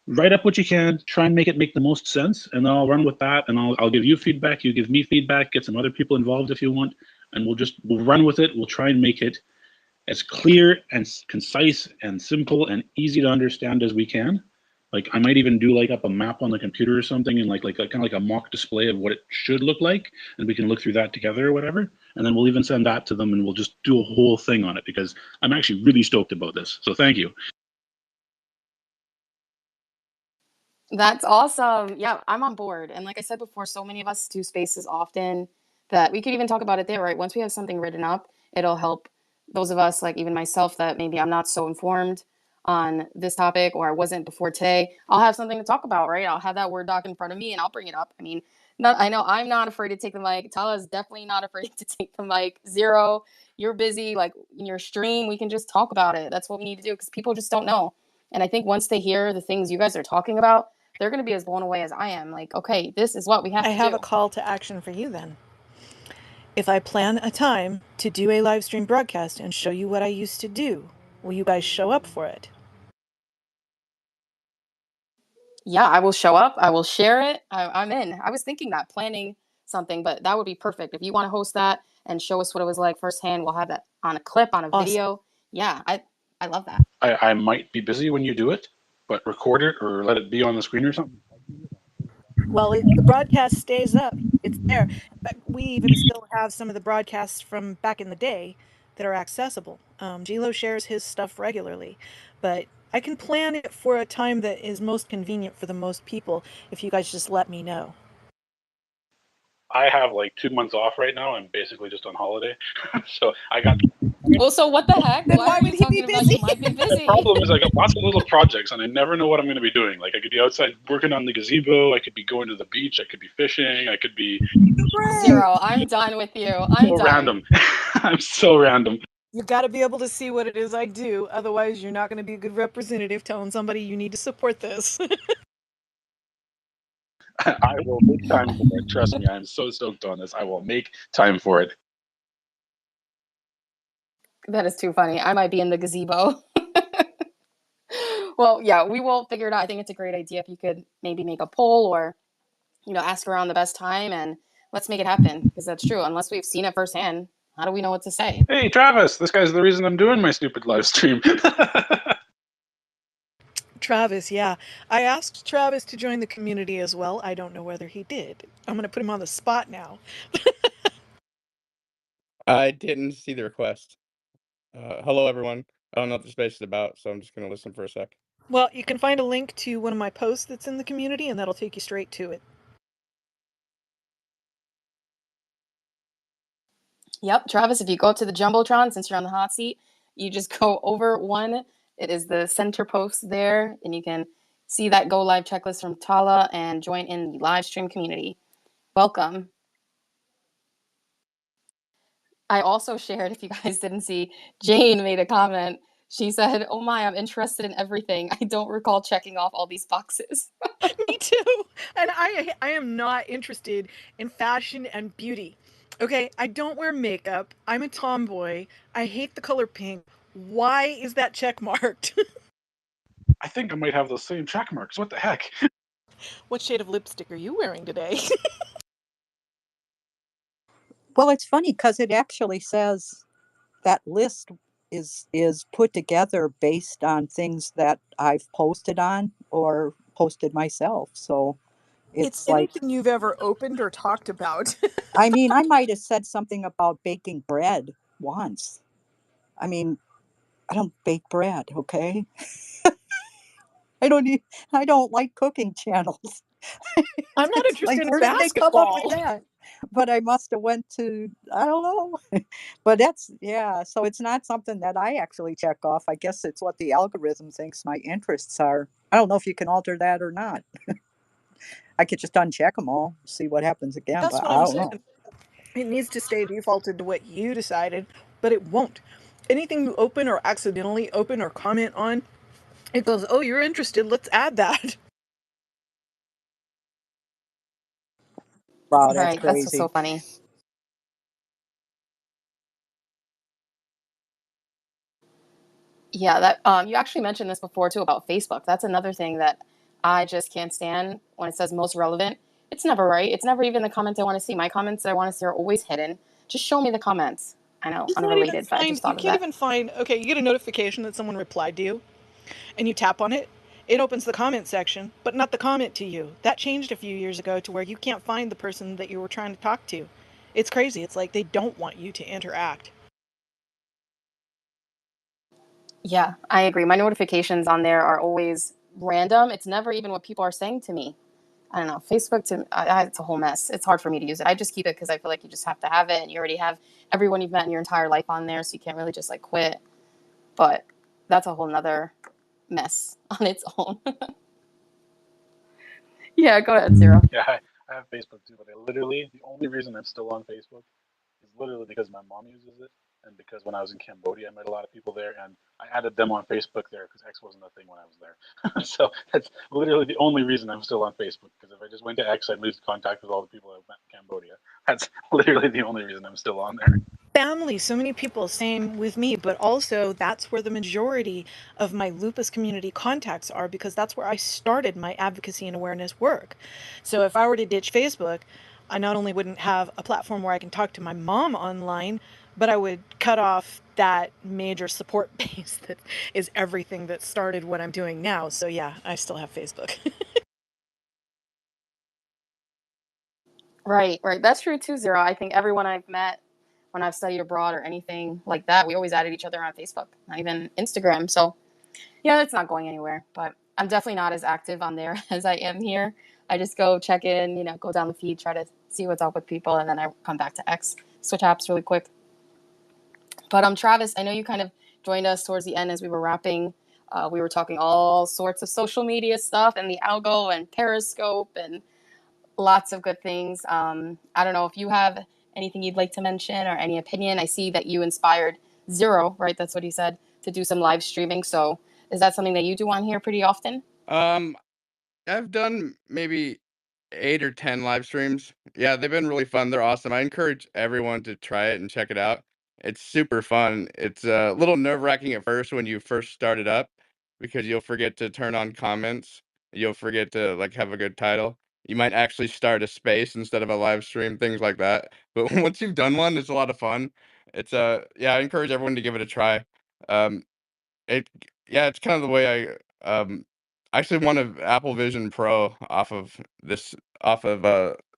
write up what you can, try and make it make the most sense, and then I'll run with that, and I'll give you feedback, you give me feedback, get some other people involved if you want, and we'll run with it. We'll try and make it as clear and concise and simple and easy to understand as we can. Like I might even do like up a map on the computer or something and like a kind of like a mock display of what it should look like, and we can look through that together or whatever. And then we'll even send that to them and we'll just do a whole thing on it because I'm actually really stoked about this. So thank you. That's awesome. Yeah, I'm on board. And like I said before, so many of us do spaces often that we could even talk about it there, right? Once we have something written up, it'll help those of us, like even myself, that maybe I'm not so informed on this topic or I wasn't before today. I'll have something to talk about, right? I'll have that Word doc in front of me and I'll bring it up. I mean, I know I'm not afraid to take the mic. Tala is definitely not afraid to take the mic. Zero, you're busy, like in your stream, we can just talk about it. That's what we need to do because people just don't know. And I think once they hear the things you guys are talking about, they're going to be as blown away as I am. Like, okay, this is what we have I to have do. a call to action for you then. If I plan a time to do a live stream broadcast and show you what I used to do, will you guys show up for it? Yeah, I will show up. I will share it. I'm in. I was thinking that planning something, but that would be perfect. If you want to host that and show us what it was like firsthand, we'll have that on a clip, on a Awesome. video. Yeah, I love that. I might be busy when you do it, but record it or let it be on the screen or something. Well, the broadcast stays up. It's there. In fact, we even still have some of the broadcasts from back in the day that are accessible. Gilo shares his stuff regularly, but I can plan it for a time that is most convenient for the most people if you guys just let me know. I have like 2 months off right now. I'm basically just on holiday, so I got. Well, so what the heck? Then Why why are we would he be talking about you busy? might be The busy? problem is I got lots of little projects, and I never know what I'm going to be doing. Like I could be outside working on the gazebo. I could be going to the beach. I could be fishing. I could be Zero. I'm done with you. I'm so done. random. I'm so random. You've got to be able to see what it is I do. Otherwise, you're not going to be a good representative telling somebody you need to support this. I will make time for it. Trust me, I'm so stoked on this. I will make time for it. That is too funny. I might be in the gazebo. Well, yeah, we will figure it out. I think it's a great idea if you could maybe make a poll or, ask around the best time and let's make it happen because that's true. Unless we've seen it firsthand, how do we know what to say? Hey, Travis, this guy's the reason I'm doing my stupid live stream. Travis, yeah. I asked Travis to join the community as well. I don't know whether he did. I'm going to put him on the spot now. I didn't see the request. Hello, everyone. I don't know what the space is about, so I'm just going to listen for a sec. Well, you can find a link to one of my posts that's in the community, and that'll take you straight to it. Yep, Travis, if you go to the Jumbotron, since you're on the hot seat, you just go over one. It is the center post there, and you can see that go live checklist from Tala and join in the live stream community. Welcome. I also shared, if you guys didn't see, Jane made a comment. She said, "Oh my, I'm interested in everything. I don't recall checking off all these boxes." Me too. And I am not interested in fashion and beauty. Okay, I don't wear makeup. I'm a tomboy. I hate the color pink. Why is that check marked? I think I might have those same check marks. What the heck? What shade of lipstick are you wearing today? Well, it's funny because it actually says that list is put together based on things that I've posted on or posted myself. So It's it's like, anything you've ever opened or talked about. I mean, I might have said something about baking bread once. I mean, I don't bake bread, okay? I don't e I don't like cooking channels. I'm not It's like, interested in where did they come up with basketball. that? But I must have went to, I don't know. But that's, yeah, so it's not something that I actually check off. I guess it's what the algorithm thinks my interests are. I don't know if you can alter that or not. I could just uncheck them all, see what happens again, That's but what I I'm don't saying. know. It needs to stay defaulted to what you decided, but it won't. Anything you open or accidentally open or comment on, it goes, "Oh, you're interested. Let's add that." Wow, that's Right, that's what's so crazy. funny. Yeah, that you actually mentioned this before too about Facebook. That's another thing that I just can't stand when it says most relevant. It's never right. It's never even the comments I want to see. My comments that I want to see are always hidden. Just show me the comments. I know, You can't even unrelated, but I find. just You thought of can't that. even find. Okay, you get a notification that someone replied to you, and you tap on it. It opens the comment section, but not the comment to you. That changed a few years ago to where you can't find the person that you were trying to talk to. It's crazy. It's like they don't want you to interact. Yeah, I agree. My notifications on there are always random. It's never even what people are saying to me. I don't know. Facebook it's a whole mess. It's hard for me to use it. I just keep it because I feel like you just have to have it, and you already have everyone you've met in your entire life on there, so you can't really just like quit. But that's a whole nother mess on its own. Yeah, go ahead, Zero. Yeah, I have Facebook too, but the only reason I'm still on Facebook is literally because my mom uses it, and because when I was in Cambodia, I met a lot of people there, and I added them on Facebook there because X wasn't a thing when I was there. So that's literally the only reason I'm still on Facebook. Because if I just went to X, I'd lose contact with all the people I met in Cambodia. That's literally the only reason I'm still on there. Family, so many people, same with me, but also that's where the majority of my lupus community contacts are because that's where I started my advocacy and awareness work. So if I were to ditch Facebook, I not only wouldn't have a platform where I can talk to my mom online, but I would cut off that major support base that is everything that started what I'm doing now. So yeah, I still have Facebook. Right, right. That's true too, Zero. I think everyone I've met when I've studied abroad or anything like that, we always added each other on Facebook, not even Instagram. So, yeah, it's not going anywhere. But I'm definitely not as active on there as I am here. I just go check in, go down the feed, try to see what's up with people, and then I come back to X, switch apps really quick. But Travis, I know you kind of joined us towards the end as we were wrapping. We were talking all sorts of social media stuff and the algo and Periscope and lots of good things. I don't know if you have anything you'd like to mention or any opinion. I see that you inspired Zero, right? That's what he said, to do some live streaming. So is that something that you do on here pretty often? Um, I've done maybe 8 or 10 live streams. Yeah, they've been really fun, they're awesome. I encourage everyone to try it and check it out. It's super fun. It's a little nerve-wracking at first when you first start it up because you'll forget to turn on comments. You'll forget to, like, have a good title. You might actually start a space instead of a live stream, things like that. But once you've done one, it's a lot of fun. It's, yeah, I encourage everyone to give it a try. Um, it yeah, it's kind of the way I actually won a Apple Vision Pro off of,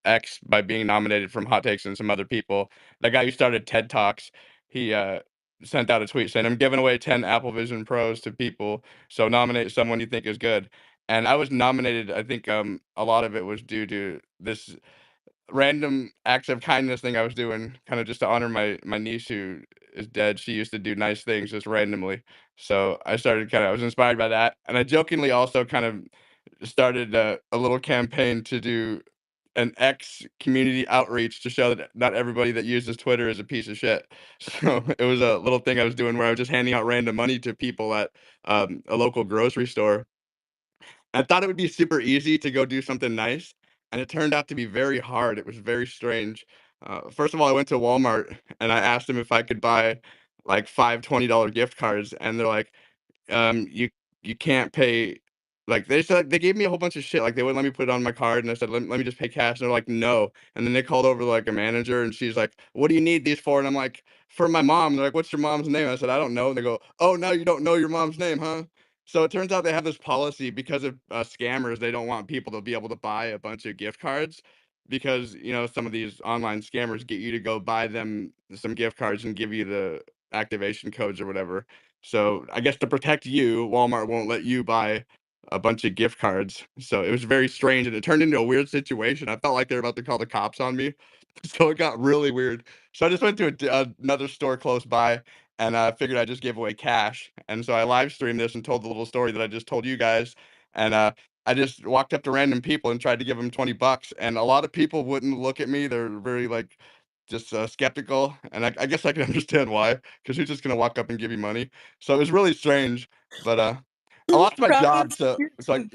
X by being nominated from Hot Takes and some other people. The guy who started TED Talks, he, sent out a tweet saying, "I'm giving away 10 Apple Vision Pros to people, so nominate someone you think is good." And I was nominated, I think, a lot of it was due to this random acts of kindness thing I was doing, kind of just to honor my niece who is dead. She used to do nice things just randomly. So I was inspired by that. And I jokingly also kind of started a little campaign to do an X community outreach to show that not everybody that uses Twitter is a piece of shit. So it was a little thing I was doing where I was just handing out random money to people at a local grocery store. I thought it would be super easy to go do something nice, and it turned out to be very hard. It was very strange. First of all, I went to Walmart and I asked them if I could buy like 5 $20 gift cards, and they're like, you can't pay, like, they said they gave me a whole bunch of shit, like, they wouldn't let me put it on my card, and I said, "Let me just pay cash," and they're like, "No," and then they called over, like, a manager, and she's like, "What do you need these for?" And I'm like, "For my mom." They're like, "What's your mom's name?" I said, "I don't know," and they go, "Oh, now you don't know your mom's name, huh?" So it turns out they have this policy because of, scammers, they don't want people to be able to buy a bunch of gift cards because, some of these online scammers get you to go buy them some gift cards and give you the activation codes or whatever. So, I guess to protect you, Walmart won't let you buy a bunch of gift cards. So, it was very strange, and it turned into a weird situation. I felt like they were about to call the cops on me. So, it got really weird. So, I just went to another store close by, and I figured I'd just give away cash. And so I live streamed this and told the little story that I just told you guys. And, I just walked up to random people and tried to give them 20 bucks, and a lot of people wouldn't look at me. They're very, like, just, skeptical, and I guess I can understand why, because who's just gonna walk up and give you money? So it was really strange, but, I lost my job, yeah.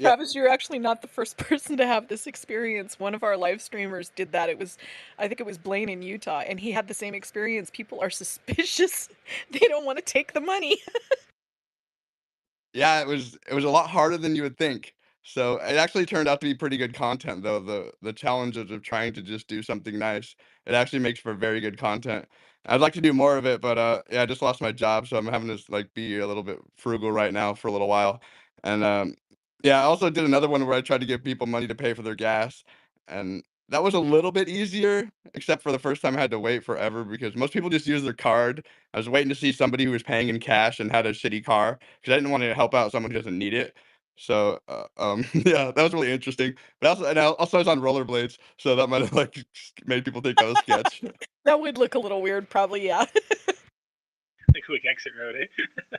Travis, you're actually not the first person to have this experience. One of our live streamers did that. I think it was Blaine in Utah, and he had the same experience. People are suspicious. They don't want to take the money. Yeah, it was a lot harder than you would think. So, it actually turned out to be pretty good content, though, the challenges of trying to just do something nice, it actually makes for very good content. I'd like to do more of it, but, yeah, I just lost my job, so I'm having to, like, be a little bit frugal right now for a little while, and, yeah, I also did another one where I tried to give people money to pay for their gas, and that was a little bit easier, except for the first time I had to wait forever because most people just use their card. I was waiting to see somebody who was paying in cash and had a shitty car, 'cause I didn't want to help out someone who doesn't need it. So, yeah, that was really interesting. But also I was on rollerblades, so that might have, like, made people think I was sketch. That would look a little weird, probably, yeah. The quick exit road, eh?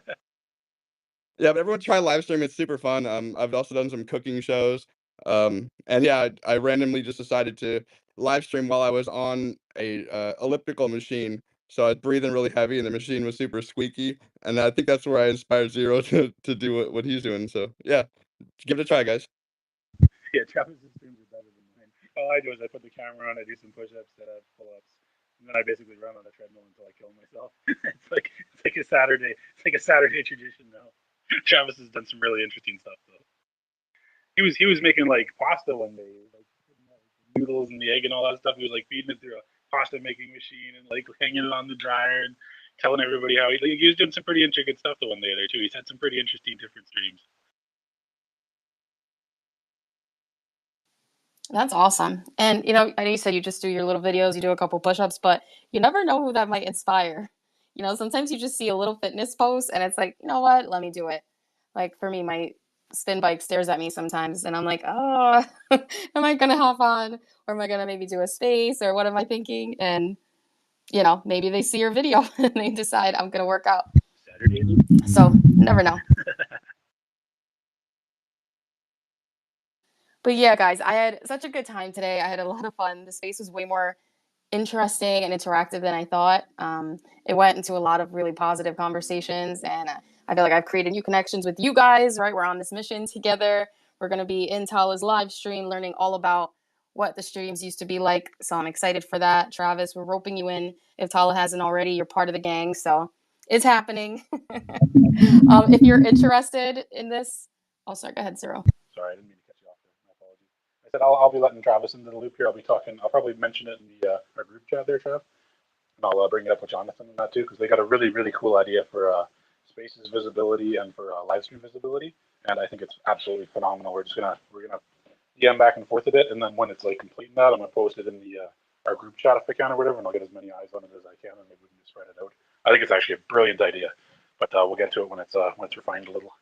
Yeah, but everyone try live stream, it's super fun. I've also done some cooking shows. And yeah, I randomly just decided to live stream while I was on a, elliptical machine, So I'd breathe in really heavy, and the machine was super squeaky. And I think that's where I inspired Zero to do what he's doing. So yeah, give it a try, guys. Yeah, Travis's streams are better than mine. All I do is I put the camera on, I do some push-ups, sit-ups, pull-ups, and then I basically run on a treadmill until I kill myself. It's like a Saturday. It's like a Saturday tradition now. Travis has done some really interesting stuff though. He was making like pasta one day, like noodles and the egg and all that stuff. He was like feeding it through a pasta making machine and like hanging it on the dryer and telling everybody how he was doing some pretty intricate stuff the one day there too. He's had some pretty interesting different streams. That's awesome. And I know you said you just do your little videos, you do a couple push-ups, but you never know who that might inspire. Sometimes you just see a little fitness post and it's like, you know what? Let me do it. Like for me, my spin bike stares at me sometimes and I'm like, oh, am I gonna hop on? Or am I gonna maybe do a space? Or what am I thinking? And maybe they see your video and they decide I'm gonna work out. Saturday. So never know. But yeah, guys, I had such a good time today. I had a lot of fun. The space was way more interesting and interactive than I thought. It went into a lot of really positive conversations, and I feel like I've created new connections with you guys, right? We're on this mission together. We're going to be in Tala's live stream, learning all about what the streams used to be like. So I'm excited for that. Travis, we're roping you in. If Tala hasn't already, you're part of the gang. So it's happening. If you're interested in this, sorry, go ahead, Zero. Sorry, I didn't mean to cut you off there. My apologies. I said I'll be letting Travis into the loop here. I'll be talking. I'll probably mention it in the our group chat there, Trav. And I'll bring it up with Jonathan and that too, because they got a really, really cool idea for spaces visibility and for live stream visibility, and I think it's absolutely phenomenal. We're gonna DM back and forth a bit, and then when it's like complete and that, I'm gonna post it in the our group chat if I can or whatever, and I'll get as many eyes on it as I can, and maybe we can just spread it out. I think it's actually a brilliant idea, but we'll get to it when it's refined a little.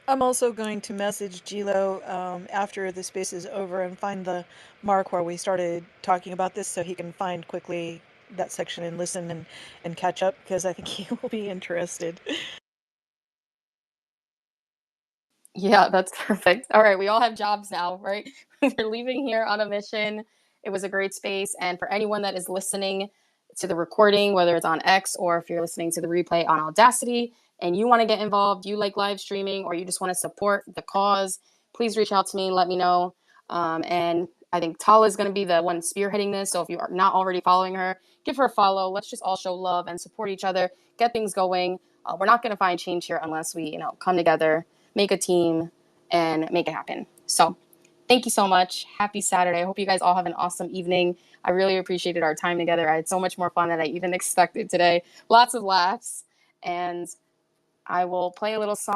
I'm also going to message Gilo after the space is over and find the mark where we started talking about this so he can find quickly that section and listen and catch up because I think he will be interested. Yeah, that's perfect. All right, we all have jobs now, right? We're leaving here on a mission. It was a great space. And for anyone that is listening to the recording, whether it's on X or if you're listening to the replay on Audacity and you want to get involved, you like live streaming, or you just want to support the cause, please reach out to me and let me know. And I think Tala is going to be the one spearheading this. So if you are not already following her, give her a follow. Let's just all show love and support each other, get things going. We're not going to find change here unless we, come together, make a team, and make it happen. So thank you so much. Happy Saturday. I hope you guys all have an awesome evening. I really appreciated our time together. I had so much more fun than I even expected today. Lots of laughs. And I will play a little song.